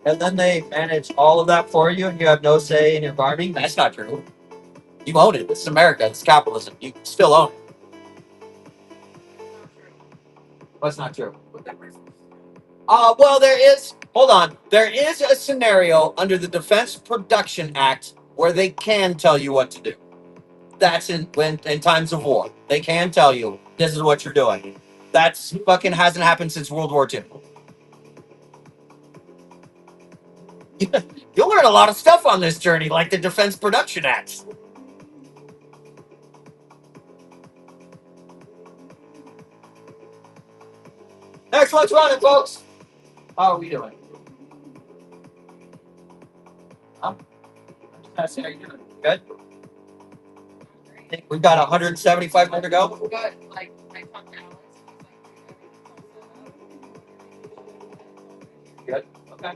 And then they manage all of that for you, and you have no say in your farming. That's not true. You own it. It's America. It's capitalism. You still own it. That's not true. Well, there is. Hold on. There is a scenario under the Defense Production Act where they can tell you what to do. That's in times of war. They can tell you this is what you're doing. That's fucking hasn't happened since World War II. You'll learn a lot of stuff on this journey, like the Defense Production Act. Next one's running, folks. How are we doing? I'm just how you doing. Good. I think we've got 175 more to go. Good. Like I talked to Alex. Good. Okay.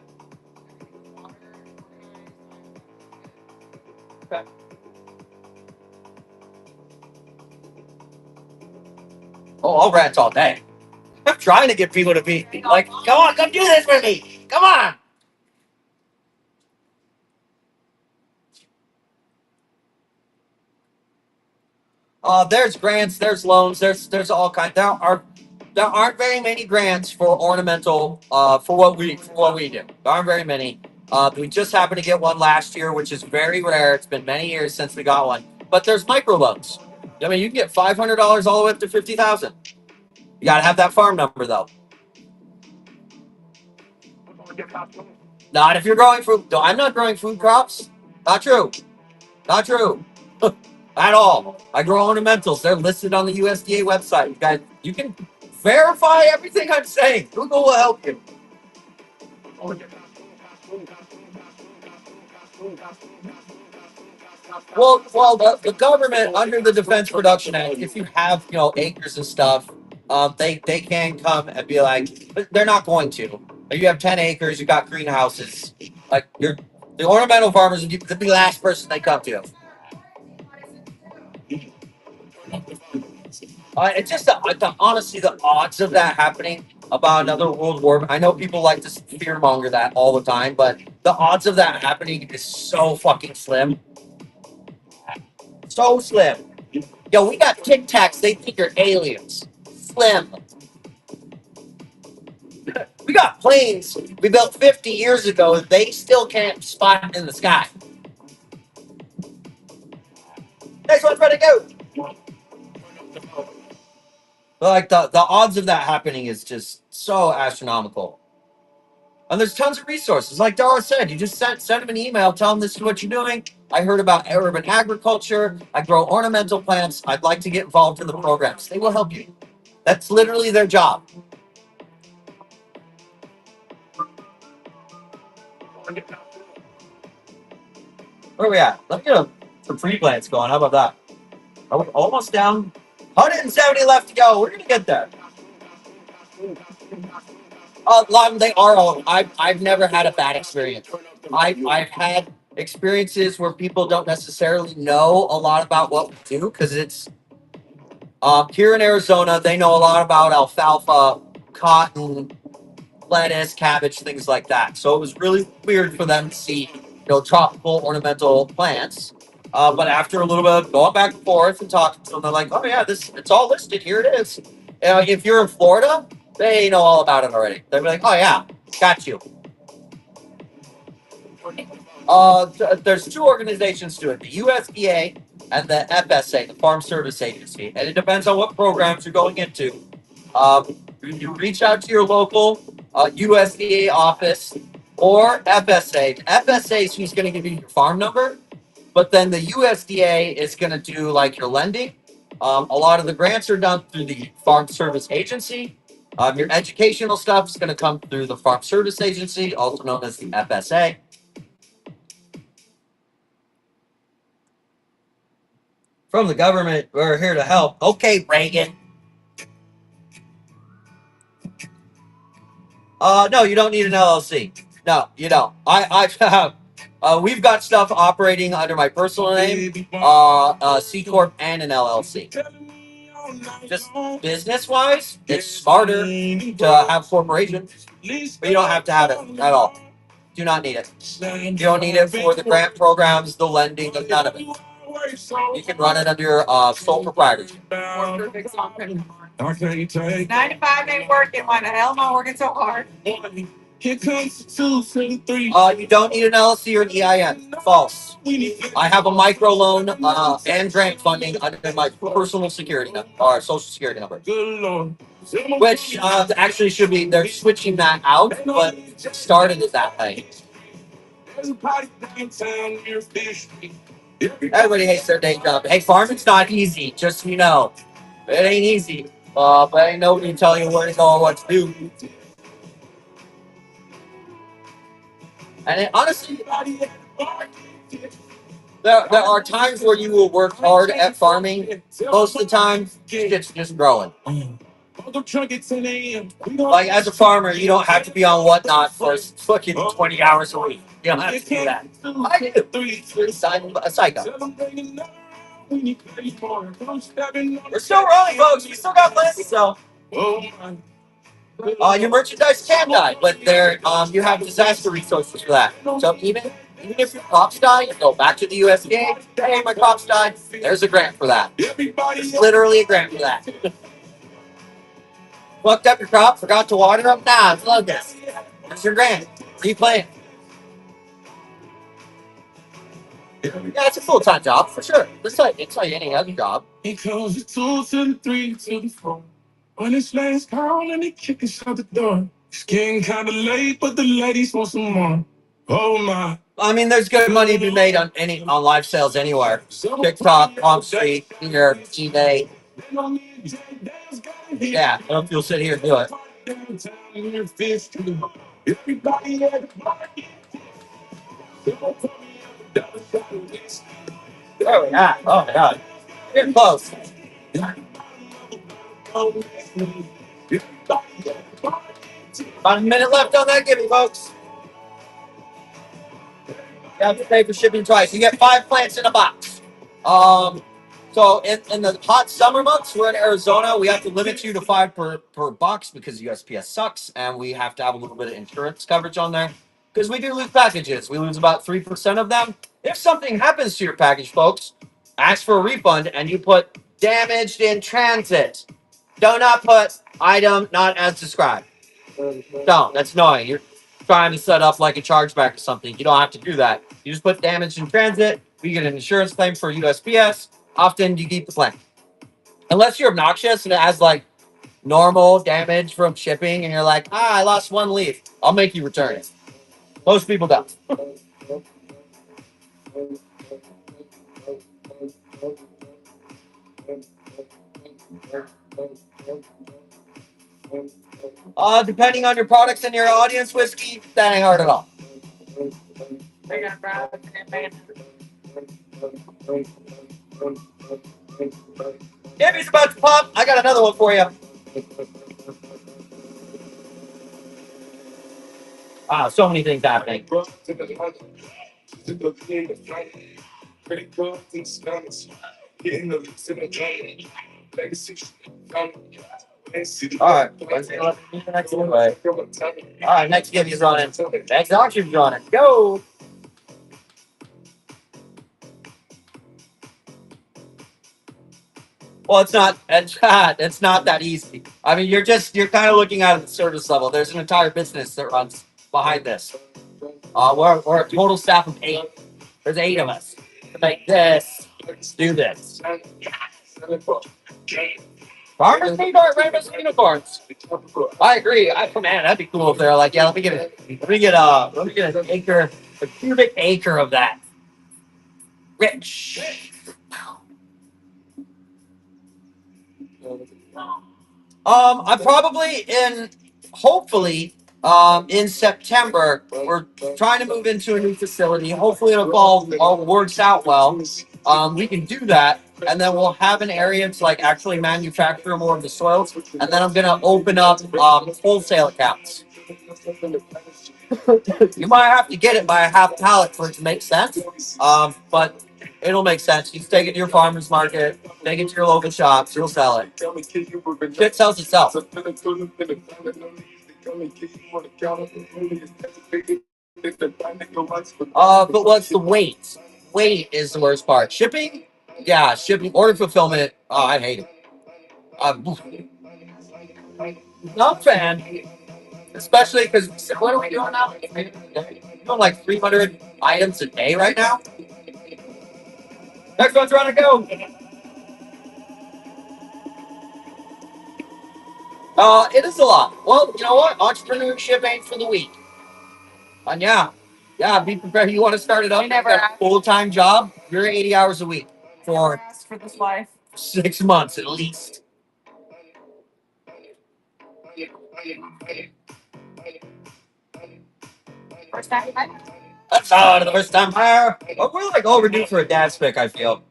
Okay. Oh, I'll rant all day. I'm trying to get people to be like, come on, come do this with me. Come on. There's grants, there's loans, there's all kinds. There aren't very many grants for ornamental for what we do. There aren't very many. We just happened to get one last year, which is very rare. It's been many years since we got one. But there's microloans. I mean, you can get $500 all the way up to 50,000. You gotta have that farm number though. Not if you're growing food. No, I'm not growing food crops. Not true. Not true. At all. I grow ornamentals. They're listed on the USDA website. You can verify everything I'm saying. Google will help you. Well, the government under the Defense Production Act, if you have acres and stuff, they can come and be like, but they're not going to. If you have 10 acres, you got greenhouses. Like the ornamental farmers would be the last person they come to. It's just honestly the odds of that happening about another world war. I know people like to fearmonger that all the time, but the odds of that happening is so fucking slim. So slim. Yo, we got Tic Tacs. They think you're aliens. Slim. We got planes we built 50 years ago. They still can't spot in the sky. Next one's ready to go. Like the odds of that happening is just so astronomical. And there's tons of resources. Like Dara said, you just send them an email, tell them this is what you're doing. I heard about urban agriculture. I grow ornamental plants. I'd like to get involved in the programs. They will help you. That's literally their job. Where are we at? Let's get some free plants going. How about that? Are we almost down? 170 left to go. We're going to get there. They are all. I've never had a bad experience. I've had experiences where people don't necessarily know a lot about what we do because it's here in Arizona. They know a lot about alfalfa, cotton, lettuce, cabbage, things like that. So it was really weird for them to see, tropical ornamental plants. But after a little bit of going back and forth and talking to them, they're like, "Oh yeah, it's all listed. Here it is." If you're in Florida, they know all about it already. They'll be like, "Oh yeah, got you." There's two organizations to it: the USDA and the FSA, the Farm Service Agency, and it depends on what programs you're going into. You reach out to your local USDA office or FSA. FSA is who's going to give you your farm number, but then the USDA is going to do like your lending. A lot of the grants are done through the Farm Service Agency. Your educational stuff is going to come through the Farm Service Agency, also known as the FSA. From the government, we're here to help. Okay, Reagan. No, you don't need an LLC. No, you don't. We've got stuff operating under my personal name, C corp, and an LLC. Just business wise, it's smarter to have corporations, but you don't have to have it at all. Do not need it. You don't need it for the grant programs, the lending, none of it. You can run it under your sole proprietorship. 9 to 5 ain't working. Why the hell am I working so hard? Here comes 2, 3. You don't need an LLC or an EIN. False. I have a microloan and grant funding under my personal security number or social security number. Good Lord. Which actually should be, they're switching that out, but it started as that way. Everybody hates their day job. Hey, farming's not easy, just so you know. It ain't easy. But ain't nobody tell you where to go or what to do. And honestly, there are times where you will work hard at farming. Most of the time, it's just growing. Like, as a farmer, you don't have to be on whatnot for fucking 20 hours a week. You don't have to do that. I do. I'm a psycho. We're still rolling, folks. We still got lists, so. Your merchandise can die, but there you have disaster resources for that. So even if your crops die, you go back to the USDA. Hey, my crops died. There's a grant for that. There's literally a grant for that. Fucked up your crop, forgot to water them. Nah, it's locust. There's your grant. Replant. Yeah, it's a full-time job for sure. It's like any other job. It goes to 2 to the 3 to the 4. When it's last call and they kick us out the door. It's getting kind of late, but the ladies want some more. Oh my. I mean, there's good money to be made on live sales anywhere. TikTok, Palm Street, your eBay. Yeah, I don't know if you'll sit here and do it. Oh yeah, oh my god, getting close. About a minute left on that gimme, folks. You have to pay for shipping twice. You get 5 plants in a box. So in the hot summer months, we're in Arizona. We have to limit you to 5 per box because USPS sucks, and we have to have a little bit of insurance coverage on there because we do lose packages. We lose about 3% of them. If something happens to your package, folks, ask for a refund, and you put damaged in transit. Do not put item not as described. Don't. That's annoying. You're trying to set up like a chargeback or something. You don't have to do that. You just put damaged in transit. We get an insurance claim for USPS. Often you keep the claim. Unless you're obnoxious and it has like normal damage from shipping and you're like, I lost one leaf. I'll make you return it. Most people don't. Depending on your products and your audience whiskey, that ain't hard at all. Gibby's about to pop. I got another one for you. Wow, so many things happening. All right, let's go to the next one. All right, next Gibby's on it. Next auction's on it. Go. Well, it's not that easy. I mean, you're kind of looking at it at the surface level. There's an entire business that runs behind this. We're a total staff of 8. There's 8 of us to make this. Do this. Farmers need our rainbows and unicorns. I agree. Man, that'd be cool if they're like, yeah, let me get an acre, a cubic acre of that. Rich. I'm probably hopefully, in September, we're trying to move into a new facility. Hopefully it all works out well. We can do that, and then we'll have an area to like actually manufacture more of the soils, and then I'm gonna open up wholesale accounts. You might have to get it by a half pallet for it to make sense, but it'll make sense. You just take it to your farmer's market, take it to your local shops, you'll sell it. Shit sells itself. But what's the weight? Weight is the worst part. Shipping? Yeah, shipping. Order fulfillment. Oh, I hate it. Not a fan. Especially because, what are we doing now? We're doing like 300 items a day right now. Next one's trying to go. It is a lot. Well, you know what? Entrepreneurship ain't for the weak. And yeah, be prepared. You want to start it up? Never You got a full-time job. You're 80 hours a week for asked for this life. 6 months at least. First time. That's not the first time hire. We're like overdue for a dad's pick, I feel.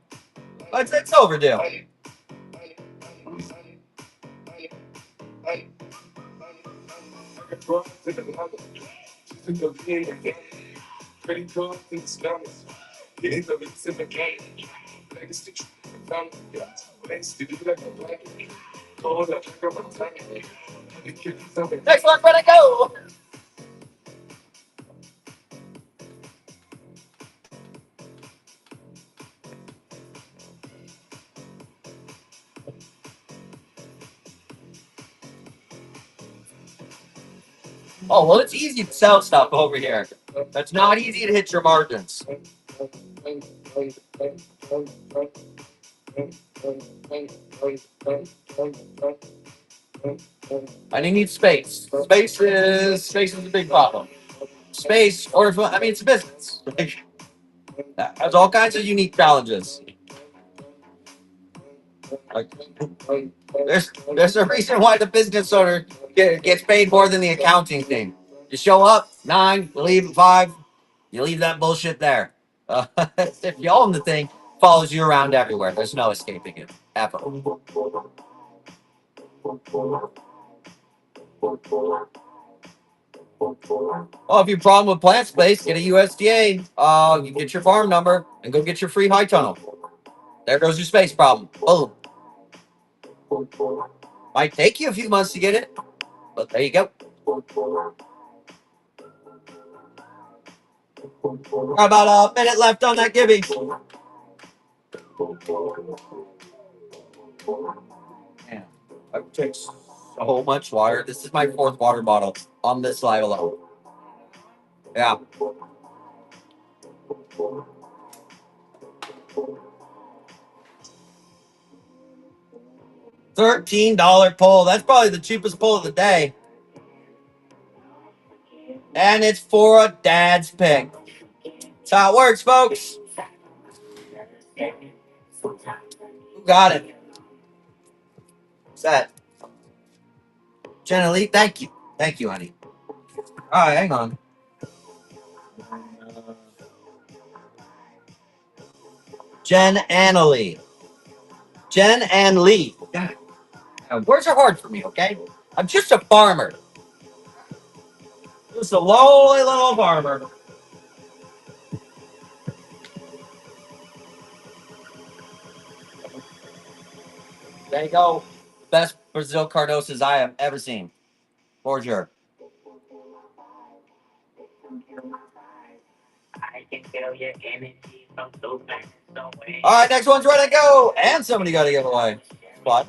It's overdue. Next one, ready, go. Oh, well, it's easy to sell stuff over here. That's not easy to hit your margins. And you need space. Space is a big problem. Space, it's a business. That has all kinds of unique challenges. Like, there's a reason why the business owner gets paid more than the accounting team. You show up 9, you leave at 5, you leave that bullshit there. If you own the thing, follows you around everywhere. There's no escaping it ever. Oh, if you have a problem with plant space, get a USDA. You get your farm number and go get your free high tunnel. There goes your space problem. Boom. Might take you a few months to get it, but there you go. About a minute left on that Gibby. Man, I've drank so much water. This is my fourth water bottle on this live alone. Yeah. $13 pull. That's probably the cheapest pull of the day. And it's for a dad's pick. That's how it works, folks. Who got it? What's that? Jenna Lee, thank you. Thank you, honey. All right, hang on. Jen Annalee. Jen Ann Lee. God, words are hard for me, okay? I'm just a farmer. Just a lowly little farmer. There you go. Best Brazil Cardosas I have ever seen. For sure. All right, next one's ready to go. And somebody got to give away. What?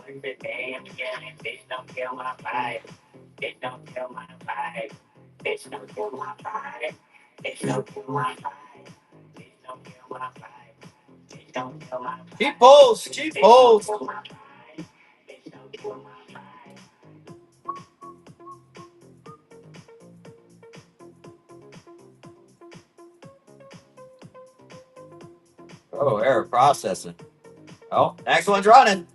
Cheap pulls. Cheap pulls. Oh, error processing. Oh, next one's running.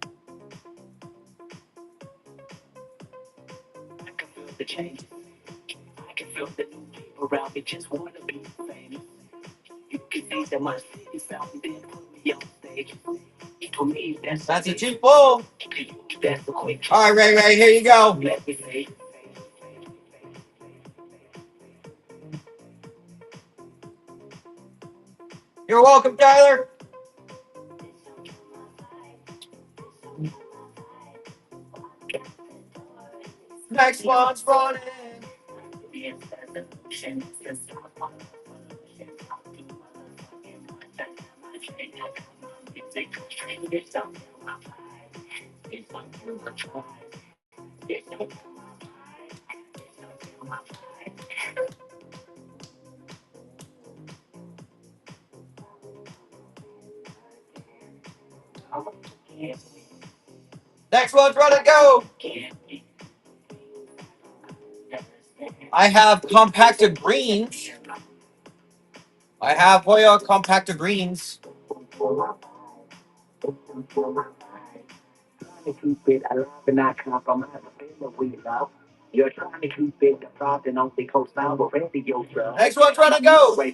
That's a cheap pull. All right, Ray, here you go. You're welcome, Tyler. Next one's running. Next one's running, go. I have compacted greens. I have Hoya compacted greens. Next one's running, go. There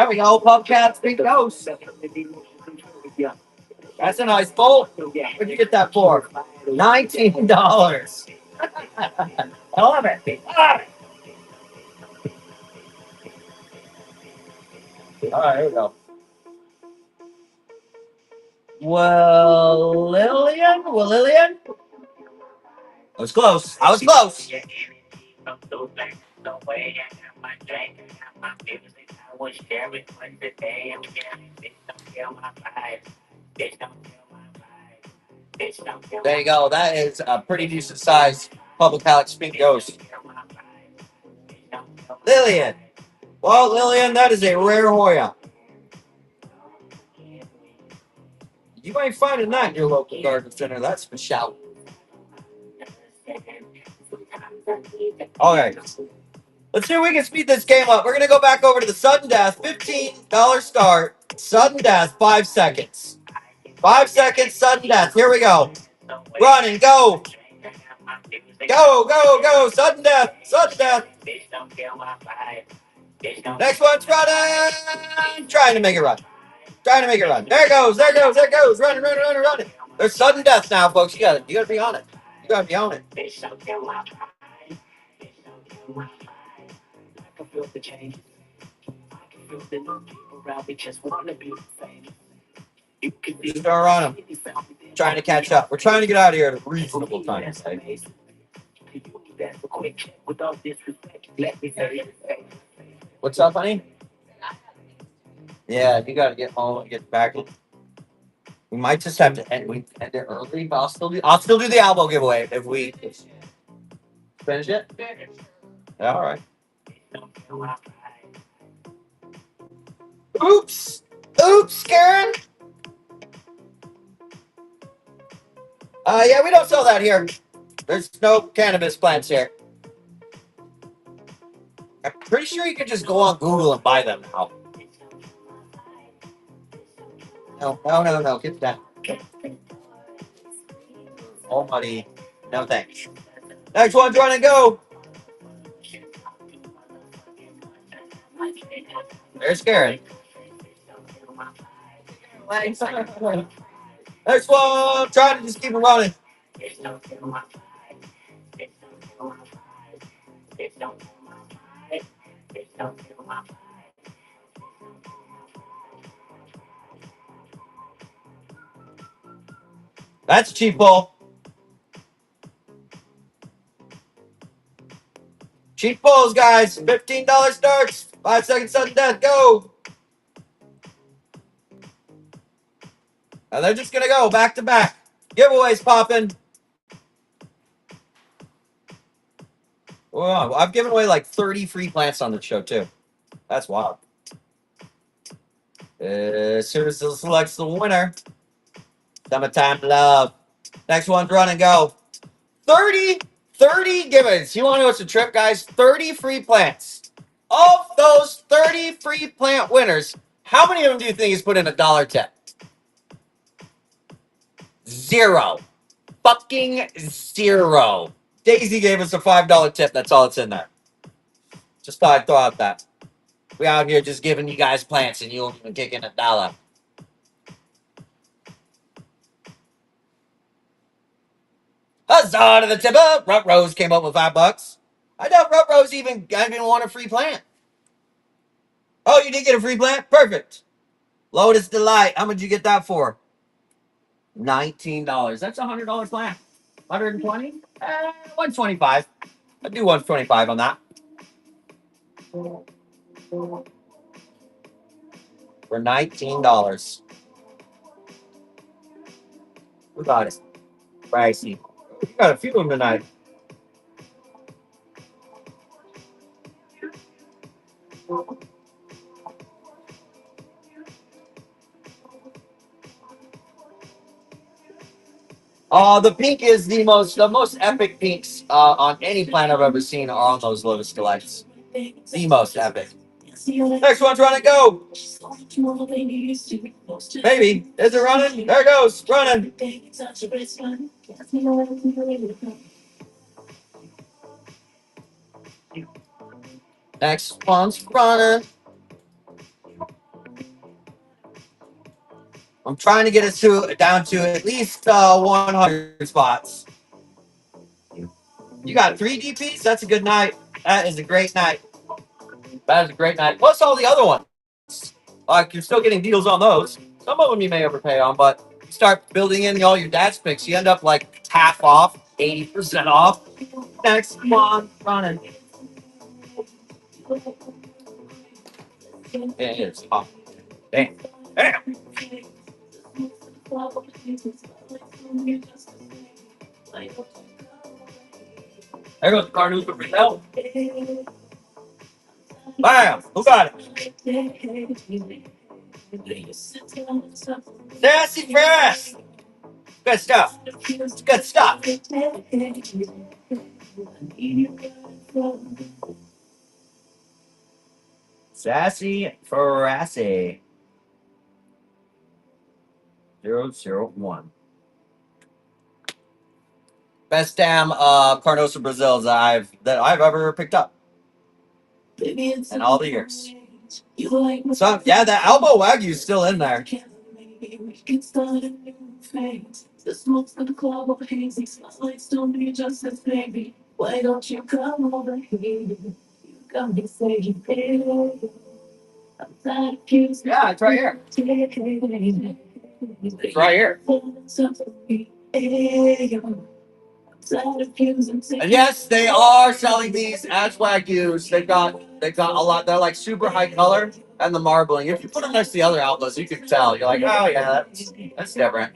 we go, Pumpcats, big ghost. That's a nice bowl. What'd you get that for? $19. I love it. All right, here we go. Well, Lillian? I was close. There you go. That is a pretty decent size public Alex Pink Ghost. Lillian. Well, Lillian, that is a rare Hoya. You ain't finding that in your local garden center. That's for shout. Okay. Let's see if we can speed this game up. We're going to go back over to the sudden death. $15 start. Sudden death, 5 seconds. 5 seconds, sudden death. Here we go. Running, go. Go. Sudden death. Next one's running. Trying to make it run. There it goes. Running. There's sudden death now, folks. You gotta be on it. Just start on him. Trying to catch up. We're trying to get out of here at a reasonable time. What's up, honey? Yeah, you gotta get home and get back. We might just have to end it early, but I'll still do the elbow giveaway if we finish it. Yeah, all right. Oops, Karen. Yeah, we don't sell that here. There's no cannabis plants here. I'm pretty sure you can just go on Google and buy them now. No. Get that. Oh, money. No thanks. Next one's run and go. There's Karen. Next one. Try to just keep it running. That's a cheap pull. Cheap pulls, guys. $15 starts. 5 seconds sudden death. Go. And they're just gonna go back to back. Giveaways popping. Wow, I've given away like 30 free plants on the show too. That's wild. As soon as it selects the winner, summertime love. Next one's run and go. 30 giveaways. You want to know what's a trip, guys? 30 free plants. Of those 30 free plant winners, how many of them do you think he's put in $1 tip? 0. Fucking 0. Daisy gave us a $5 tip. That's all it's in there. Just thought I'd throw out that. We out here just giving you guys plants and you won't even kick in $1. Huzzah to the tipper! Rut Rose came up with $5. I doubt Rut Rose even want a free plant. Oh, you did get a free plant? Perfect. Lotus Delight. How much you get that for? $19. That's a $100 plant. 120? 125. I'd do 125 on that. For $19. Who got it? Pricey. You got a few of them tonight. The pink is the most epic pinks on any plant I've ever seen are on those Lotus Delights. The most epic. Next one's run and go. Maybe. Is it running? There it goes. Running. Next one's running. I'm trying to get us down to at least 100 spots. You got 3 DPs? That's a good night. That is a great night. That is a great night. Plus all the other ones. Like you're still getting deals on those. Some of them you may overpay on, but you start building in all your dad's picks. You end up like half off, 80% off. Next one running. Yeah, it's off. Damn. There goes the car news for Brazil. Bam! Who got it? Sassy Fresh! Good stuff. It's good stuff. Sassy Farassi. 001. Best damn Carnosa Brazils that I've ever picked up. In all the years. So yeah, that elbow wagyu is still in there. The smoke's gonna club over hazy, smells like stone, do you just as baby? Why don't you come over here? Yeah, it's right here. It's right here. And yes, they are selling these as Wagyus. They've got a lot. They're like super high color and the marbling. If you put them next to the other outlaws, you can tell. You're like, oh yeah, that's different.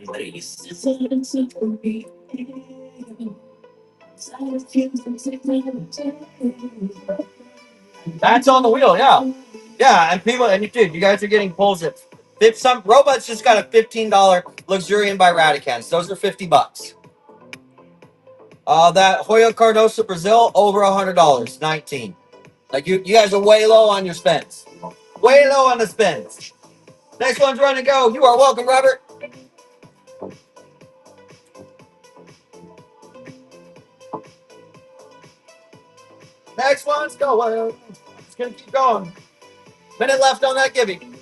That's on the wheel, yeah. Yeah, and people, and dude, you guys are getting pulls at some robots just got a $15 Luxurian by Radicans. Those are $50. That Hoya Cardoso Brazil over $100, 19. Like you guys are way low on your spends. Way low on the spends. Next one's run and go. You are welcome, Robert. Next one's going. It's gonna keep going. Minute left on that giving.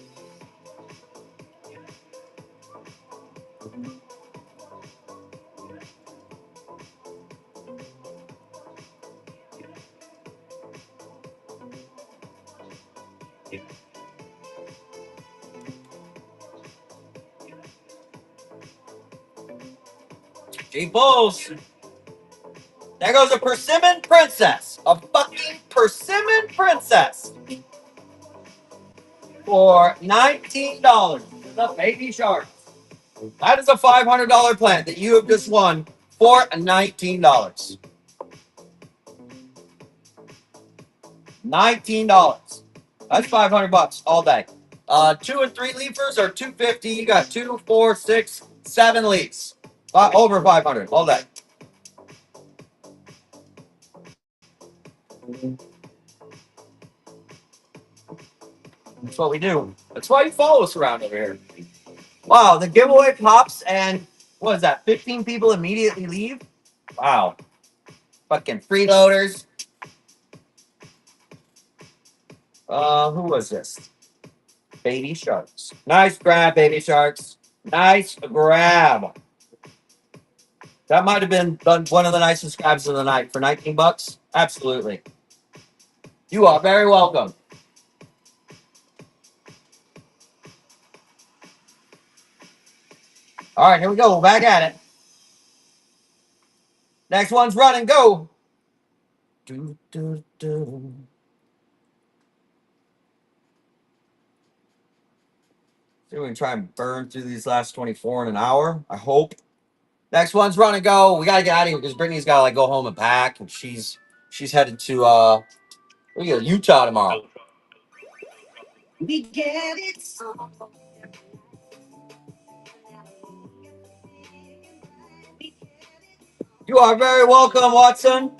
G Bulls. There goes a persimmon princess. A fucking persimmon princess. For $19. The baby shark. That is a $500 plant that you have just won for $19. $19. That's $500 all day. 2 and 3 leafers are $250. You got 2, 4, 6, 7 leaves. Over 500 all day. That's what we do. That's why you follow us around over here. Wow, the giveaway pops and what is that? 15 people immediately leave? Wow. Fucking freeloaders. Who was this? Baby sharks. Nice grab, baby sharks. Nice grab. That might have been one of the nicest grabs of the night for $19. Absolutely. You are very welcome. All right, here we go. We're back at it. Next one's run and go. Do, do, do. See, we can try and burn through these last 24 in an hour. I hope. Next one's run and go. We gotta get out of here because Brittany's gotta like go home and pack, and she's headed to Utah tomorrow. We get it. You are very welcome, Watson.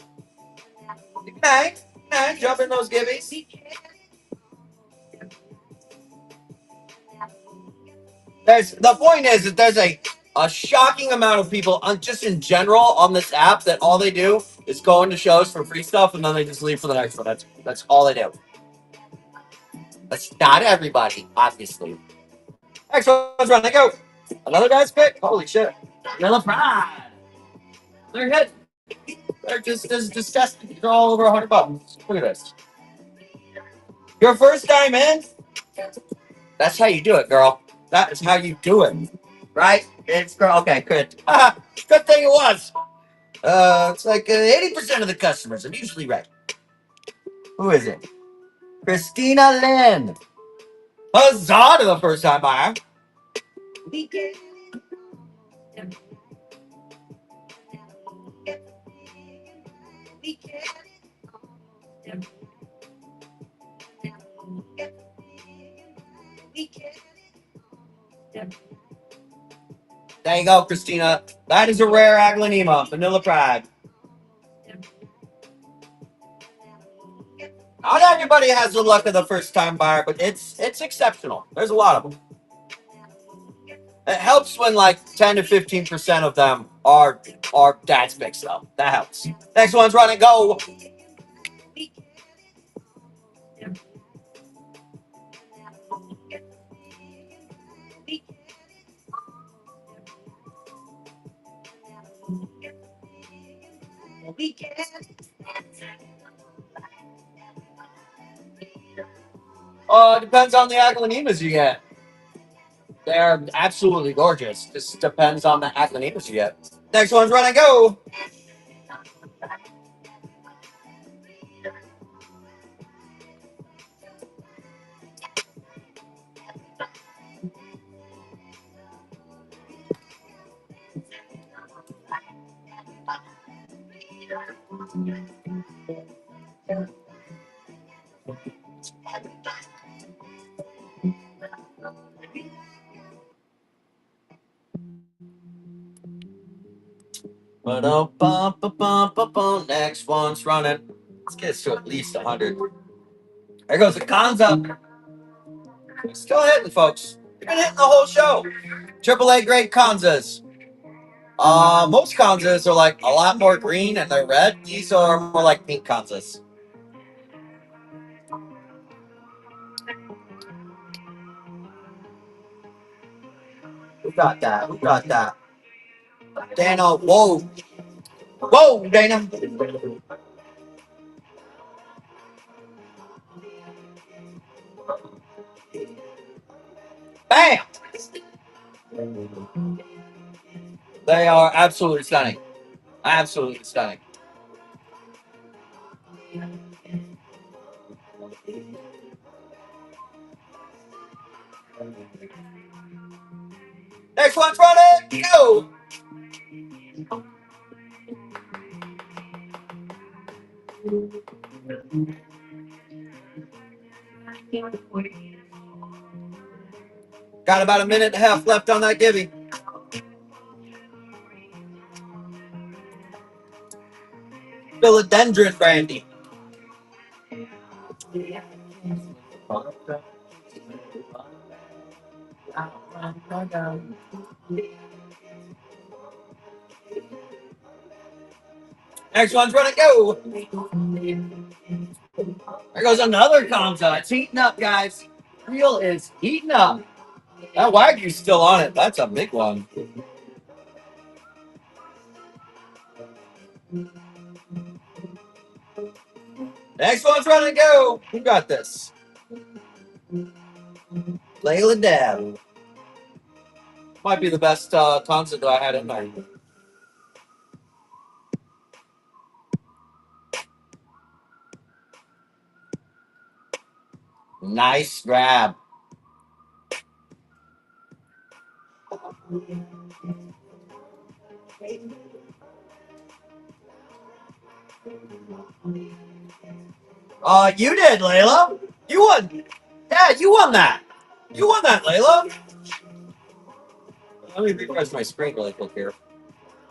Good night. Good night. Jump in those gibbies. The point is that there's a shocking amount of people just in general on this app that all they do is go into shows for free stuff and then they just leave for the next one. That's all they do. That's not everybody, obviously. Next one's run. They go. Another guy's pick. Holy shit. Vanilla Pride. They're hit. They're just disgusting. They're all over $100. Look at this. Your first time in? That's how you do it, girl. That is how you do it. Right? It's girl. Okay, good. Good thing it was. It's like 80% of the customers are usually right. Who is it? Christina Lynn. Huzzah to the first time buyer. There you go, Christina. That is a rare Aglanema, Vanilla Pride. Not everybody has the luck of the first time buyer, but it's exceptional. There's a lot of them. It helps when like 10 to 15% of them are dad's picks though. That helps. Next one's run and go. Depends on the Aglanemas you get. They're absolutely gorgeous. Just depends on the Aglanemas you get. Next one's run and go. Next one's running. Let's get us to at least 100. There goes the Kanza. Still hitting, folks. We've been hitting the whole show. AAA grade Kanzas. Most Kanzas are like a lot more green and they're red. These are more like pink Kanzas. Who got that? Who got that? Dana, whoa. Whoa, Dana. Bam! They are absolutely stunning. Absolutely stunning. Next one's running. Go! Got about a minute and a half left on that Gibby. Philodendron brandy. Next one's running. Go! There goes another Kamsa. It's heating up, guys. Reel is heating up. That Wagyu's still on it. That's a big one. Next one's running. Go! Who got this? Layla Dab. Might be the best concert that I had in there. Nice grab. You did, Layla. You won. Yeah, you won that. You won that, Layla. Let me refresh my screen really quick here.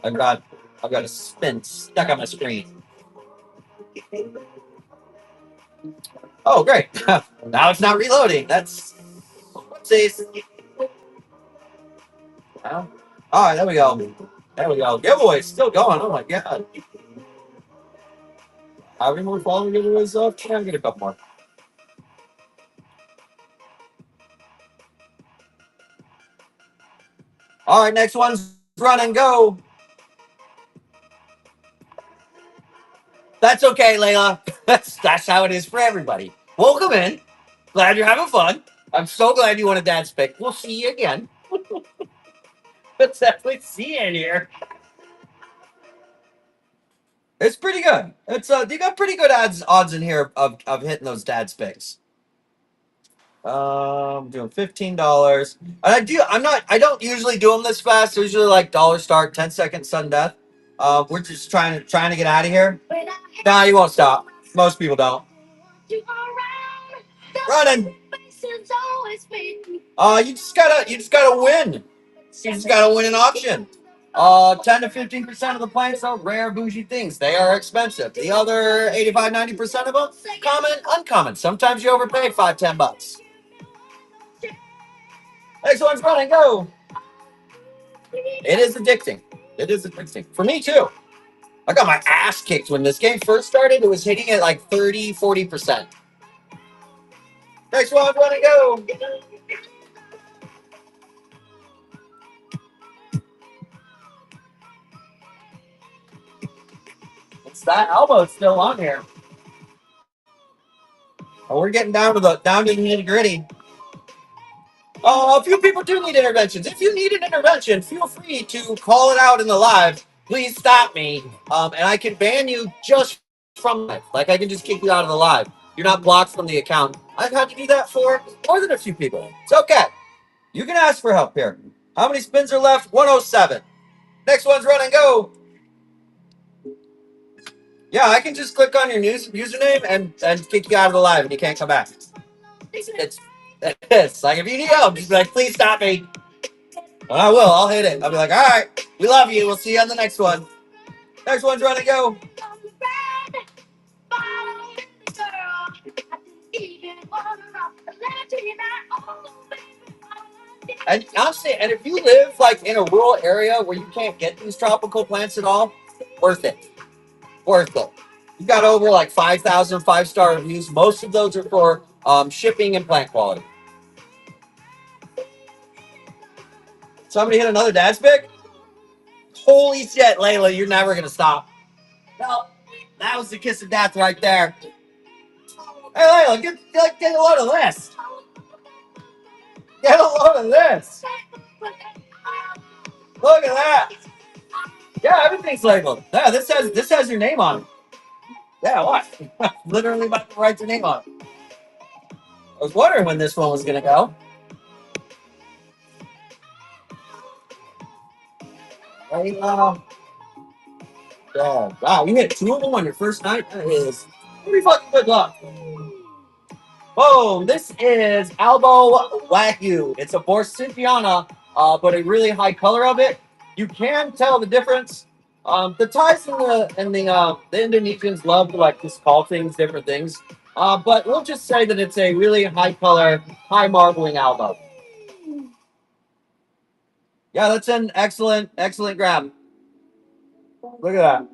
I've got a spin stuck on my screen. Oh, great. Now it's not reloading. That's whoopsies. Well, all right, there we go. There we go. Giveaway still going. Oh my god. How many more following giveaways up? Yeah, I'll get a couple more. All right, next one's run and go. That's okay, Layla. That's how it is for everybody. Welcome in. Glad you're having fun. I'm so glad you won a dad's pick. We'll see you again. Let's definitely see you in here. It's pretty good. It's you got pretty good odds in here of hitting those dad's picks. Doing $15. And I don't usually do them this fast. They're usually like dollar start, 10-second sudden death. We're just trying to get out of here. Nah, you won't stop. Most people don't. Running. You just gotta win. You just gotta win an auction. 10 to 15% of the planks are rare bougie things. They are expensive. The other 85-90% of them, common, uncommon. Sometimes you overpay $5-10. Next one's running. Go. It is addicting. It is addicting for me too. I got my ass kicked when this game first started. It was hitting at like 30-40%. Next one's running. Go. It's that elbow still on here. Oh, we're getting down to the nitty gritty. Oh, a few people do need interventions. If you need an intervention, feel free to call it out in the live. Please stop me, and I can ban you just from it. Like I can just kick you out of the live. You're not blocked from the account. I've had to do that for more than a few people. It's okay. You can ask for help here. How many spins are left? 107. Next one's run and go. Yeah, I can just click on your username and kick you out of the live, and you can't come back. It's like if you need help, just be like, please stop me. Well, I will. I'll hit it. I'll be like, all right, we love you. We'll see you on the next one. Next one's run and go. And honestly, and if you live like in a rural area where you can't get these tropical plants at all, worth it. Worth it. You got over like 5,000 5-star reviews. Most of those are for shipping and plant quality. Somebody hit another dad's pick? Holy shit, Layla, you're never going to stop. No, that was the kiss of death right there. Hey, Layla, get a load of this. Get a load of this. Look at that. Yeah, everything's labeled. Yeah, this has your name on it. Yeah, what? Literally about to write your name on it. I was wondering when this one was going to go. Layla. Yeah. Wow, you hit 2 of them on your first night? That is pretty fucking good luck. Boom! This is Albo Wagyu. It's a Borsigiana, but a really high color of it. You can tell the difference. The Thais and the Indonesians love to like just call things different things. But we'll just say that it's a really high color, high marbling Albo. Yeah, that's an excellent grab. Look at that.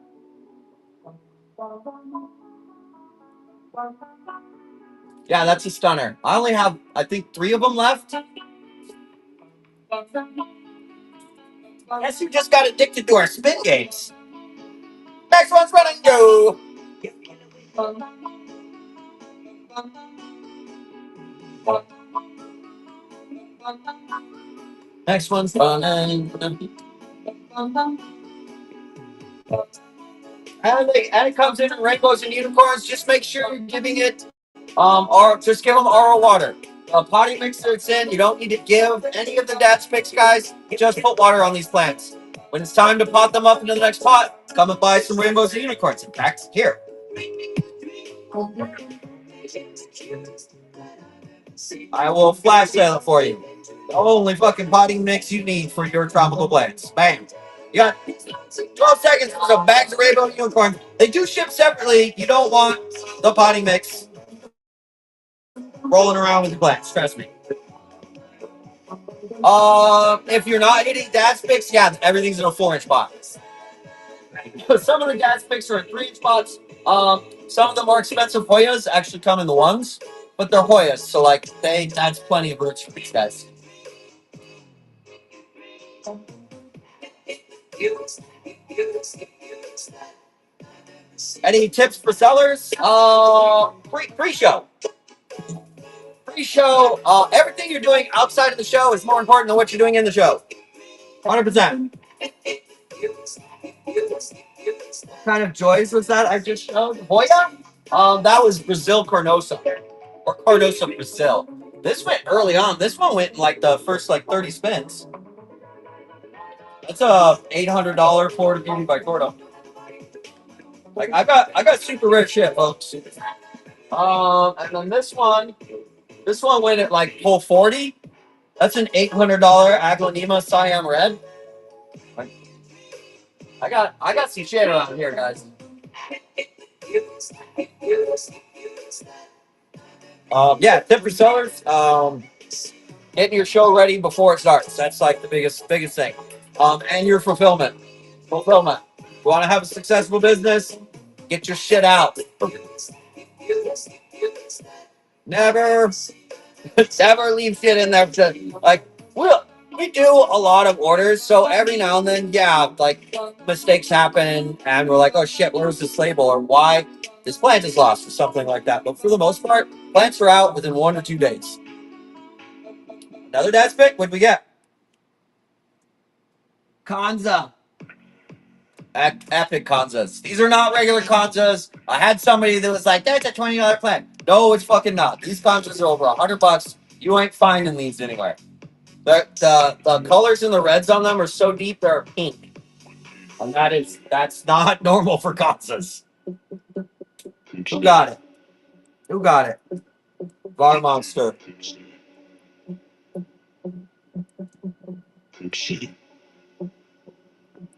Yeah, that's a stunner. I only have, I think, 3 of them left. Guess you just got addicted to our spin games. Next one's running go. Next one's running. And it comes in rainbows and unicorns. Just make sure you're giving it, or just give them oral water. Potting mix that it's in. You don't need to give any of the dad's picks, guys. Just put water on these plants. When it's time to pot them up into the next pot, come and buy some rainbows and unicorns. In fact, here. I will flash sale it for you. The only fucking potting mix you need for your tropical plants. Bam. You got 12 seconds for some bags of rainbow unicorn. They do ship separately. You don't want the potting mix rolling around with the plants. Trust me. If you're not hitting dad's picks, yeah, everything's in a 4-inch pot. Some of the dad's picks are in 3-inch pots. Some of the more expensive Hoyas actually come in the 1s, but they're Hoyas, so like that's plenty of roots for these guys. Any tips for sellers? Pre-show. Pre-show. Everything you're doing outside of the show is more important than what you're doing in the show. 100%. What kind of joys was that I just showed? Hoya? That was Brazil Carnosa. Or Carnosa Brazil. This went early on. This one went in like the first like 30 spins. That's a $800 Florida Beauty by Cordo. Like I got super rare shit, folks. And then this one went at like full 40. That's an $800 Aglanema Siam Red. Like, I got some shit around here, guys. Yeah, tip for sellers. Getting your show ready before it starts. That's like the biggest thing. And your fulfillment. You want to have a successful business? Get your shit out. Never leave shit in there. Like, We do a lot of orders, so every now and then, yeah, like mistakes happen, and we're like, oh shit, where's this label, or why this plant is lost, or something like that. But for the most part, plants are out within 1 or 2 days. Another dad's pick. What'd we get? Kanza. Epic Kanzas. These are not regular Kanzas. I had somebody that was like, that's a $20 plant. No, it's fucking not. These Kanzas are over $100. You ain't finding these anywhere. The colors and the reds on them are so deep they're pink. And that's not normal for Kanzas. Who got it? Who got it? Var Monster.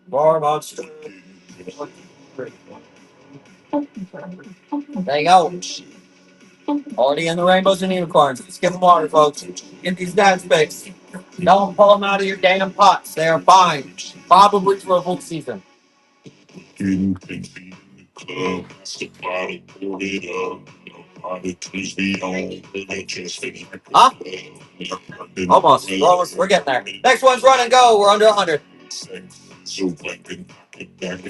Var Monster. There you go. Already in the rainbows and unicorns. Let's give them water, folks. Get these dads fixed. Don't pull them out of your damn pots. They are fine. Probably for a full season. Huh? Almost. We're getting there. Next one's run and go. We're under 100.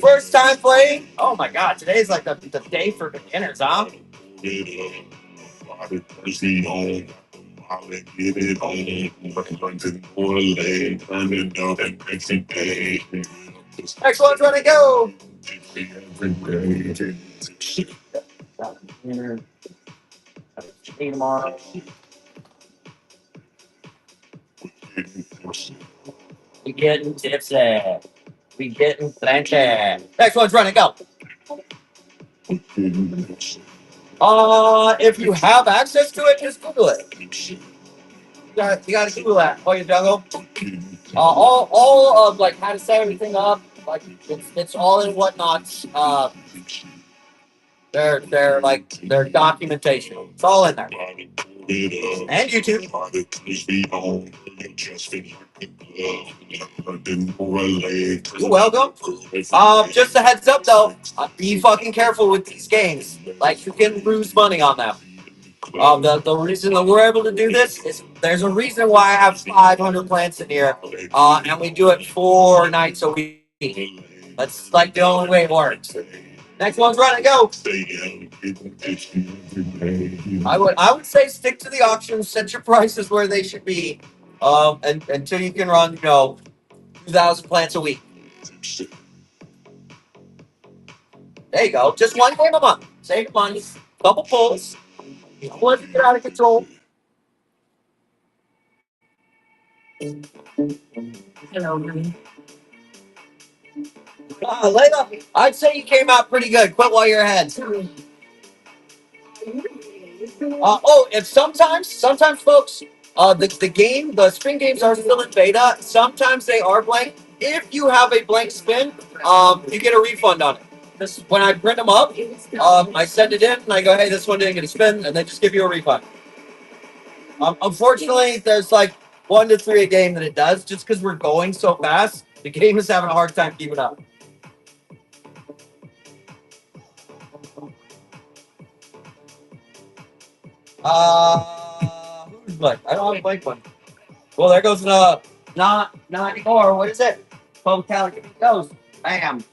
First time playing? Oh my god, today's like the day for beginners, huh? Next one's run and go. Tomorrow. We getting tipsy. We getting plenty. Next one's run and go. If you have access to it, just Google it. You gotta Google that. Oh, you jungle. All of like how to set everything up. Like it's all in whatnots. Their like their documentation. It's all in there. And YouTube. You're welcome. Just a heads up though, be fucking careful with these games. Like you can lose money on them. The reason that we're able to do this is there's a reason why I have 500 plants in here, and we do it 4 nights a week. That's like the only way it works. Next one's run and go. I would say stick to the auctions, set your prices where they should be, and until you can run 2,000 plants a week. There you go. Just one game a month. Save money. Couple pulls. Don't let it get out of control. Layla, I'd say you came out pretty good. Quit while you're ahead. If sometimes folks, the spin games are still in beta. Sometimes they are blank. If you have a blank spin, you get a refund on it. This when I print them up, I send it in and I go, hey, this one didn't get a spin, and they just give you a refund. Unfortunately, there's like 1 to 3 a game that it does, just because we're going so fast. The game is having a hard time keeping up. Who's blank? I don't have a blank one. Well, there goes not anymore. What is it? 12 calorie goes. Bam.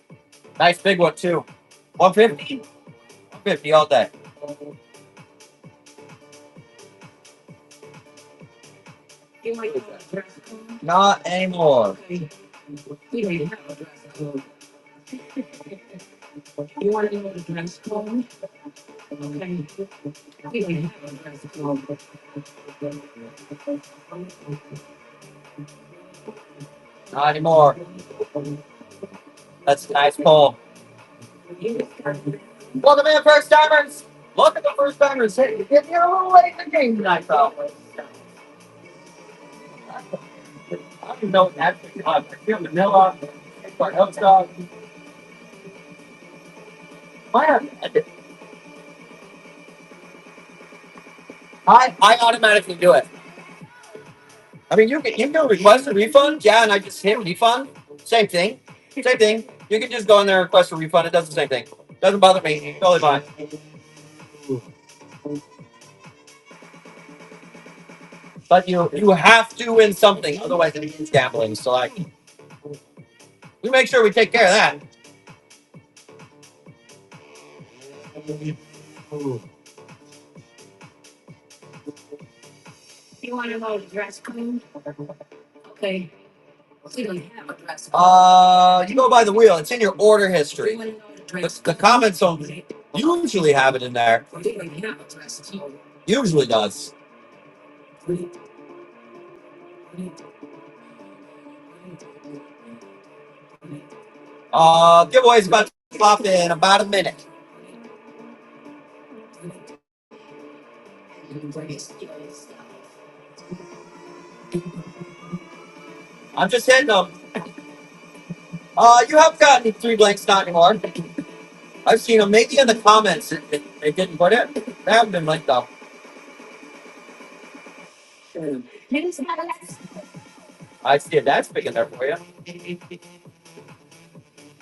Nice big one too. 150? 150 all day. Not anymore. You want to know the dress code? Okay. Not anymore. That's a nice pull. Welcome in, first timers. Look at the first timers. Hey, you're getting here a little late in the game tonight, though. I don't even know what that's I feel vanilla. Hot dog. I automatically do it. I mean, you can request a refund, yeah, and I just hit refund. Same thing. Same thing. You can just go in there and request a refund. It does the same thing. Doesn't bother me. Totally fine. But you have to win something, otherwise it is gambling. So like, we make sure we take care of that. You want to know the dress code? Okay. We don't have a dress code. You go by the wheel. It's in your order We history. want to know the dress The comments don't usually have it in there. code. We don't have a dress code. Usually does. Giveaway's about to pop in about a minute. I'm just hitting them. You have gotten 3 blanks, not anymore. I've seen them. Maybe in the comments they didn't put it. They haven't been linked up. I see a dad's picking there for you.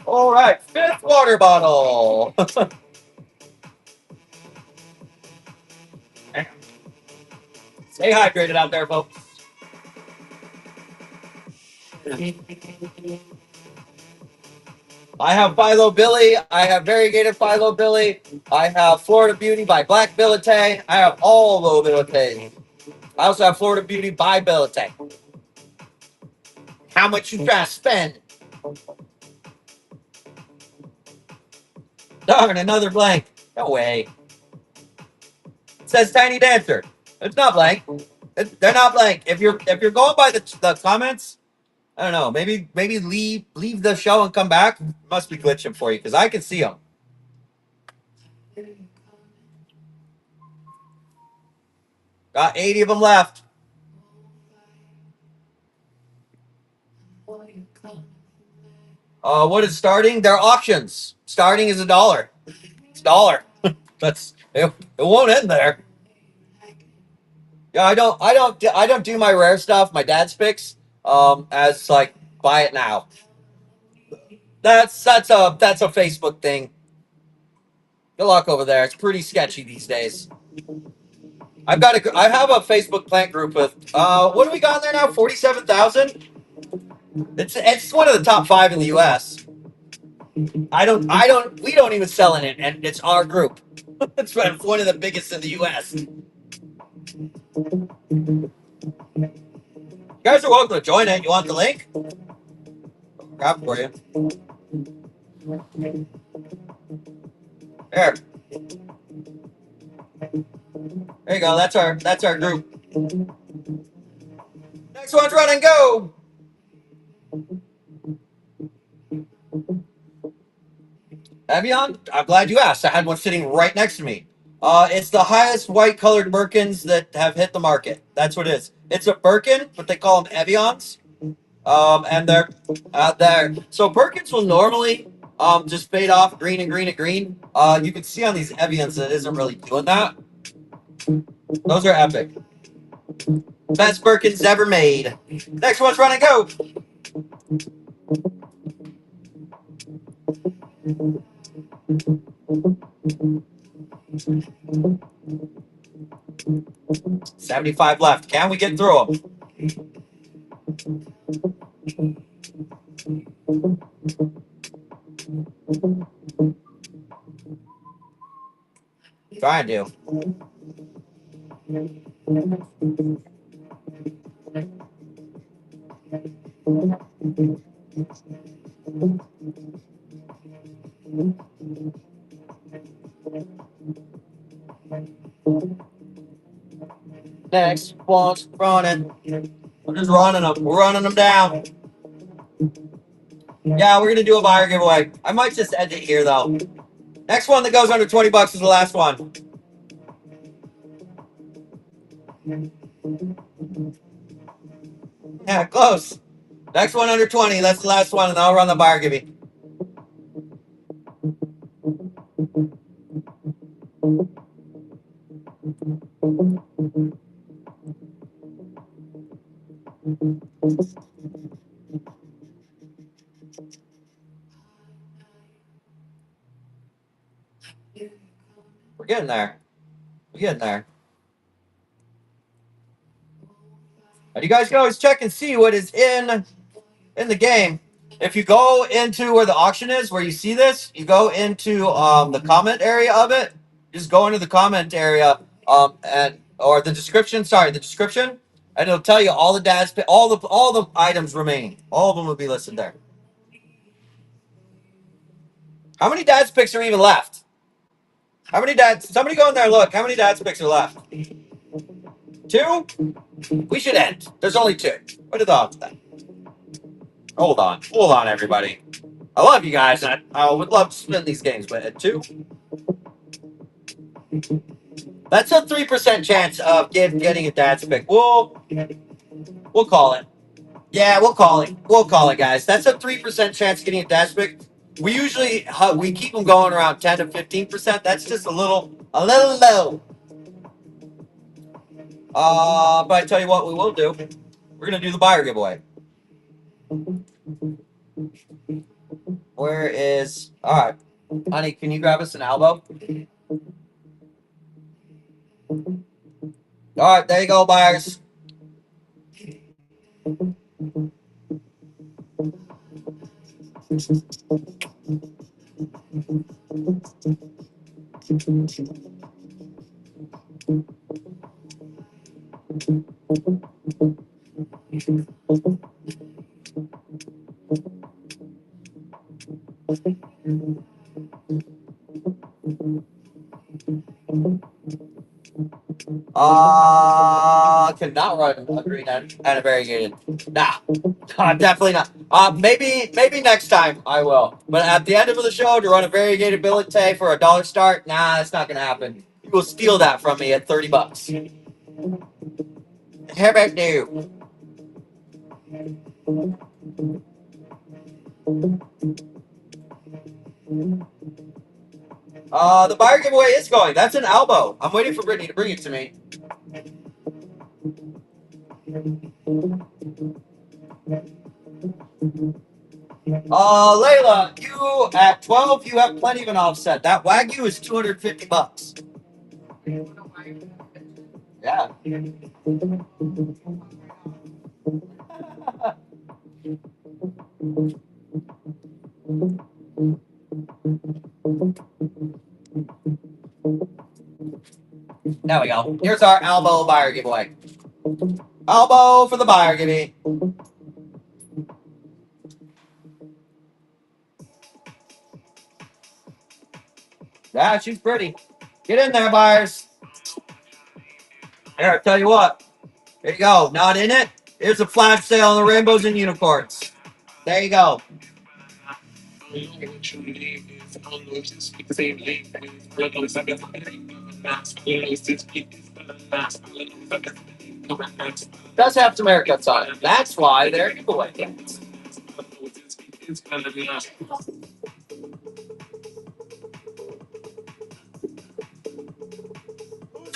All right, 5th water bottle. Stay hydrated out there, folks. I have Philo Billy. I have Variegated Philo Billy. I have Florida Beauty by Black Billet. I have all low billet. I also have Florida Beauty by Billet. How much you trying to spend? Darn, another blank. No way. It says Tiny Dancer. It's not blank. They're not blank. If you're going by the comments, I don't know. Maybe leave the show and come back. It must be glitching for you because I can see them. Got 80 of them left. What is starting? They're auctions. Starting is $1. It's $1. It won't end there. Yeah, I don't do my rare stuff. My dad's picks. As like buy it now. That's a Facebook thing. Good luck over there. It's pretty sketchy these days. I have a Facebook plant group with what do we got in there now? 47,000. It's one of the top 5 in the U.S. We don't even sell in it, and it's our group. It's one of the biggest in the U.S. You guys are welcome to join it. You want the link? Grab it for you. There. There you go. That's our group. Next one's run and go. Evian, I'm glad you asked. I had one sitting right next to me. It's the highest white colored Birkins that have hit the market. That's what it is. It's a Birkin, but they call them Evians. And they're there. So Birkins will normally just fade off green and green and green. You can see on these Evians that it isn't really doing that. Those are epic. Best Birkins ever made. Next one's run and go. $75 left. Can we get through them? Try and do. Next one's running. We're just running them. We're running them down. Yeah, we're gonna do a buyer giveaway. I might just end it here though. Next one that goes under 20 bucks is the last one. Yeah, close. Next one under 20. That's the last one, and I'll run the buyer giveaway. We're getting there. We're getting there. And you guys can always check and see what is in the game. If you go into where the auction is, where you see this, you go into the comment area of it. Just go into the comment area and or the description. Sorry, the description, and it'll tell you all the all the items remaining. All of them will be listed there. How many dad's picks are even left? How many dads? Somebody go in there and look. How many dad's picks are left? 2? We should end. There's only 2. What are the odds of that? Hold on, everybody. I love you guys. I would love to spin these games, but at 2, that's a 3% chance of getting a dad's pick. We'll call it. Yeah, we'll call it. We'll call it, guys. That's a 3% chance of getting a dad's pick. We usually we keep them going around 10 to 15%. That's just a little low. But I tell you what, we will do. We're gonna do the buyer giveaway. Where is? All right, honey, can you grab us an elbow? All right, there you go, buyers. Cannot run a green and a variegated. Nah, definitely not. Maybe next time I will. But at the end of the show, to run a variegated billet for a dollar start, nah, that's not gonna happen. You will steal that from me at $30. How about you? The buyer giveaway is going. That's an elbow. I'm waiting for Brittany to bring it to me. Layla, you at 12, you have plenty of an offset. That Wagyu is $250. Yeah. There we go. Here's our elbow buyer giveaway. Elbow for the buyer giveaway. Yeah, she's pretty. Get in there, buyers. Here, I tell you what. There you go. Not in it. Here's a flash sale on the rainbows and unicorns. There you go. Does have some haircuts on it. That's why they're giveaway. Who's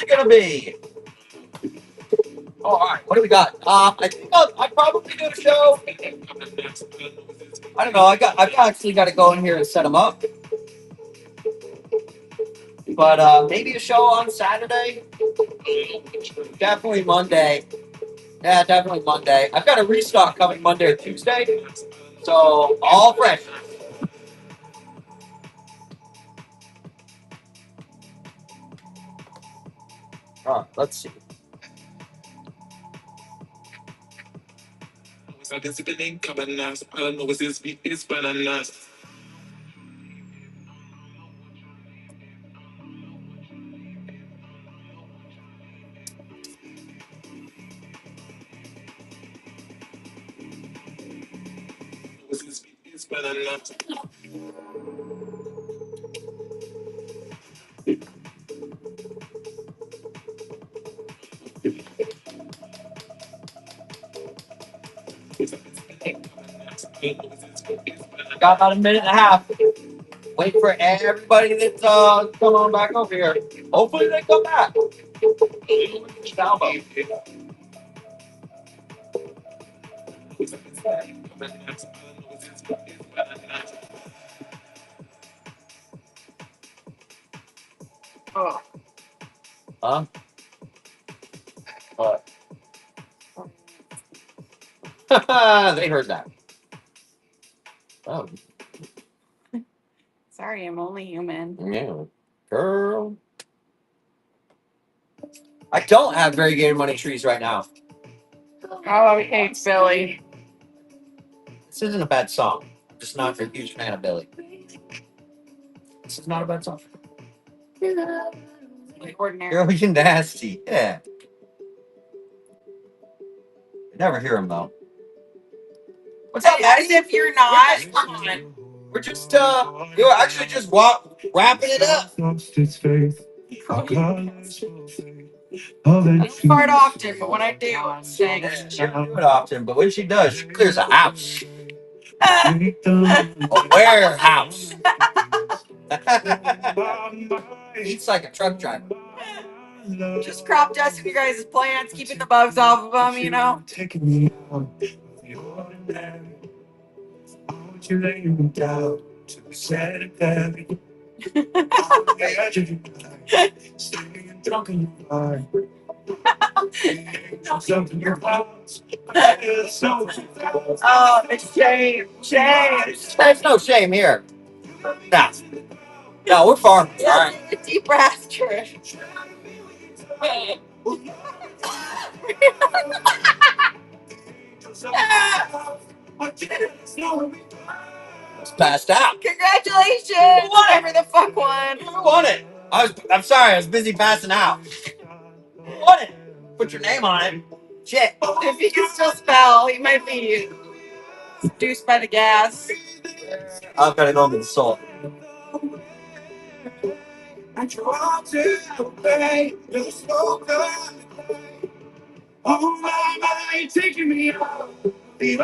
it gonna be? Oh, all right. What do we got? I think I'll probably do a show. I don't know. I've actually got to go in here and set them up. But maybe a show on Saturday. Definitely Monday. Yeah, definitely Monday. I've got a restock coming Monday or Tuesday. So all fresh. All right, let's see. Got about a minute and a half. Wait for everybody that's come on back over here. Hopefully they come back. Huh? What? They heard that. Oh, Sorry, I'm only human. yeah. Girl. I don't have variegated money trees right now. Oh, he hates Billy. This isn't a bad song. I'm just not a huge fan of Billy. This is not a bad song. Ordinary. Girl, you nasty. Yeah. I never hear him though. What's up, As Maddie? if you're not. Come on. We're just you're actually just wrapping it up. Lost its faith. I don't fart often, but when I do, it stinks. She doesn't do it often, but when she does, she clears a house. A warehouse. It's like a truck driver. Just crop dusting you guys' plants, keeping the bugs off of them, you know? Taking me out of the ordinary. How would you lay me down to be sad and heavy? On the edge of your life, sleeping and drunk in your mind. Something your house. Oh, it's shame. Shame. There's no shame here. Nah. No, we're far. All right. A deep breath, Trish. It's passed out. Congratulations! Whatever the fuck won. Who won it? I'm sorry, I was busy passing out. Who won it? Put your name on it. Shit. If he can still spell, he might be seduced by the gas. I've got to go to the salt. I tried to obey the smoke of oh my mind, taking me out. There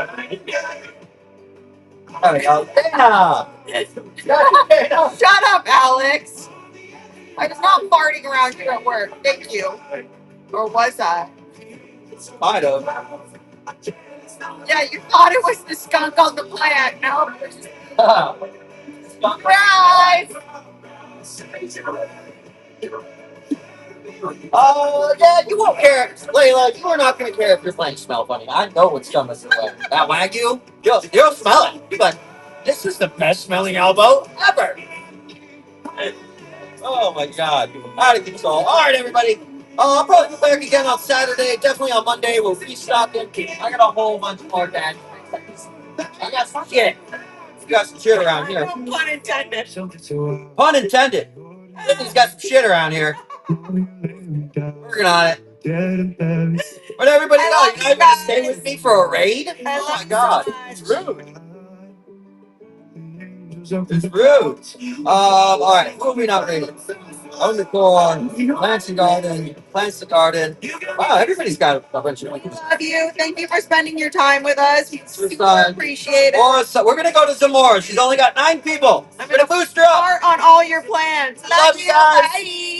we go. Dana! Dana! Shut up, Alex. I was not farting around you at work. Thank you. Or was I? Might have. Yeah, you thought it was the skunk on the plant. No, it was just surprise. Oh, yeah, you won't care. Layla, you are not going to care if your plants smell funny. I know what's coming this way. That Wagyu, you'll smell it. You'll be like, this is the best smelling elbow ever. Oh, my God. Out of control. All right, everybody. I'll probably be back again on Saturday. Definitely on Monday. We'll restock it. I got a whole bunch more bags. I got some shit. We got some shit around here. Pun intended. Pun intended. Sydney's got some shit around here. Working on it. But everybody know, you guys gonna stay with me for a raid? Oh my God. It's rude. It's rude. All right. Who are we not raiding? I'm gonna go on Plants and Garden. Plants the Garden. Wow, everybody's got a bunch of links. Love you. Thank you for spending your time with us. We super appreciate it. We're gonna go to Zamora. She's only got 9 people. I'm gonna boost her up. Start on all your plans. Love you guys. Bye.